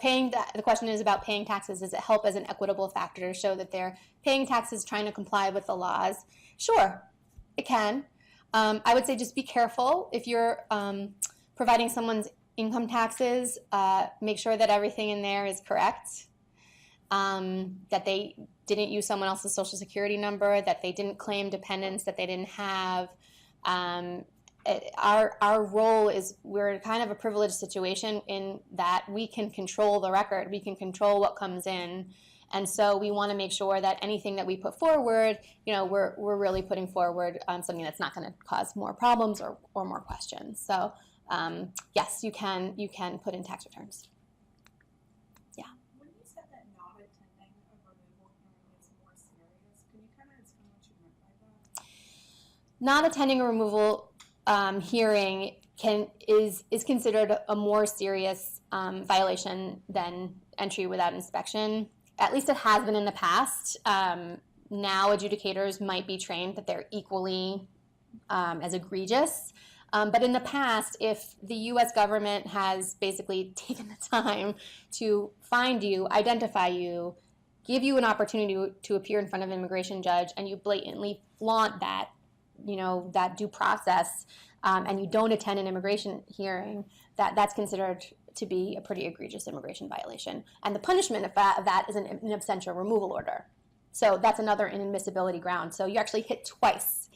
the question is about paying taxes. Does it help as an equitable factor to show that they're paying taxes, trying to comply with the laws? Sure, it can. I would say just be careful if you're providing someone's income taxes. Make sure that everything in there is correct. That they didn't use someone else's social security number, that they didn't claim dependents that they didn't have. Our role is we're in kind of a privileged situation in that we can control the record, we can control what comes in, and so we want to make sure that anything that we put forward, we're really putting forward something that's not going to cause more problems or more questions. So yes, you can put in tax returns. Yeah. When you said that not attending a removal hearing is more serious, can you kind of explain what you meant by that? Not attending a removal hearing is considered a more serious violation than entry without inspection. At least it has been in the past. Now adjudicators might be trained that they're equally as egregious. But in the past, if the U.S. government has basically taken the time to find you, identify you, give you an opportunity to appear in front of an immigration judge, and you blatantly flaunt that, that due process, and you don't attend an immigration hearing, that's considered to be a pretty egregious immigration violation. And the punishment of that is an in absentia removal order. So that's another inadmissibility ground. So you actually hit twice.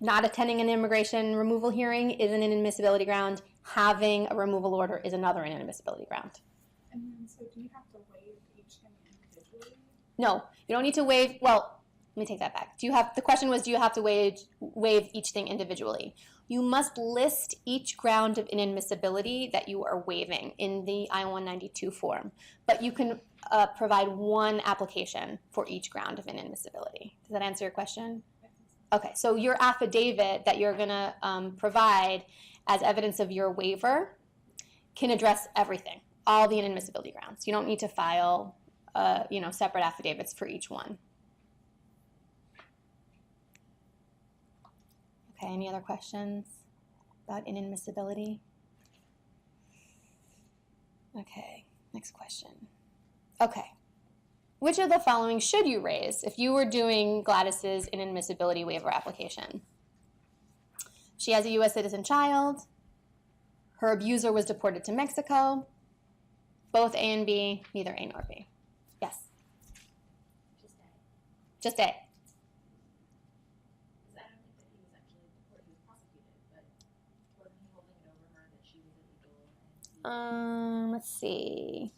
Not attending an immigration removal hearing is an inadmissibility ground. Having a removal order is another inadmissibility ground. And then, so do you have to waive each thing individually? No, you don't need to waive. Well, let me take that back. The question was, do you have to waive each thing individually? You must list each ground of inadmissibility that you are waiving in the I-192 form, but you can provide one application for each ground of inadmissibility. Does that answer your question? Okay, so your affidavit that you're going to provide as evidence of your waiver can address everything, all the inadmissibility grounds. You don't need to file, separate affidavits for each one. Okay, any other questions about inadmissibility? Okay, next question. Okay. Which of the following should you raise if you were doing Gladys's inadmissibility waiver application? She has a U.S. citizen child. Her abuser was deported to Mexico. Both A and B, neither A nor B. Yes? Just A. Let's see.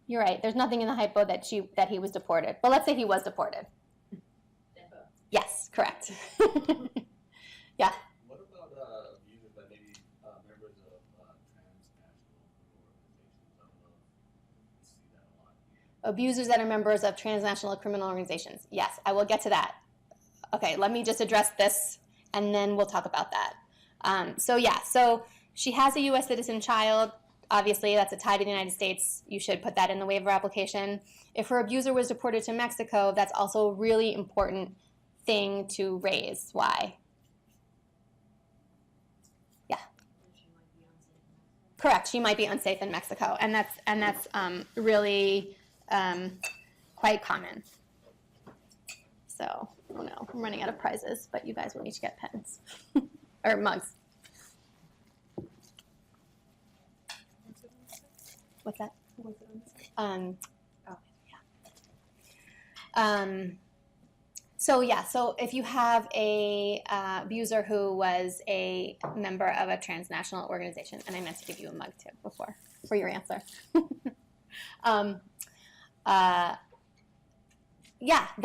You're right. There's nothing in the hypo that he was deported. But let's say he was deported. Yes, correct. Yeah. What abusers that are members of transnational criminal organizations. Yes, I will get to that. Okay, let me just address this, and then we'll talk about that. So she has a U.S. citizen child. Obviously, that's a tie to the United States. You should put that in the waiver application. If her abuser was deported to Mexico, that's also a really important thing to raise. Why? Yeah. Correct. She might be unsafe in Mexico, and that's really quite common. So, oh no, I'm running out of prizes, but you guys will each get pens or mugs. What's that? So if you have a abuser who was a member of a transnational organization, and I meant to give you a mug too before for your answer.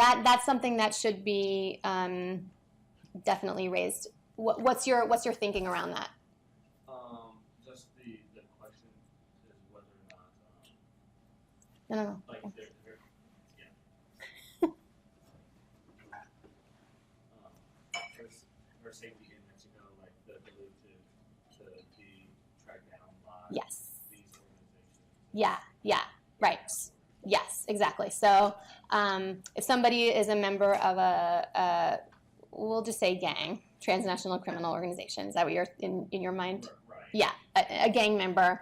That's something that should be definitely raised. What's your thinking around that? Just the question is whether or not No. like Okay. her safety in Mexico, like the ability to be tracked down by Yes. these organizations. Yeah, right. Yes, exactly. So if somebody is a member of a we'll just say gang, transnational criminal organization, is that what you're in your mind? Right. Yeah, a gang member.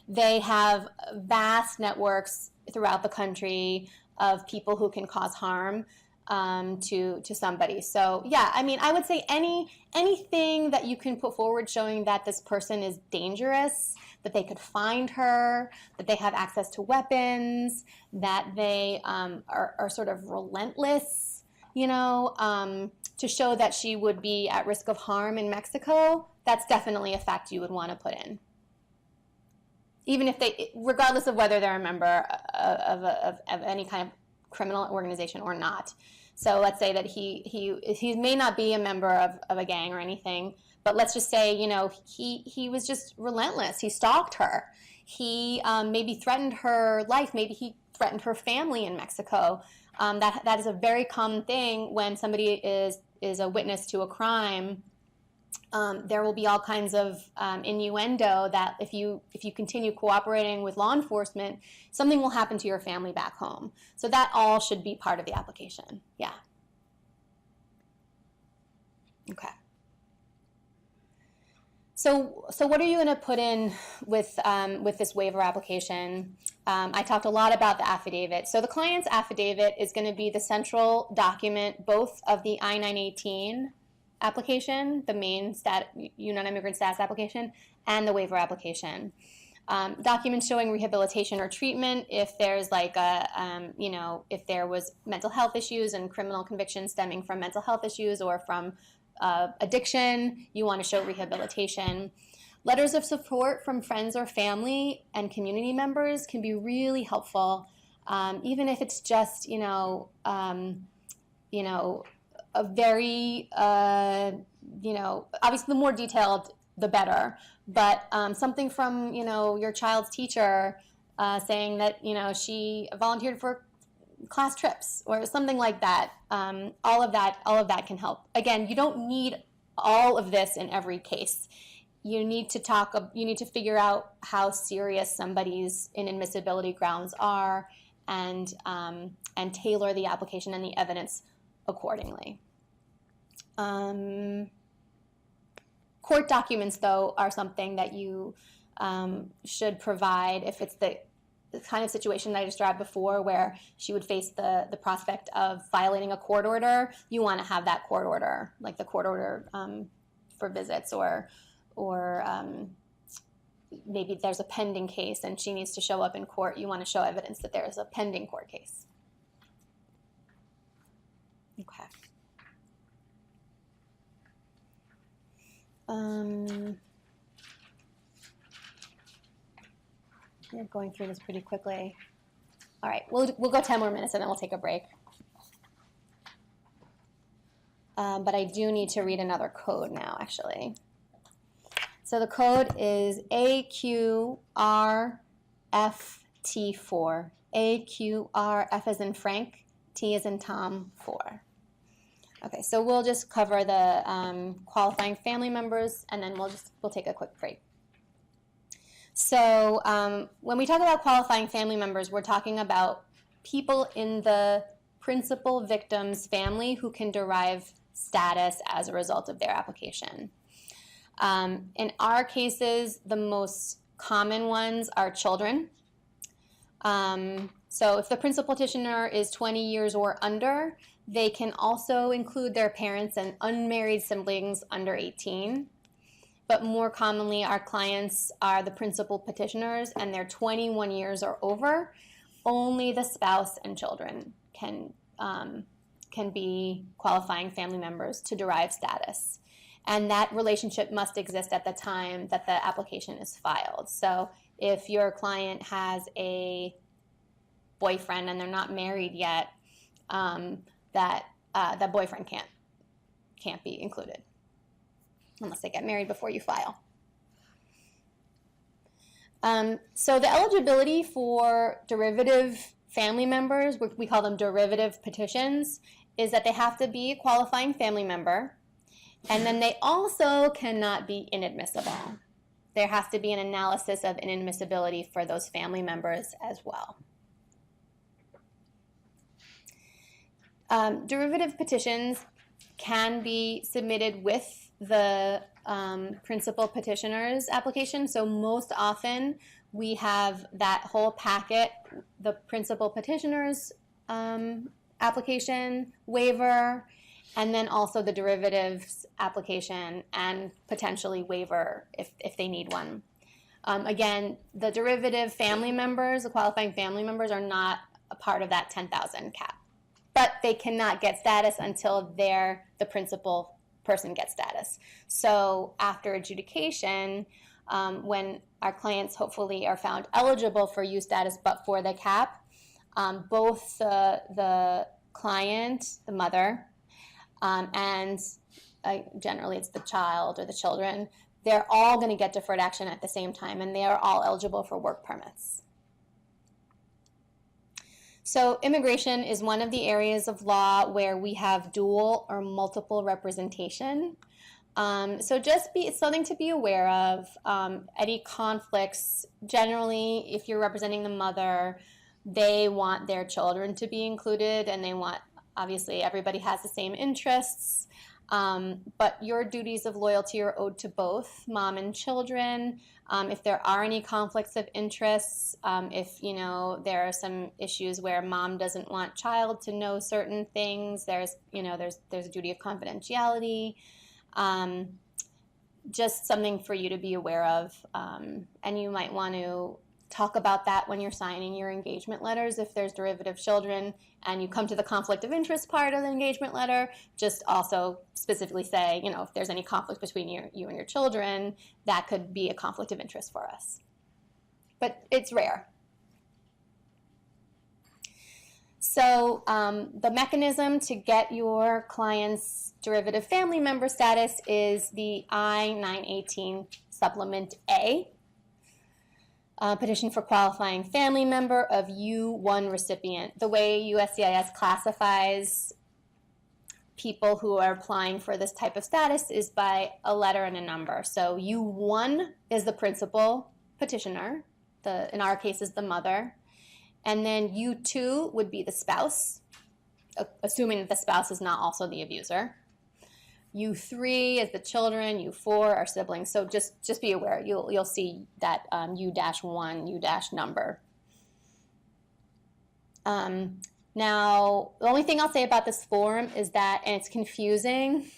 They have vast networks throughout the country of people who can cause harm to somebody. So yeah, I mean, I would say anything that you can put forward showing that this person is dangerous, that they could find her, that they have access to weapons, that they are sort of relentless, to show that she would be at risk of harm in Mexico, that's definitely a fact you would want to put in. Even if regardless of whether they're a member of any kind of criminal organization or not. So let's say that he may not be a member of a gang or anything, but let's just say, he was just relentless. He stalked her. He maybe threatened her life. Maybe he threatened her family in Mexico. That is a very common thing when somebody is a witness to a crime. There will be all kinds of innuendo that if you continue cooperating with law enforcement, something will happen to your family back home. So that all should be part of the application. Yeah. Okay. So what are you going to put in with this waiver application? I talked a lot about the affidavit. So the client's affidavit is going to be the central document both of the I-918 application, the main non-immigrant status application, and the waiver application. Documents showing rehabilitation or treatment, if there's if there was mental health issues and criminal convictions stemming from mental health issues or from addiction, you want to show rehabilitation. Letters of support from friends or family and community members can be really helpful, even if it's just, a very, obviously the more detailed, the better. But something from, your child's teacher saying that, she volunteered for class trips or something like that. All of that can help. Again, you don't need all of this in every case. You need to figure out how serious somebody's inadmissibility grounds are and tailor the application and the evidence accordingly. Court documents, though, are something that you should provide if it's the kind of situation that I described before where she would face the prospect of violating a court order. You want to have that court order, like the court order for visits or maybe there's a pending case and she needs to show up in court. You want to show evidence that there is a pending court case. Okay. We're going through this pretty quickly. All right, we'll go 10 more minutes and then we'll take a break. But I do need to read another code now, actually. So the code is AQRFT4. AQR, F as in Frank, T as in Tom, 4. Okay, so we'll just cover the qualifying family members, and then we'll take a quick break. So when we talk about qualifying family members, we're talking about people in the principal victim's family who can derive status as a result of their application. In our cases, the most common ones are children. So if the principal petitioner is 20 years or under, they can also include their parents and unmarried siblings under 18. But more commonly, our clients are the principal petitioners and they're 21 years or over. Only the spouse and children can be qualifying family members to derive status. And that relationship must exist at the time that the application is filed. So if your client has a boyfriend and they're not married yet, that boyfriend can't be included unless they get married before you file. So the eligibility for derivative family members, we call them derivative petitions, is that they have to be a qualifying family member, and then they also cannot be inadmissible. There has to be an analysis of inadmissibility for those family members as well. Derivative petitions can be submitted with the principal petitioner's application. So most often we have that whole packet, the principal petitioner's application, waiver, and then also the derivatives application and potentially waiver if they need one. Again, the derivative family members, the qualifying family members, are not a part of that 10,000 cap. But they cannot get status until the principal person gets status. So after adjudication, when our clients hopefully are found eligible for use status but for the cap, both the client, the mother, and generally it's the child or the children, they're all going to get deferred action at the same time, and they are all eligible for work permits. So immigration is one of the areas of law where we have dual or multiple representation. So it's something to be aware of. Any conflicts, generally, if you're representing the mother, they want their children to be included, and they want, obviously, everybody has the same interests. But your duties of loyalty are owed to both mom and children. If there are any conflicts of interests, if there are some issues where mom doesn't want child to know certain things, there's a duty of confidentiality. Just something for you to be aware of, and you might want to talk about that when you're signing your engagement letters. If there's derivative children and you come to the conflict of interest part of the engagement letter, just also specifically say, if there's any conflict between you and your children, that could be a conflict of interest for us. But it's rare. So the mechanism to get your client's derivative family member status is the I-918 Supplement A. Petition for qualifying family member of U1 recipient. The way USCIS classifies people who are applying for this type of status is by a letter and a number. So U1 is the principal petitioner, in our case is the mother, and then U2 would be the spouse, assuming that the spouse is not also the abuser. U3 is the children, U4 are siblings. So just be aware. You'll see that U-1, U- number. Now, the only thing I'll say about this form is that, and it's confusing,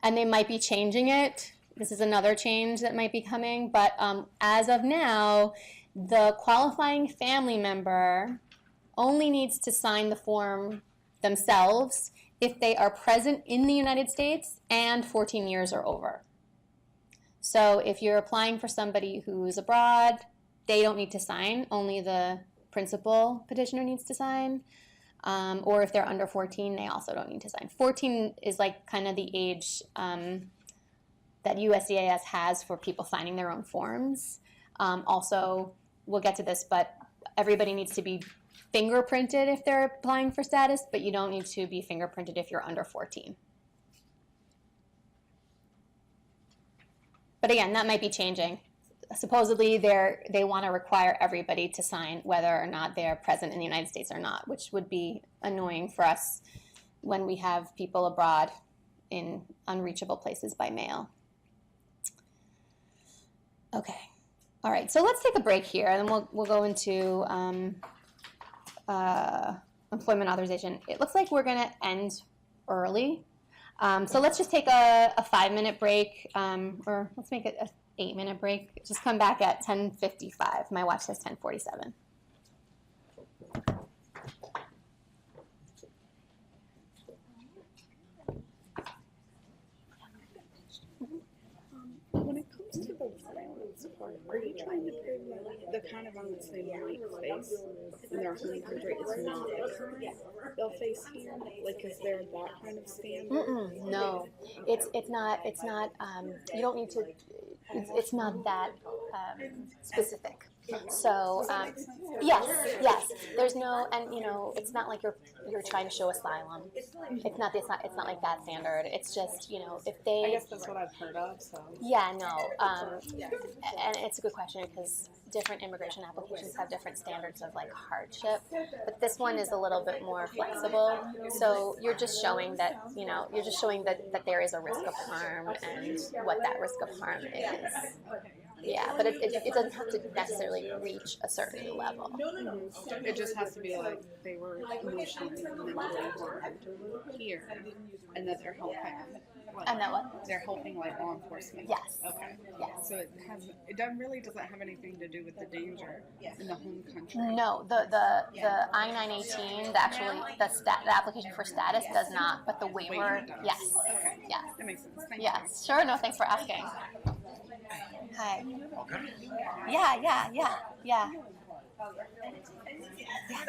and they might be changing it. This is another change that might be coming. But as of now, the qualifying family member only needs to sign the form themselves if they are present in the United States and 14 years or over. So if you're applying for somebody who's abroad, they don't need to sign, only the principal petitioner needs to sign. Or if they're under 14, they also don't need to sign. 14 is like kind of the age that USCIS has for people signing their own forms. Also, we'll get to this, but everybody needs to be fingerprinted if they're applying for status, but you don't need to be fingerprinted if you're under 14. But again, that might be changing. Supposedly, they want to require everybody to sign whether or not they're present in the United States or not, which would be annoying for us when we have people abroad in unreachable places by mail. Okay. All right, so let's take a break here, and then we'll go into employment authorization. It looks like we're going to end early. So let's just take a 5-minute break, or let's make it an 8-minute break. Just come back at 10:55. My watch says 10:47. When it comes to the violence part, are you trying to prove that the kind of violence they might face in their home country is not the kind they'll face here? Like, is there that kind of standard? No, it's not. You don't need to. It's not that specific. So yes. There's no, and it's not like you're trying to show asylum. It's not like that standard. It's just if they. I guess that's what I've heard of. So Yeah, no, and it's a good question because different immigration applications have different standards of like hardship, but this one is a little bit more flexible. So you're just showing that that there is a risk of harm and what that risk of harm is. Yeah, but it doesn't have to necessarily reach a certain level. it just has to be like they were emotionally and mentally harmed here, and that they're helping. And that what? They're helping like law enforcement. Yes. Okay. Yes. So it doesn't have anything to do with the danger in the home country. No, the I-918, the application for status does not, but the waiver, yes. Okay. Yes. That makes sense. Thank Yes. Sure. No, thanks for asking. Hi. Yeah.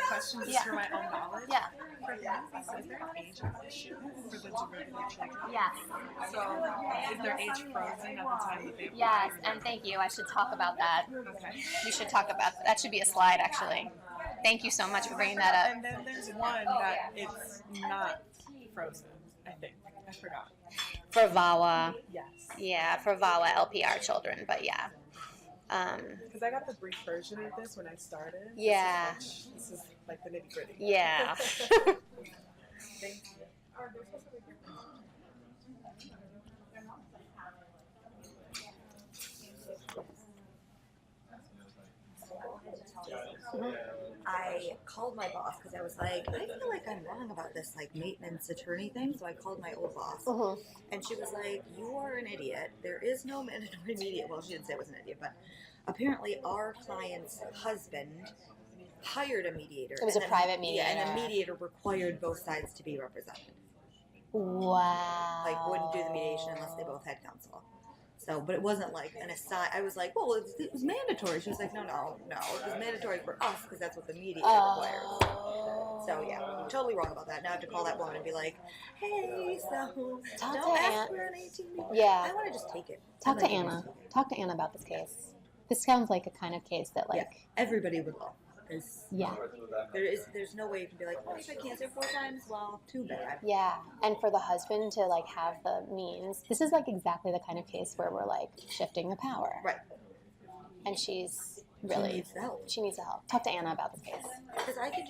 Questions Yeah. for my own knowledge. Yeah. For families, is there an age issue for the derivative children? Yes. So is their age frozen at the time that they apply? Yes, and thank you. I should talk about that. Okay. We should talk about that. That should be a slide, actually. Thank you so much for bringing that up. And then there's one that it's not frozen, I think. I forgot. For VAWA. Yes. Yeah, for VAWA LPR children, but yeah. Because I got the brief version of this when I started. Yeah. This is like the nitty gritty. Yeah. Thank you. I called my boss because I was like, I feel like I'm wrong about this like maintenance attorney thing. So I called my old boss, and she was like, "You are an idiot. There is no mandatory mediator." Well, she didn't say I was an idiot, but apparently our client's husband hired a mediator. It was a private mediator. Yeah, and the mediator required both sides to be represented. Wow. Like, wouldn't do the mediation unless they both had counsel. So, but it wasn't like an aside. I was like, well, it was mandatory. She was like, no, it was mandatory for us because that's what the mediator requires. So, yeah, I'm totally wrong about that. Now I have to call that woman and be like, hey, so don't ask for an 18. Yeah. I want to just take it. Talk to Anna. Talk to Anna about this case. This sounds like a kind of case that, like, everybody would love. Yeah. There's no way you can be like, oh, if I can't say 4 times, well, too bad. Yeah, and for the husband to like have the means, this is like exactly the kind of case where we're like shifting the power. Right. And she's really, She needs the help. She needs the help. Talk to Anna about this case. Because I could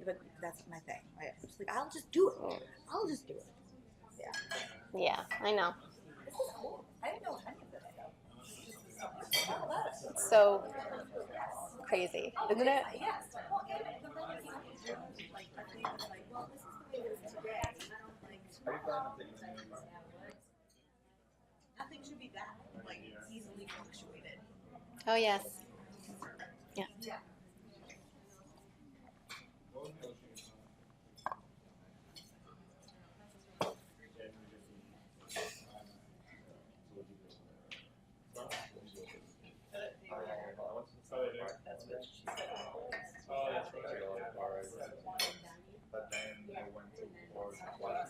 but that's my thing. I'm just like, I'll just do it. I'll just do it. Yeah. Yeah, I know. This is cool. I didn't know any of this stuff. It's so crazy, isn't it? Yes. Nothing should be that easily fluctuated. Oh yes. Yeah. That's what she said. Oh, that's right. But then they went to war with Island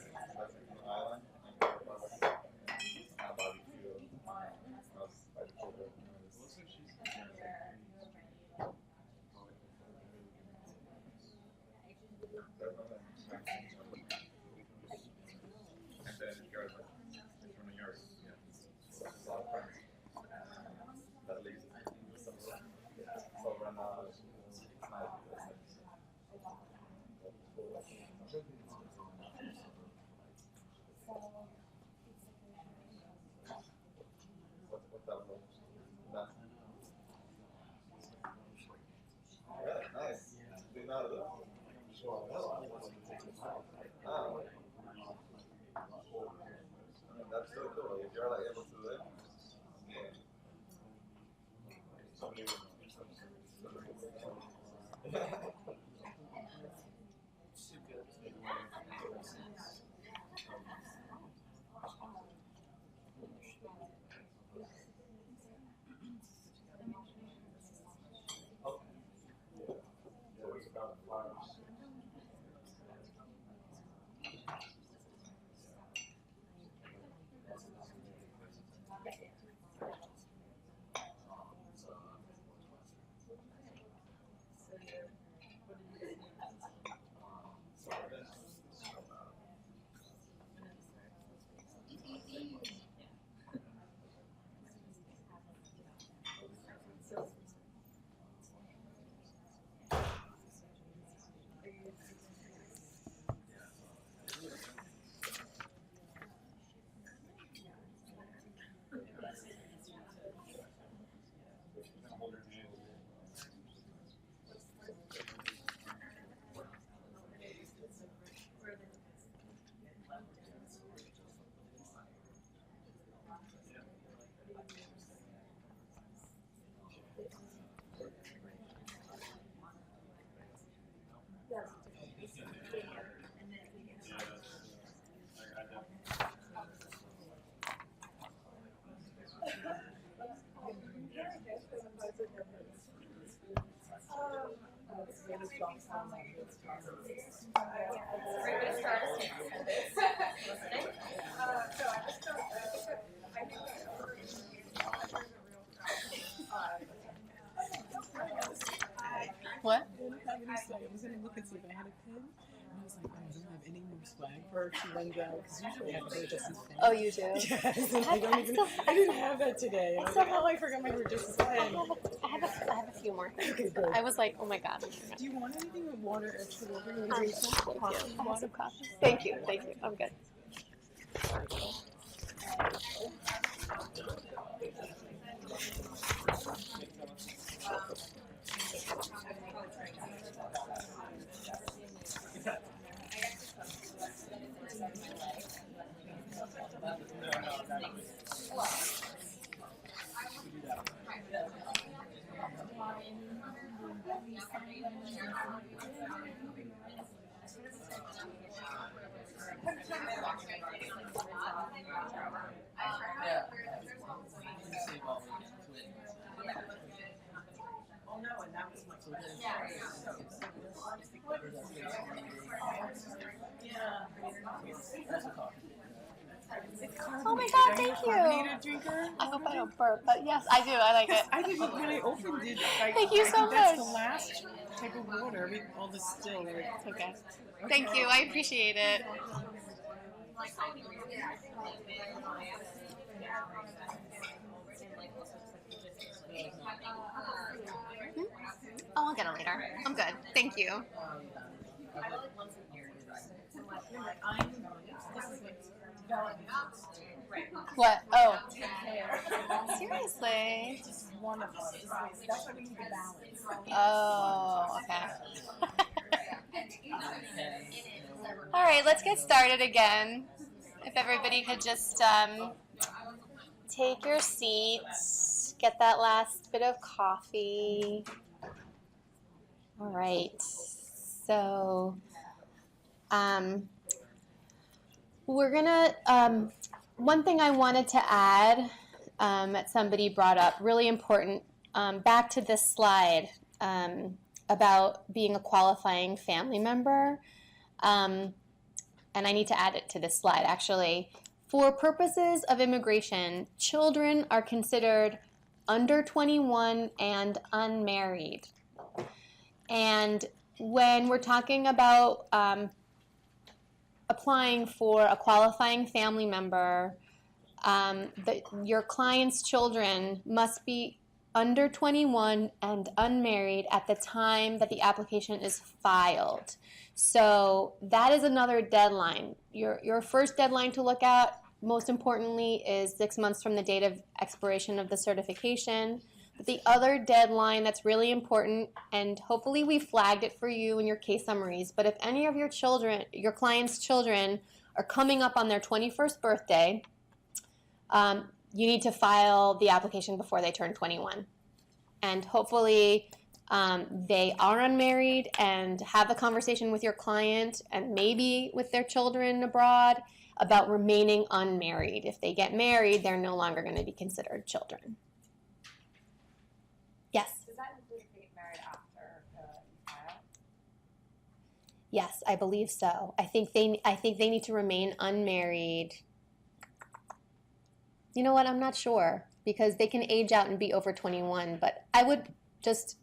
and Bobby Field by the children. That's so cool. If you're like able to do it. What? I didn't have any swag. I was gonna look and see if I had a pen. And I was like, oh, I don't have any more swag for her to run down because usually I have her Justice pen. Oh, you do? Yes. And I didn't have that today. I was like, oh, I forgot my Justice pen. I have a few more things. Okay, good. I was like, oh my god. Do you want anything with water, extra water? You want to Thank drink some you. coffee? I have Water? some coffee. Thank you. I'm good. Oh my god, thank you. Carbonated drinker? I hope I don't burp, but yes, I do. I like it. I didn't, when I opened it, Thank you so that's much. the last type of water. All the still. It's okay. Thank you. I appreciate it. Oh, I'll get it later. I'm good. Thank you. What? Oh. Seriously? One of us. That's what we need to balance. Oh, okay. All right, let's get started again. If everybody could just take your seats, get that last bit of coffee. All right, so we're gonna, one thing I wanted to add that somebody brought up, really important, back to this slide about being a qualifying family member, and I need to add it to this slide actually. For purposes of immigration, children are considered under 21 and unmarried. And when we're talking about applying for a qualifying family member, your client's children must be under 21 and unmarried at the time that the application is filed. So that is another deadline. Your first deadline to look at, most importantly, is 6 months from the date of expiration of the certification. But the other deadline that's really important, and hopefully we flagged it for you in your case summaries, but if any of your children, your client's children, are coming up on their 21st birthday, you need to file the application before they turn 21. And hopefully they are unmarried, and have a conversation with your client and maybe with their children abroad about remaining unmarried. If they get married, they're no longer going to be considered children. Yes? Does that include if they get married after you file? Yes, I believe so. I think they need to remain unmarried. You know what? I'm not sure, because they can age out and be over 21, but I would just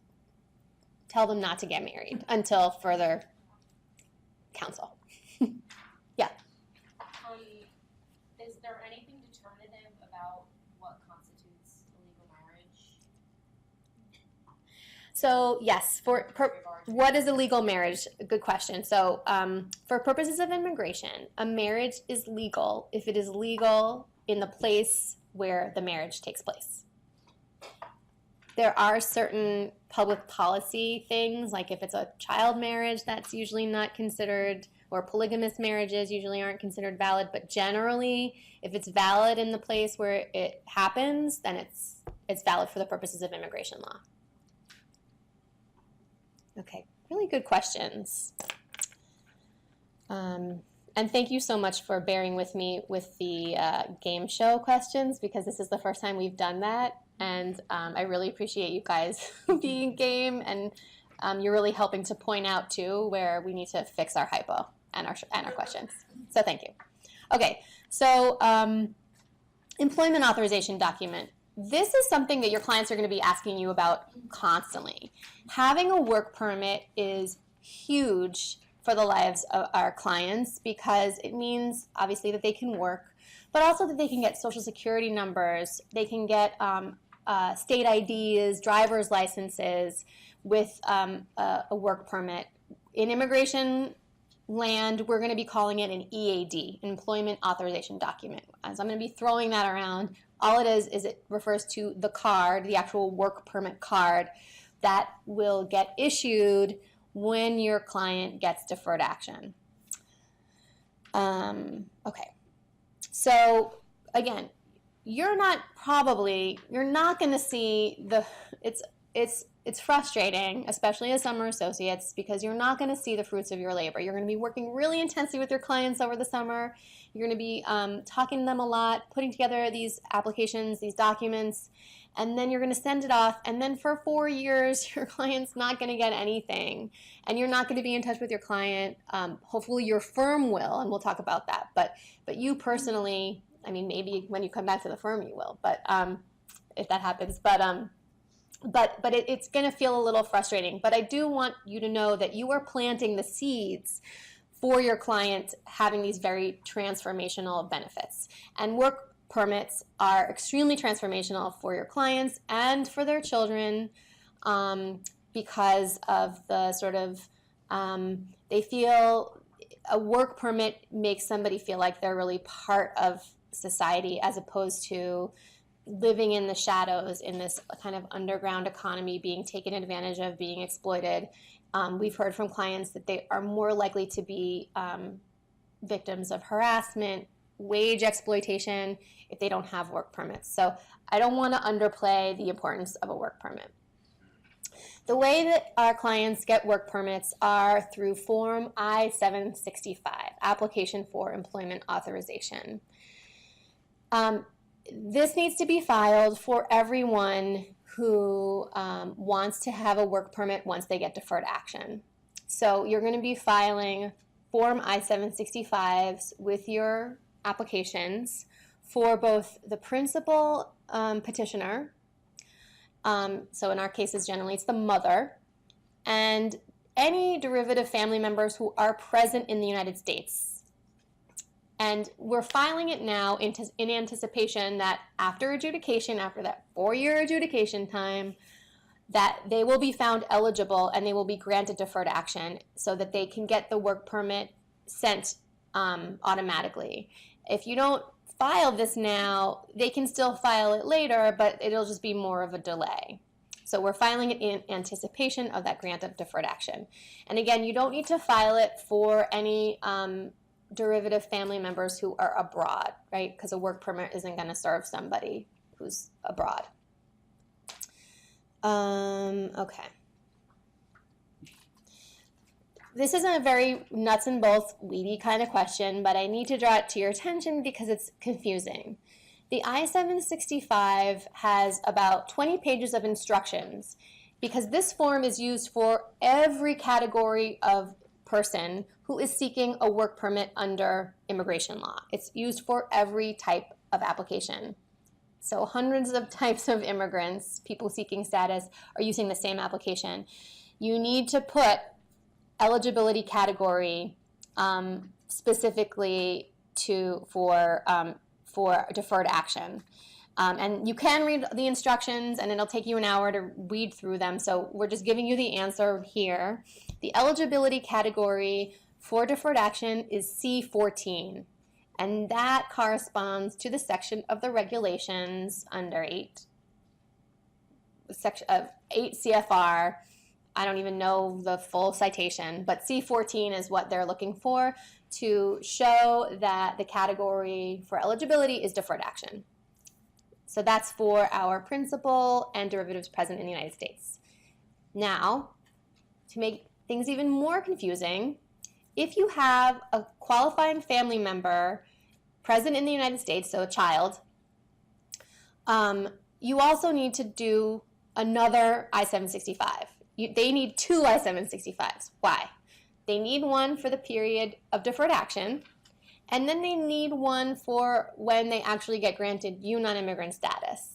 tell them not to get married until further counsel. Yeah. Is there anything determinative about what constitutes a legal marriage? So yes, what is a legal marriage? Good question. So for purposes of immigration, a marriage is legal if it is legal in the place where the marriage takes place. There are certain public policy things, like if it's a child marriage, that's usually not considered, or polygamous marriages usually aren't considered valid, but generally, if it's valid in the place where it happens, then it's valid for the purposes of immigration law. Okay, really good questions. And thank you so much for bearing with me with the game show questions, because this is the first time we've done that. And I really appreciate you guys being game, and you're really helping to point out too where we need to fix our hypo and our questions. So thank you. Okay, so employment authorization document. This is something that your clients are going to be asking you about constantly. Having a work permit is huge for the lives of our clients, because it means obviously that they can work, but also that they can get social security numbers, they can get state IDs, driver's licenses with a work permit. In immigration land, we're going to be calling it an EAD, Employment Authorization Document. As I'm going to be throwing that around, all it is it refers to the card, the actual work permit card that will get issued when your client gets deferred action. Okay, so again, you're not going to see it's frustrating, especially as summer associates, because you're not going to see the fruits of your labor. You're going to be working really intensely with your clients over the summer. You're going to be talking to them a lot, putting together these applications, these documents, and then you're going to send it off, and then for 4 years, your client's not going to get anything, and you're not going to be in touch with your client. Hopefully your firm will, and we'll talk about that, but you personally, I mean, maybe when you come back to the firm you will, but if that happens, but it's going to feel a little frustrating. But I do want you to know that you are planting the seeds for your client having these very transformational benefits. And work permits are extremely transformational for your clients and for their children, because of the sort of, they feel a work permit makes somebody feel like they're really part of society, as opposed to living in the shadows in this kind of underground economy, being taken advantage of, being exploited. We've heard from clients that they are more likely to be victims of harassment, wage exploitation, if they don't have work permits. So I don't want to underplay the importance of a work permit. The way that our clients get work permits are through Form I-765, Application for Employment Authorization. This needs to be filed for everyone who wants to have a work permit once they get deferred action. So you're going to be filing Form I-765s with your applications for both the principal petitioner, so in our cases generally it's the mother, and any derivative family members who are present in the United States. And we're filing it now in anticipation that after adjudication, after that 4-year adjudication time, that they will be found eligible and they will be granted deferred action so that they can get the work permit sent automatically. If you don't file this now, they can still file it later, but it'll just be more of a delay. So we're filing it in anticipation of that grant of deferred action. And again, you don't need to file it for any derivative family members who are abroad, right? Because a work permit isn't going to serve somebody who's abroad. Okay. This isn't a very nuts and bolts, weedy kind of question, but I need to draw it to your attention because it's confusing. The I-765 has about 20 pages of instructions because this form is used for every category of person who is seeking a work permit under immigration law. It's used for every type of application. So hundreds of types of immigrants, people seeking status, are using the same application. You need to put eligibility category specifically for deferred action. And you can read the instructions, and it'll take you an hour to read through them. So we're just giving you the answer here. The eligibility category for deferred action is C14, and that corresponds to the section of the regulations under 8 CFR. I don't even know the full citation, but C14 is what they're looking for to show that the category for eligibility is deferred action. So that's for our principal and derivatives present in the United States. Now, to make things even more confusing, if you have a qualifying family member present in the United States, so a child, you also need to do another I-765. They need 2 I-765s. Why? They need one for the period of deferred action, and then they need one for when they actually get granted non-immigrant status.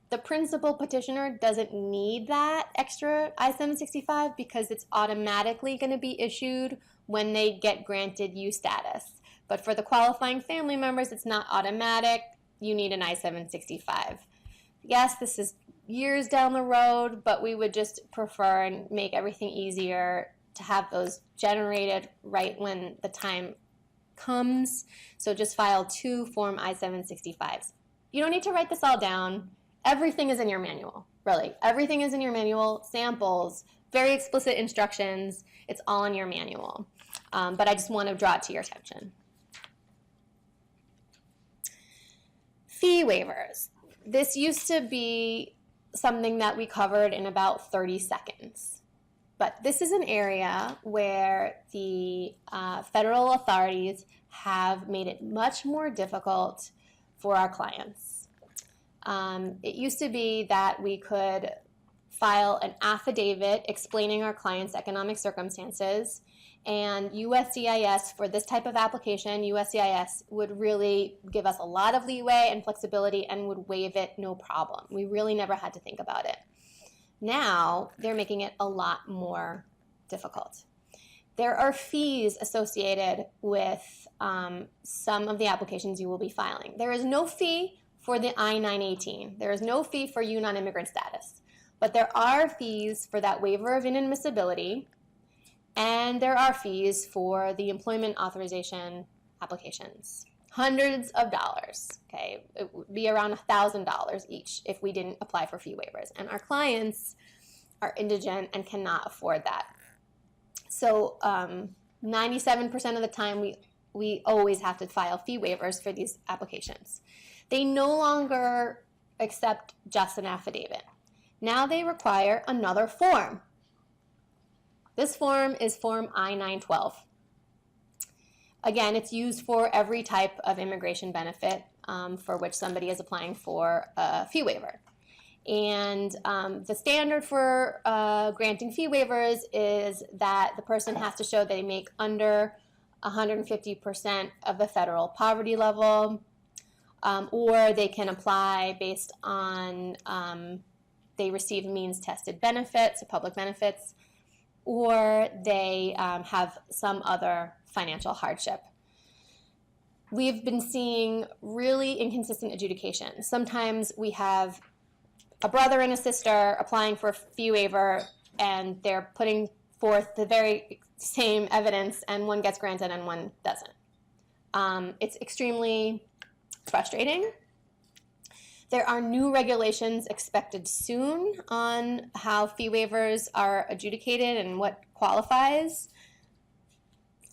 The principal petitioner doesn't need that extra I-765 because it's automatically going to be issued when they get granted U status. But for the qualifying family members, it's not automatic. You need an I-765. Yes, this is years down the road, but we would just prefer and make everything easier to have those generated right when the time comes. So just file 2 Form I-765s. You don't need to write this all down. Everything is in your manual, really. Everything is in your manual, samples, very explicit instructions. It's all in your manual. But I just want to draw it to your attention. Fee waivers. This used to be something that we covered in about 30 seconds. But this is an area where the federal authorities have made it much more difficult for our clients. It used to be that we could file an affidavit explaining our client's economic circumstances, and USCIS, for this type of application, USCIS would really give us a lot of leeway and flexibility and would waive it no problem. We really never had to think about it. Now, they're making it a lot more difficult. There are fees associated with some of the applications you will be filing. There is no fee for the I-918. There is no fee for non-immigrant status. But there are fees for that waiver of inadmissibility, and there are fees for the employment authorization applications. Hundreds of dollars, okay? It would be around $1,000 each if we didn't apply for fee waivers. And our clients are indigent and cannot afford that. So 97% of the time, we always have to file fee waivers for these applications. They no longer accept just an affidavit. Now they require another form. This form is Form I-912. Again, it's used for every type of immigration benefit for which somebody is applying for a fee waiver. And the standard for granting fee waivers is that the person has to show they make under 150% of the federal poverty level, or they can apply based on they receive means-tested benefits, public benefits, or they have some other financial hardship. We've been seeing really inconsistent adjudication. Sometimes we have a brother and a sister applying for a fee waiver, and they're putting forth the very same evidence, and one gets granted and one doesn't. It's extremely frustrating. There are new regulations expected soon on how fee waivers are adjudicated and what qualifies.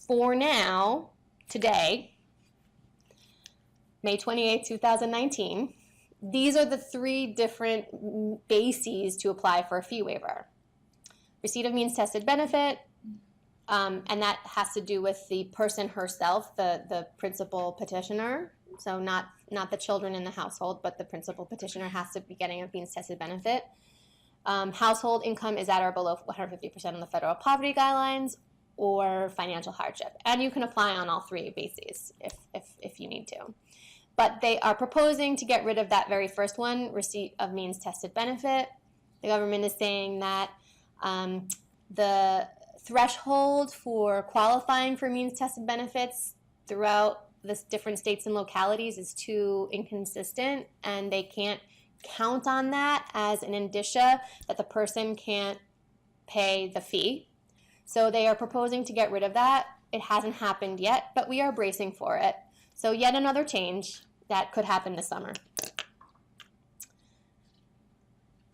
For now, today, May 28, 2019, these are the 3 different bases to apply for a fee waiver. Receipt of means-tested benefit, and that has to do with the person herself, the principal petitioner. So not the children in the household, but the principal petitioner has to be getting a means-tested benefit. Household income is at or below 150% of the federal poverty guidelines, or financial hardship. And you can apply on all 3 bases if you need to. But they are proposing to get rid of that very first one, receipt of means-tested benefit. The government is saying that the threshold for qualifying for means-tested benefits throughout the different states and localities is too inconsistent, and they can't count on that as an indicia that the person can't pay the fee. So they are proposing to get rid of that. It hasn't happened yet, but we are bracing for it. So yet another change that could happen this summer.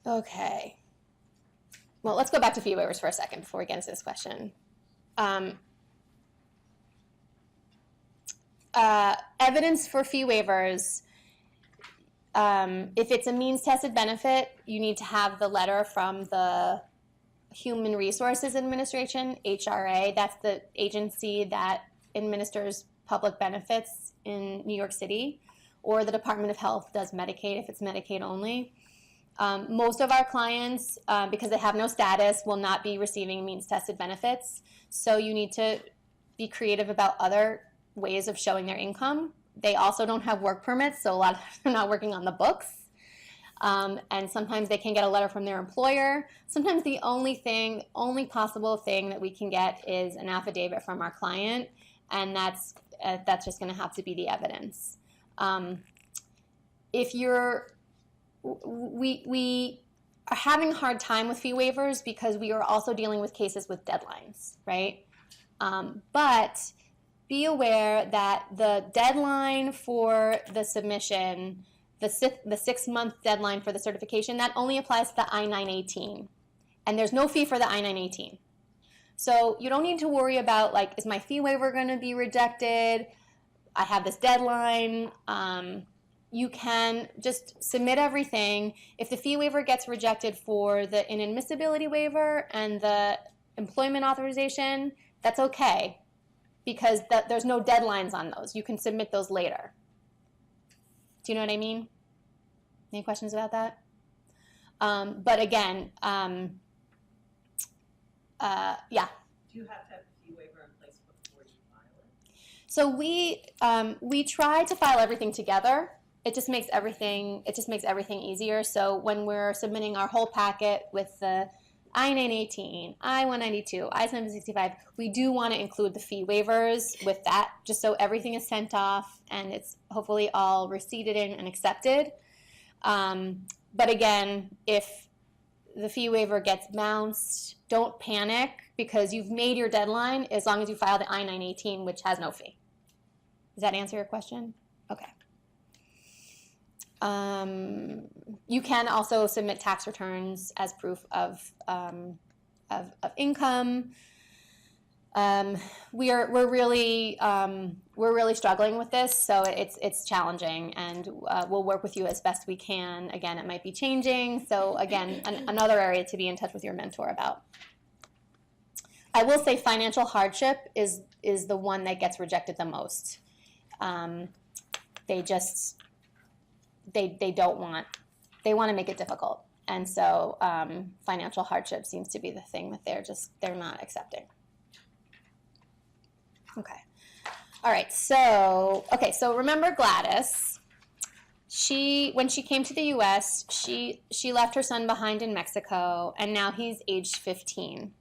Okay. Well, let's go back to fee waivers for a second before we get into this question. Evidence for fee waivers, if it's a means-tested benefit, you need to have the letter from the Human Resources Administration, HRA. That's the agency that administers public benefits in New York City, or the Department of Health does Medicaid if it's Medicaid only. Most of our clients, because they have no status, will not be receiving means-tested benefits. So you need to be creative about other ways of showing their income. They also don't have work permits, so a lot of them are not working on the books. And sometimes they can get a letter from their employer. Sometimes the only possible thing that we can get is an affidavit from our client, and that's just going to have to be the evidence. We are having a hard time with fee waivers because we are also dealing with cases with deadlines, right? But be aware that the deadline for the submission, the 6-month deadline for the certification, that only applies to the I-918. And there's no fee for the I-918. So you don't need to worry about, like, is my fee waiver going to be rejected? I have this deadline. You can just submit everything. If the fee waiver gets rejected for the inadmissibility waiver and the employment authorization, that's okay, because there's no deadlines on those. You can submit those later. Do you know what I mean? Any questions about that? But again, yeah. Do you have to have a fee waiver in place before you file it? So we try to file everything together. It just makes everything easier. So when we're submitting our whole packet with the I-918, I-192, I-765, we do want to include the fee waivers with that, just so everything is sent off and it's hopefully all receipted in and accepted. But again, if the fee waiver gets bounced, don't panic, because you've made your deadline as long as you file the I-918, which has no fee. Does that answer your question? Okay. You can also submit tax returns as proof of income. We're really struggling with this, so it's challenging, and we'll work with you as best we can. Again, it might be changing, so again, another area to be in touch with your mentor about. I will say financial hardship is the one that gets rejected the most. They want to make it difficult, and so financial hardship seems to be the thing that they're not accepting. Okay. All right. So remember Gladys. When she came to the U.S., she left her son behind in Mexico, and now he's aged 15.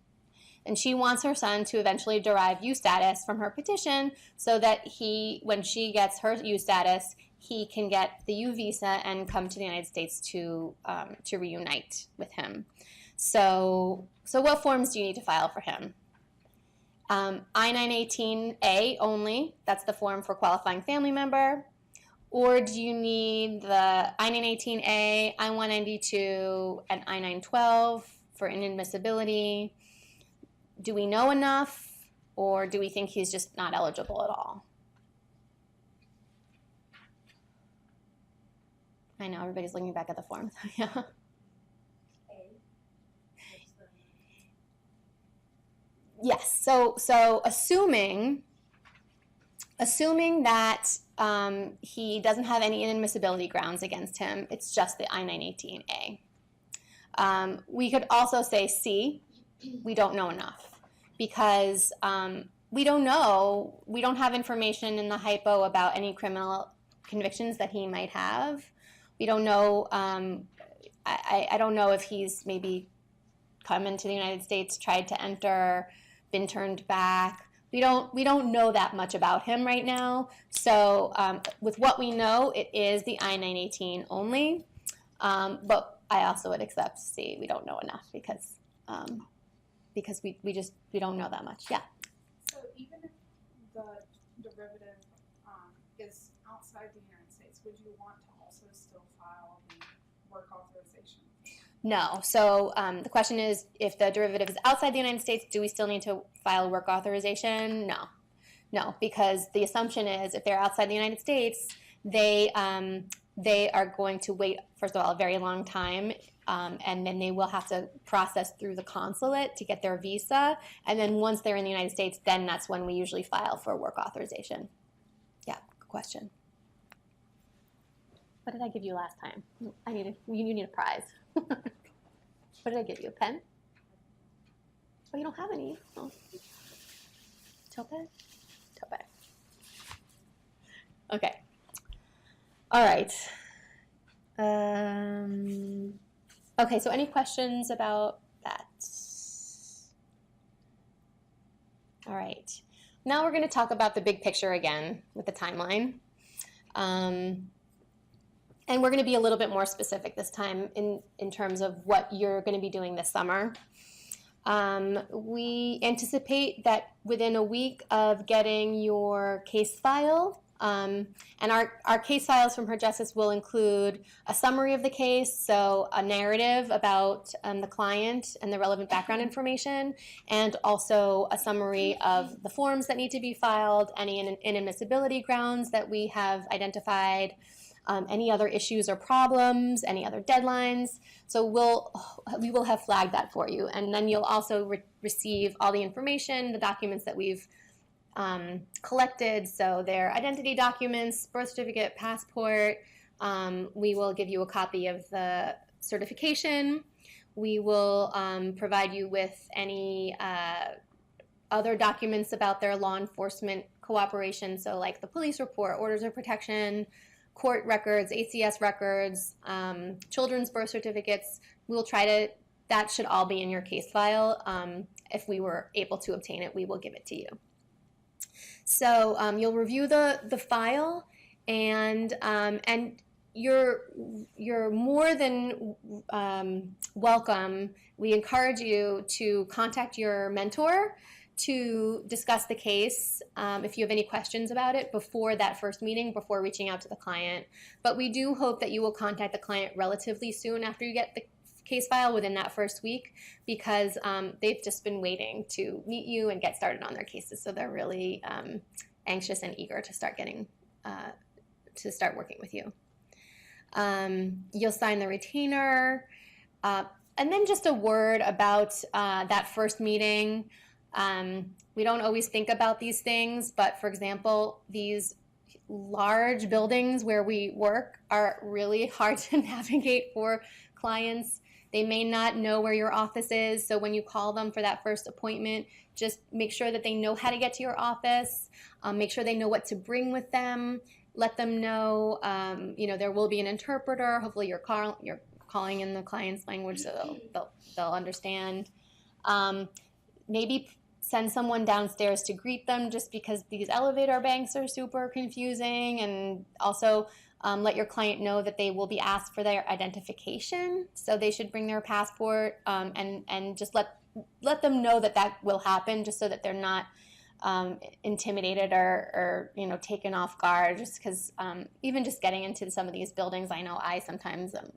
And she wants her son to eventually derive U status from her petition, so that when she gets her U status, he can get the U visa and come to the United States to reunite with him. So what forms do you need to file for him? I-918A only, that's the form for qualifying family member, Or do you need the I-918A, I-192, and I-912 for inadmissibility? Do we know enough, or do we think he's just not eligible at all? I know, everybody's looking back at the form. Yeah. Yes, so assuming that he doesn't have any inadmissibility grounds against him, it's just the I-918A. We could also say C, we don't know enough, because we don't know, we don't have information in the hypo about any criminal convictions that he might have. We don't know, I don't know if he's maybe come into the United States, tried to enter, been turned back. We don't know that much about him right now. So with what we know, it is the I-918 only. But I also would accept C. We don't know enough because we don't know that much. Yeah. So even if the derivative is outside the United States, would you want to also still file the work authorization? No. So the question is, if the derivative is outside the United States, do we still need to file work authorization? No. No, because the assumption is if they're outside the United States, they are going to wait, first of all, a very long time, and then they will have to process through the consulate to get their visa. And then once they're in the United States, then that's when we usually file for work authorization. Yeah, good question. What did I give you last time? You need a prize. What did I give you? A pen? Oh, you don't have any. Oh. Tope? Tope. Okay. All right. Okay, so any questions about that? All right. Now we're going to talk about the big picture again with the timeline. And we're going to be a little bit more specific this time in terms of what you're going to be doing this summer. We anticipate that within a week of getting your case file, and our case files from Her Justice will include a summary of the case, so a narrative about the client and the relevant background information, and also a summary of the forms that need to be filed, any inadmissibility grounds that we have identified, any other issues or problems, any other deadlines. So we will have flagged that for you. And then you'll also receive all the information, the documents that we've collected. So their identity documents, birth certificate, passport. We will give you a copy of the certification. We will provide you with any other documents about their law enforcement cooperation. So like the police report, orders of protection, court records, ACS records, children's birth certificates. We'll try to, that should all be in your case file. If we were able to obtain it, we will give it to you. So you'll review the file, and you're more than welcome. We encourage you to contact your mentor to discuss the case if you have any questions about it before that first meeting, before reaching out to the client. But we do hope that you will contact the client relatively soon after you get the case file, within that first week, because they've just been waiting to meet you and get started on their cases. So they're really anxious and eager to start working with you. You'll sign the retainer. And then just a word about that first meeting. We don't always think about these things, but for example, these large buildings where we work are really hard to navigate for clients. They may not know where your office is, so when you call them for that first appointment, just make sure that they know how to get to your office. Make sure they know what to bring with them. Let them know, there will be an interpreter. Hopefully you're calling in the client's language so they'll understand. Maybe send someone downstairs to greet them, just because these elevator banks are super confusing. And also let your client know that they will be asked for their identification, so they should bring their passport, and just let them know that will happen, just so that they're not intimidated or taken off guard, just because even just getting into some of these buildings, I know I sometimes am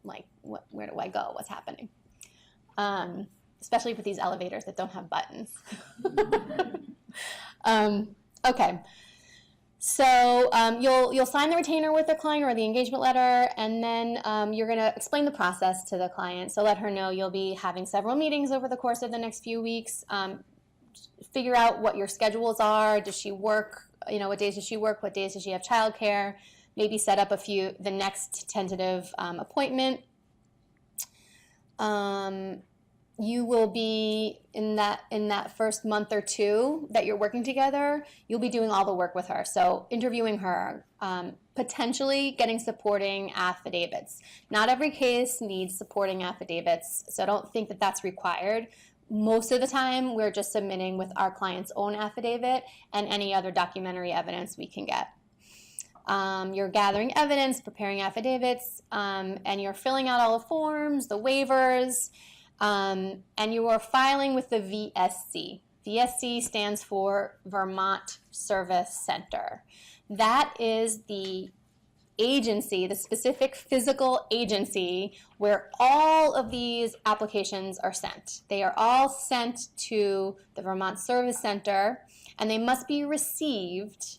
like, where do I go? What's happening? Especially with these elevators that don't have buttons. Okay. So you'll sign the retainer with the client or the engagement letter, and then you're going to explain the process to the client. So let her know you'll be having several meetings over the course of the next few weeks. Figure out what your schedules are. Does she work? What days does she work? What days does she have childcare? Maybe set up the next tentative appointment. You will be in that first month or two that you're working together, you'll be doing all the work with her. So interviewing her, potentially getting supporting affidavits. Not every case needs supporting affidavits, so I don't think that that's required. Most of the time, we're just submitting with our client's own affidavit and any other documentary evidence we can get. You're gathering evidence, preparing affidavits, and you're filling out all the forms, the waivers, and you are filing with the VSC. VSC stands for Vermont Service Center. That is the agency, the specific physical agency where all of these applications are sent. They are all sent to the Vermont Service Center, and they must be received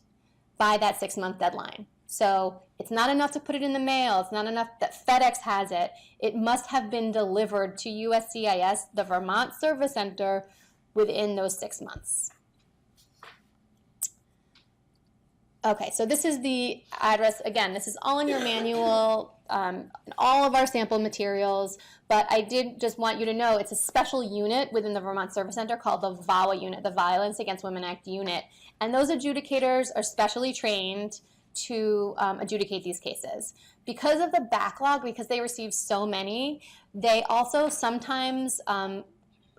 by that 6-month deadline. So it's not enough to put it in the mail. It's not enough that FedEx has it. It must have been delivered to USCIS, the Vermont Service Center, within those 6 months. Okay, so this is the address. Again, this is all in your manual, all of our sample materials, but I did just want you to know it's a special unit within the Vermont Service Center called the VAWA unit, the Violence Against Women Act unit. And those adjudicators are specially trained to adjudicate these cases. Because of the backlog, because they receive so many, they also sometimes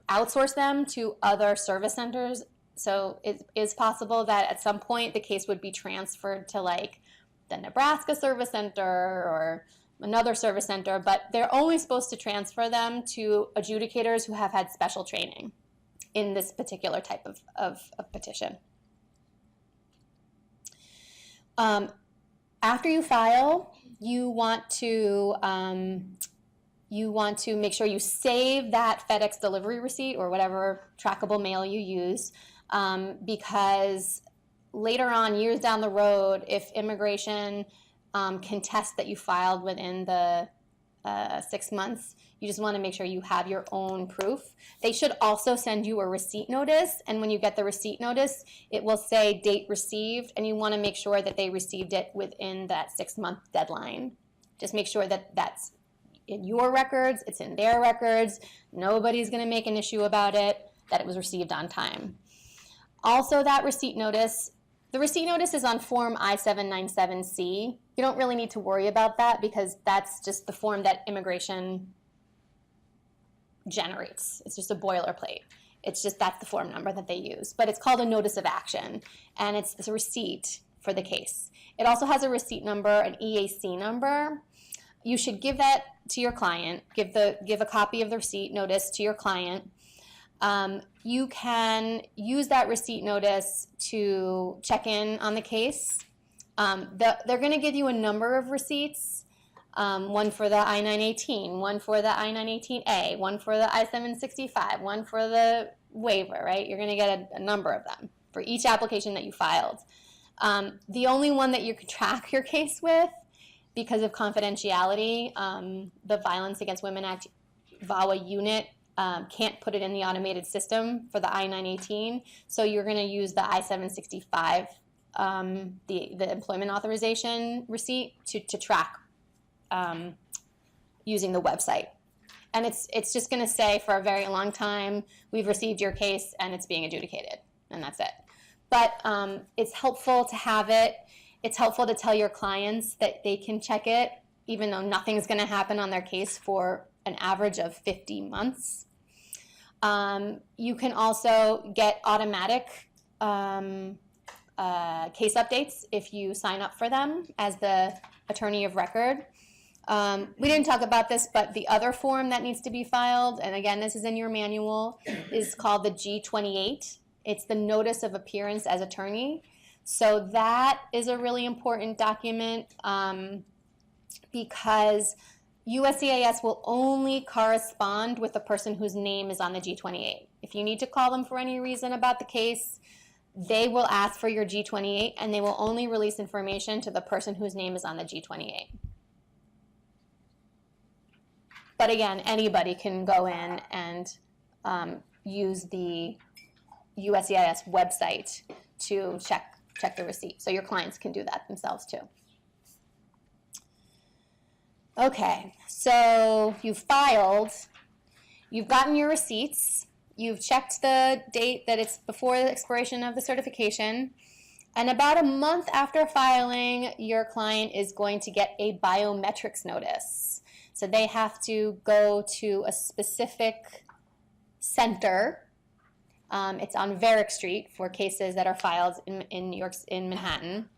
outsource them to other service centers. So it is possible that at some point the case would be transferred to like the Nebraska Service Center or another service center, but they're only supposed to transfer them to adjudicators who have had special training in this particular type of petition. After you file, you want to make sure you save that FedEx delivery receipt or whatever trackable mail you use, because later on, years down the road, if immigration can test that you filed within the 6 months, you just want to make sure you have your own proof. They should also send you a receipt notice, and when you get the receipt notice, it will say date received, and you want to make sure that they received it within that 6-month deadline. Just make sure that that's in your records, it's in their records, nobody's going to make an issue about it, that it was received on time. Also, that receipt notice, the receipt notice is on Form I-797C. You don't really need to worry about that because that's just the form that immigration generates. It's just a boilerplate. It's just that's the form number that they use. But it's called a notice of action, and it's a receipt for the case. It also has a receipt number, an EAC number. You should give that to your client. Give a copy of the receipt notice to your client. You can use that receipt notice to check in on the case. They're going to give you a number of receipts, one for the I-918, one for the I-918A, one for the I-765, one for the waiver, right? You're going to get a number of them for each application that you filed. The only one that you can track your case with, because of confidentiality, the Violence Against Women Act VAWA unit can't put it in the automated system for the I-918, so you're going to use the I-765, the employment authorization receipt to track using the website. And it's just going to say for a very long time, we've received your case and it's being adjudicated, and that's it. But it's helpful to have it. It's helpful to tell your clients that they can check it, even though nothing's going to happen on their case for an average of 50 months. You can also get automatic case updates if you sign up for them as the attorney of record. We didn't talk about this, but the other form that needs to be filed, and again, this is in your manual, is called the G-28. It's the notice of appearance as attorney. So that is a really important document because USCIS will only correspond with the person whose name is on the G28. If you need to call them for any reason about the case, they will ask for your G28 and they will only release information to the person whose name is on the G28. But again, anybody can go in and use the USCIS website to check the receipt. So your clients can do that themselves too. Okay, so you've filed, you've gotten your receipts, you've checked the date that it's before the expiration of the certification, and about a month after filing, your client is going to get a biometrics notice. So they have to go to a specific center. It's on Varick Street for cases that are filed in New York, in Manhattan.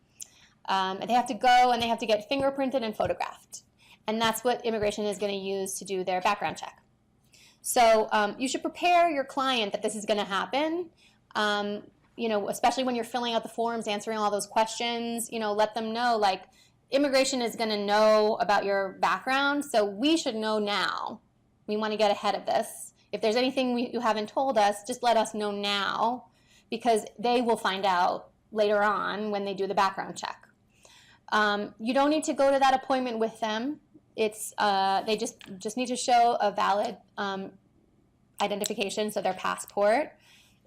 And they have to go and they have to get fingerprinted and photographed. And that's what immigration is going to use to do their background check. So you should prepare your client that this is going to happen. You know, especially when you're filling out the forms, answering all those questions, you know, let them know, like, immigration is going to know about your background, so we should know now. We want to get ahead of this. If there's anything you haven't told us, just let us know now, because they will find out later on when they do the background check. You don't need to go to that appointment with them. It's they just need to show a valid identification, so their passport,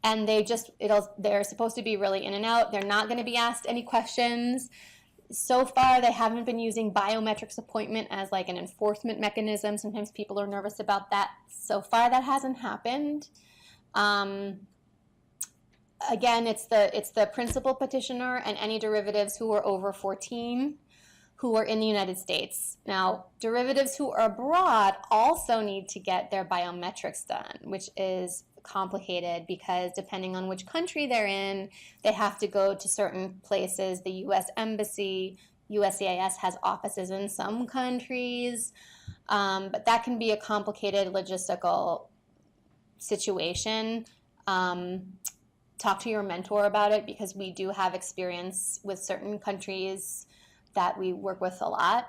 and they're supposed to be really in and out. They're not going to be asked any questions. So far, they haven't been using biometrics appointment as like an enforcement mechanism. Sometimes people are nervous about that. So far, that hasn't happened. Again, it's the principal petitioner and any derivatives who are over 14 who are in the United States. Now, derivatives who are abroad also need to get their biometrics done, which is complicated because depending on which country they're in, they have to go to certain places. The U.S. Embassy, USCIS has offices in some countries, but that can be a complicated logistical situation. Talk to your mentor about it because we do have experience with certain countries that we work with a lot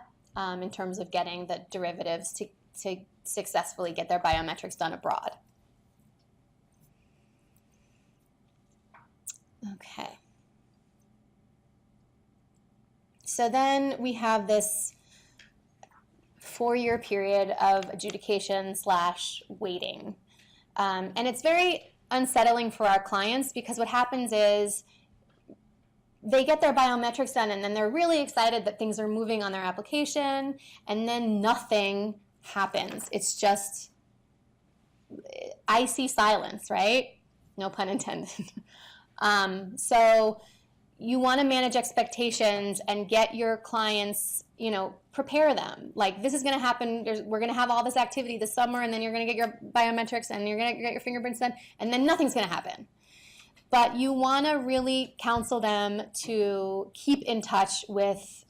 in terms of getting the derivatives to successfully get their biometrics done abroad. Okay. So then we have this 4-year period of adjudication / waiting. And it's very unsettling for our clients because what happens is they get their biometrics done and then they're really excited that things are moving on their application and then nothing happens. It's just icy silence, right? No pun intended. So you want to manage expectations and get your clients, you know, prepare them. Like, this is going to happen. We're going to have all this activity this summer, and then you're going to get your biometrics and you're going to get your fingerprints done, and then nothing's going to happen. But you want to really counsel them to keep in touch with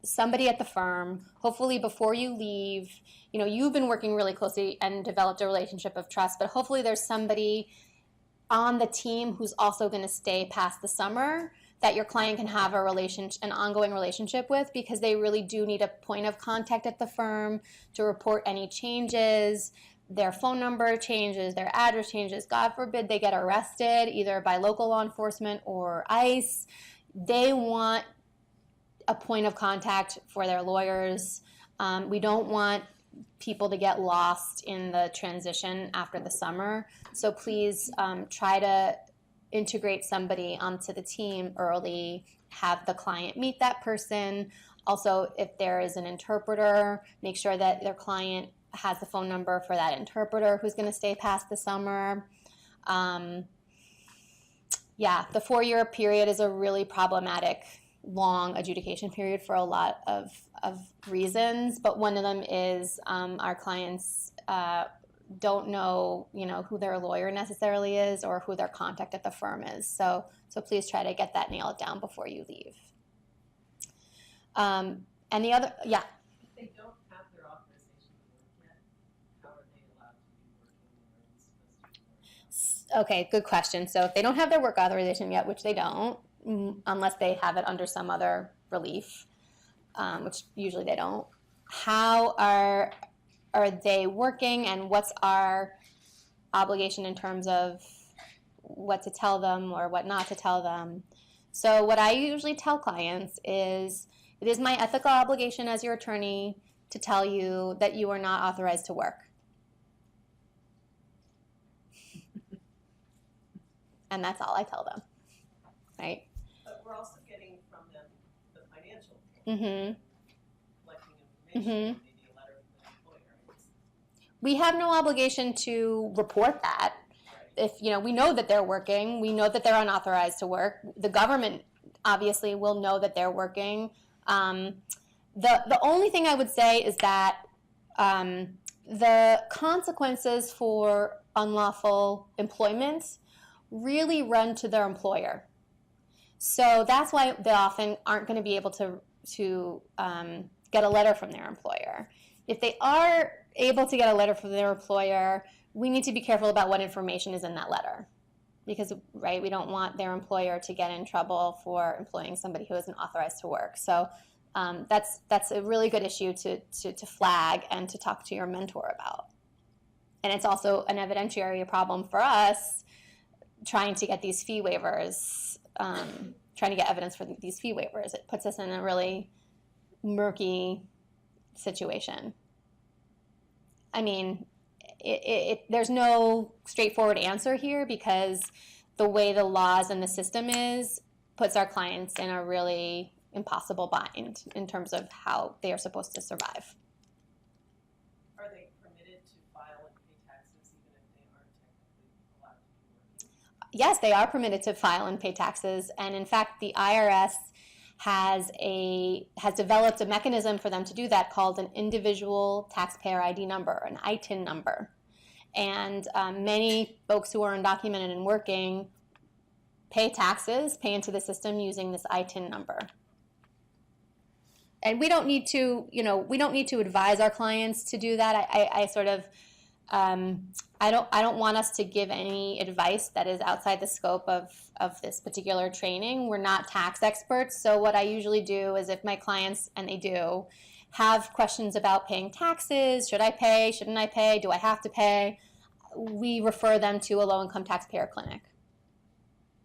somebody at the firm, hopefully before you leave. You know, you've been working really closely and developed a relationship of trust, but hopefully there's somebody on the team who's also going to stay past the summer that your client can have an ongoing relationship with, because they really do need a point of contact at the firm to report any changes, their phone number changes, their address changes. God forbid they get arrested either by local law enforcement or ICE. They want a point of contact for their lawyers. We don't want people to get lost in the transition after the summer. So please try to integrate somebody onto the team early, have the client meet that person. Also, if there is an interpreter, make sure that their client has the phone number for that interpreter who's going to stay past the summer. Yeah, the 4-year period is a really problematic, long adjudication period for a lot of reasons, but one of them is our clients don't know, you know, who their lawyer necessarily is or who their contact at the firm is. So please try to get that nailed down before you leave. And the other, yeah. If they don't have their authorization to work yet, how are they allowed to be working where they're supposed to be Okay, good question. So if they don't have their work authorization yet, which they don't, unless they have it under some other relief, which usually they don't, how are they working, and what's our obligation in terms of what to tell them or what not to tell them? So what I usually tell clients is, it is my ethical obligation as your attorney to tell you that you are not authorized to work. And that's all I tell them, right? But we're also getting from them the financial, Mm-hmm. collecting information, maybe a letter from the employer. We have no obligation to report that. If we know that they're working, we know that they're unauthorized to work. The government obviously will know that they're working. The only thing I would say is that the consequences for unlawful employment really run to their employer. So that's why they often aren't going to be able to get a letter from their employer. If they are able to get a letter from their employer, we need to be careful about what information is in that letter. Because, right, we don't want their employer to get in trouble for employing somebody who isn't authorized to work. So that's a really good issue to flag and to talk to your mentor about. And it's also an evidentiary problem for us trying to get these fee waivers, trying to get evidence for these fee waivers. It puts us in a really murky situation. I mean, there's no straightforward answer here, because the way the laws and the system is puts our clients in a really impossible bind in terms of how they are supposed to survive. Are they permitted to file and pay taxes even if they aren't technically allowed to be working? Yes, they are permitted to file and pay taxes, and in fact, the IRS has developed a mechanism for them to do that called an individual taxpayer ID number, an ITIN number. And many folks who are undocumented and working pay taxes, pay into the system using this ITIN number. And we don't need to, advise our clients to do that. I don't want us to give any advice that is outside the scope of this particular training. We're not tax experts, so what I usually do is, if my clients, and they do, have questions about paying taxes, should I pay, shouldn't I pay, do I have to pay, we refer them to a low-income taxpayer clinic.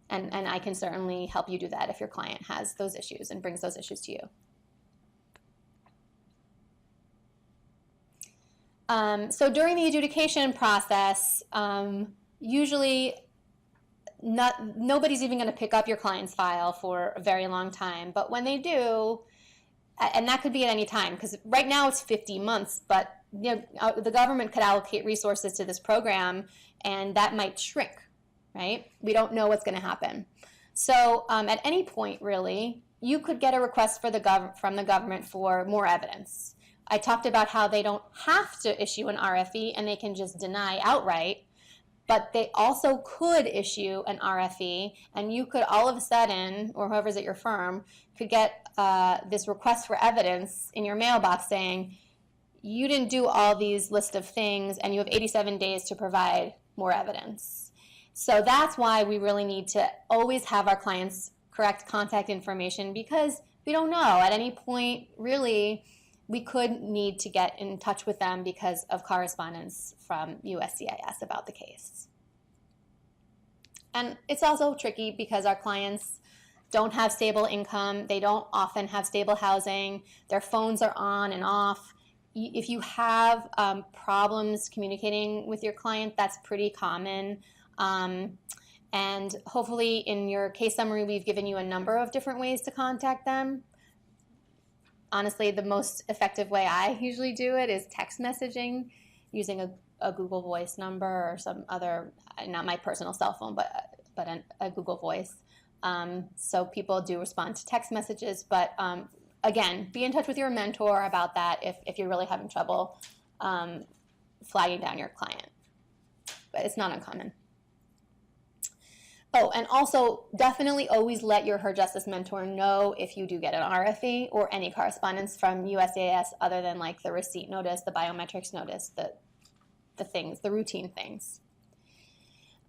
And I can certainly help you do that if your client has those issues and brings those issues to you. So during the adjudication process, usually nobody's even going to pick up your client's file for a very long time. But when they do, and that could be at any time, because right now it's 50 months, but the government could allocate resources to this program, and that might shrink, right? We don't know what's going to happen. So at any point, really, you could get a request from the government for more evidence. I talked about how they don't have to issue an RFE and they can just deny outright, but they also could issue an RFE, and you could all of a sudden, or whoever's at your firm, could get this request for evidence in your mailbox saying, you didn't do all these list of things and you have 87 days to provide more evidence. So that's why we really need to always have our clients' correct contact information, because we don't know. At any point, really, we could need to get in touch with them because of correspondence from USCIS about the case. And it's also tricky because our clients don't have stable income. They don't often have stable housing. Their phones are on and off. If you have problems communicating with your client, that's pretty common. And hopefully in your case summary, we've given you a number of different ways to contact them. Honestly, the most effective way I usually do it is text messaging using a Google Voice number or some other, not my personal cell phone, but a Google Voice. So people do respond to text messages, but again, be in touch with your mentor about that if you're really having trouble flagging down your client. But it's not uncommon. Oh, and also definitely always let your Her Justice mentor know if you do get an RFE or any correspondence from USCIS other than like the receipt notice, the biometrics notice, the things, the routine things.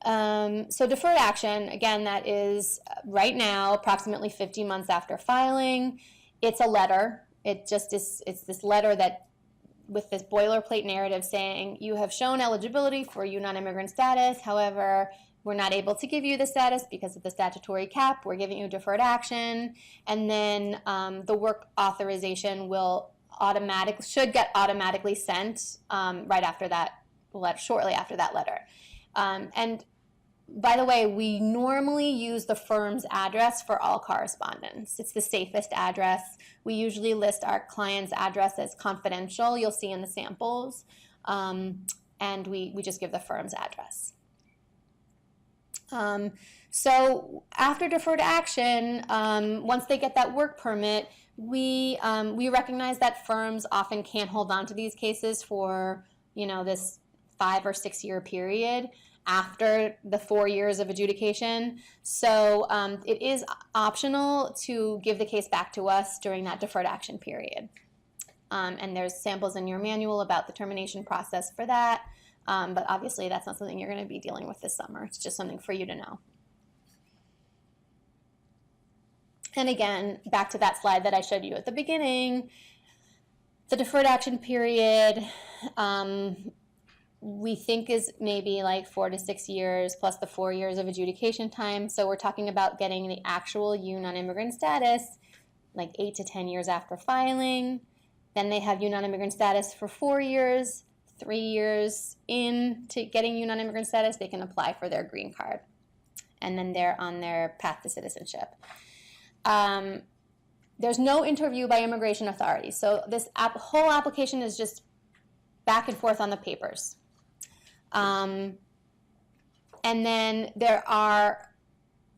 So deferred action, again, that is right now approximately 50 months after filing. It's a letter. It just is, it's this letter that with this boilerplate narrative saying you have shown eligibility for non-immigrant status. However, we're not able to give you the status because of the statutory cap. We're giving you deferred action. And then the work authorization should get automatically sent right after that letter, shortly after that letter. And by the way, we normally use the firm's address for all correspondence. It's the safest address. We usually list our client's address as confidential, you'll see in the samples, and we just give the firm's address. So after deferred action, once they get that work permit, we recognize that firms often can't hold on to these cases for, this 5 or 6 year period after the 4 years of adjudication. So it is optional to give the case back to us during that deferred action period. And there's samples in your manual about the termination process for that. But obviously that's not something you're going to be dealing with this summer. It's just something for you to know. And again, back to that slide that I showed you at the beginning, the deferred action period, we think is maybe like 4 to 6 years plus the 4 years of adjudication time. So we're talking about getting the actual non-immigrant status like 8 to 10 years after filing. Then they have non-immigrant status for 4 years. 3 years into getting non-immigrant status, they can apply for their green card. And then they're on their path to citizenship. There's no interview by immigration authorities. So this whole application is just back and forth on the papers. And then there are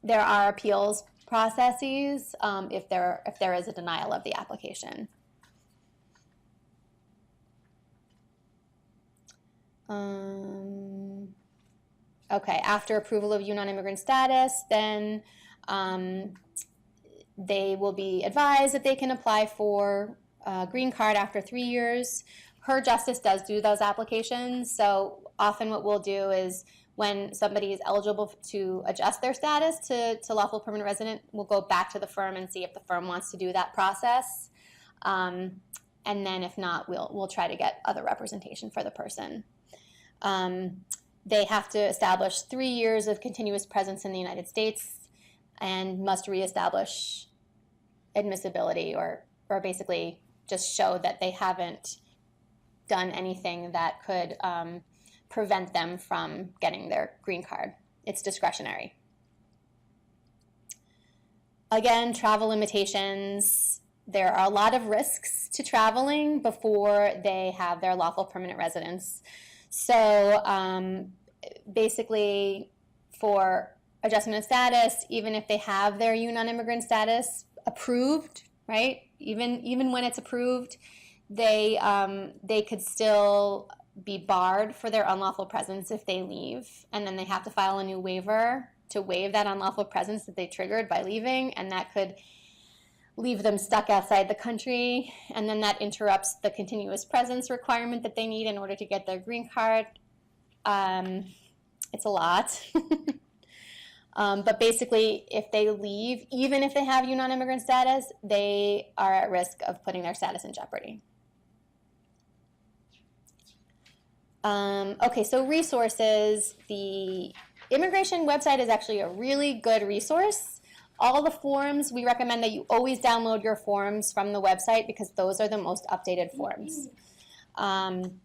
appeals processes if there is a denial of the application. Okay, after approval of non-immigrant status, then they will be advised that they can apply for a green card after 3 years. Her Justice does do those applications, so often what we'll do is when somebody is eligible to adjust their status to lawful permanent resident, we'll go back to the firm and see if the firm wants to do that process. And then if not, we'll try to get other representation for the person. They have to establish 3 years of continuous presence in the United States and must reestablish admissibility or basically just show that they haven't done anything that could prevent them from getting their green card. It's discretionary. Again, travel limitations. There are a lot of risks to traveling before they have their lawful permanent residence. So basically for adjustment of status, even if they have their non-immigrant status approved, right? Even when it's approved, they could still be barred for their unlawful presence if they leave, and then they have to file a new waiver to waive that unlawful presence that they triggered by leaving, and that could leave them stuck outside the country, and then that interrupts the continuous presence requirement that they need in order to get their green card. It's a lot. But basically, if they leave, even if they have non-immigrant status, they are at risk of putting their status in jeopardy. Okay, so resources. The immigration website is actually a really good resource. All the forms, we recommend that you always download your forms from the website because those are the most updated forms. And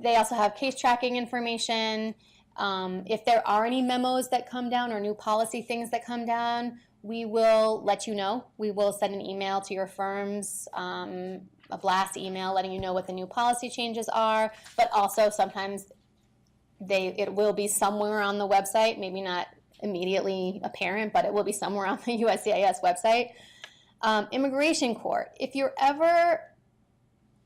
they also have case tracking information. If there are any memos that come down or new policy things that come down, we will let you know. We will send an email to your firms, a blast email letting you know what the new policy changes are, but also sometimes it will be somewhere on the website, maybe not immediately apparent, but it will be somewhere on the USCIS website. Immigration court. If you're ever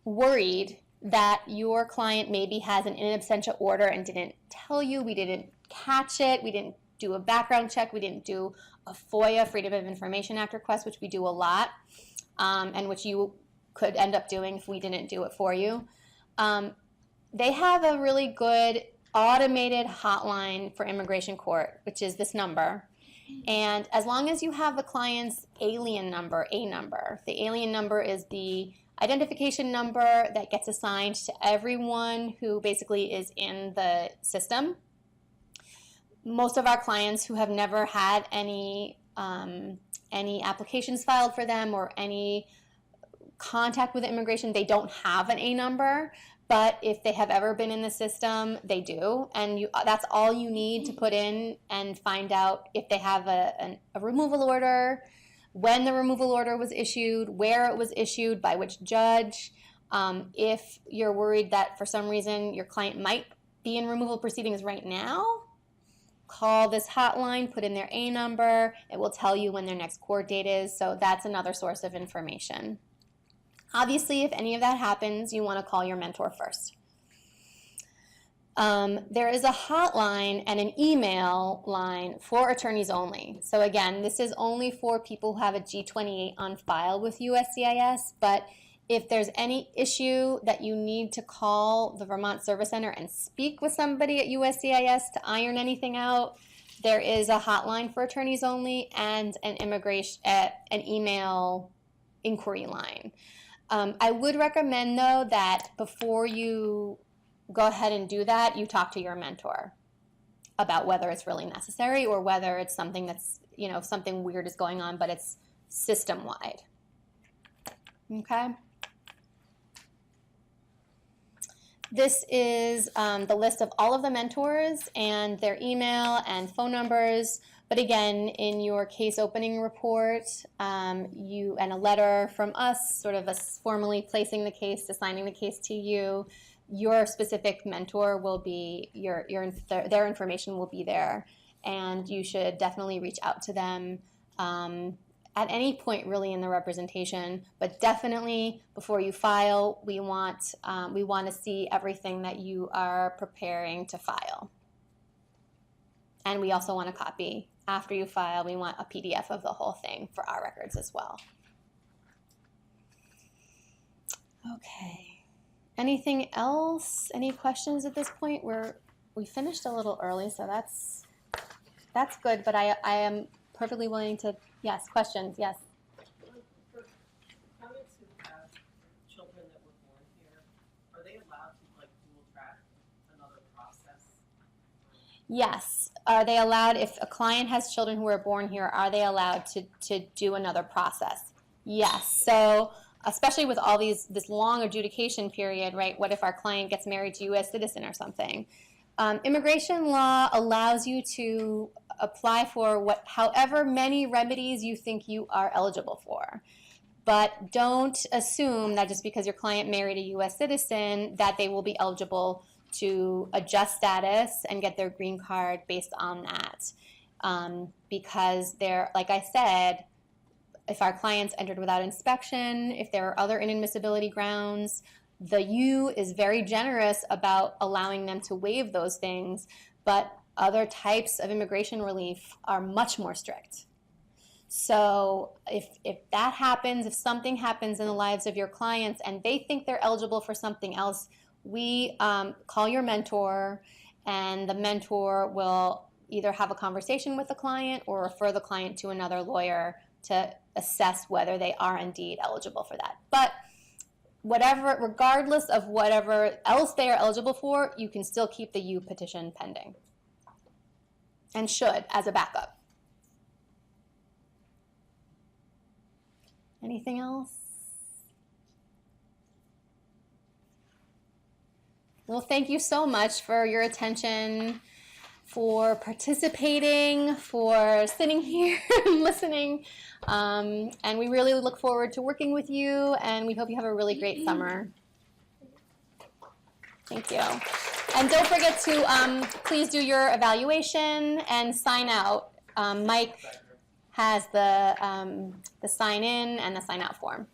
worried that your client maybe has an in absentia order and didn't tell you, we didn't catch it, we didn't do a background check, we didn't do a FOIA, Freedom of Information Act request, which we do a lot, and which you could end up doing if we didn't do it for you. They have a really good automated hotline for immigration court, which is this number. And as long as you have the client's alien number, A number, the alien number is the identification number that gets assigned to everyone who basically is in the system. Most of our clients who have never had any applications filed for them or any contact with immigration, they don't have an A number. But if they have ever been in the system, they do. And that's all you need to put in and find out if they have a removal order, when the removal order was issued, where it was issued, by which judge. If you're worried that for some reason your client might be in removal proceedings right now, call this hotline, put in their A number. It will tell you when their next court date is. So that's another source of information. Obviously, if any of that happens, you want to call your mentor first. There is a hotline and an email line for attorneys only. So again, this is only for people who have a G28 on file with USCIS, but if there's any issue that you need to call the Vermont Service Center and speak with somebody at USCIS to iron anything out, there is a hotline for attorneys only and an email inquiry line. I would recommend, though, that before you go ahead and do that, you talk to your mentor about whether it's really necessary or whether it's something that's, something weird is going on, but it's system-wide. Okay? This is the list of all of the mentors and their email and phone numbers. But again, in your case opening report, and a letter from us, sort of us formally placing the case, assigning the case to you, your specific mentor will be, their information will be there. And you should definitely reach out to them at any point really in the representation, but definitely before you file, we want to see everything that you are preparing to file. And we also want a copy. After you file, we want a PDF of the whole thing for our records as well. Okay. Anything else? Any questions at this point? We finished a little early, so that's good, but I am perfectly willing to, yes, questions, yes. For clients who have children that were born here, are they allowed to dual track another process? Yes. Are they allowed, if a client has children who were born here, are they allowed to do another process? Yes. So especially with all this long adjudication period, right? What if our client gets married to a U.S. citizen or something? Immigration law allows you to apply for however many remedies you think you are eligible for. But don't assume that just because your client married a U.S. citizen that they will be eligible to adjust status and get their green card based on that. Because like I said, if our clients entered without inspection, if there are other inadmissibility grounds, the U is very generous about allowing them to waive those things, but other types of immigration relief are much more strict. So if that happens, if something happens in the lives of your clients and they think they're eligible for something else, we call your mentor, and the mentor will either have a conversation with the client or refer the client to another lawyer to assess whether they are indeed eligible for that. But regardless of whatever else they are eligible for, you can still keep the U petition pending, and should as a backup. Anything else? Well, thank you so much for your attention, for participating, for sitting here and listening. And we really look forward to working with you, and we hope you have a really great summer. Thank you. And don't forget to please do your evaluation and sign out. Mike has the sign in and the sign out form.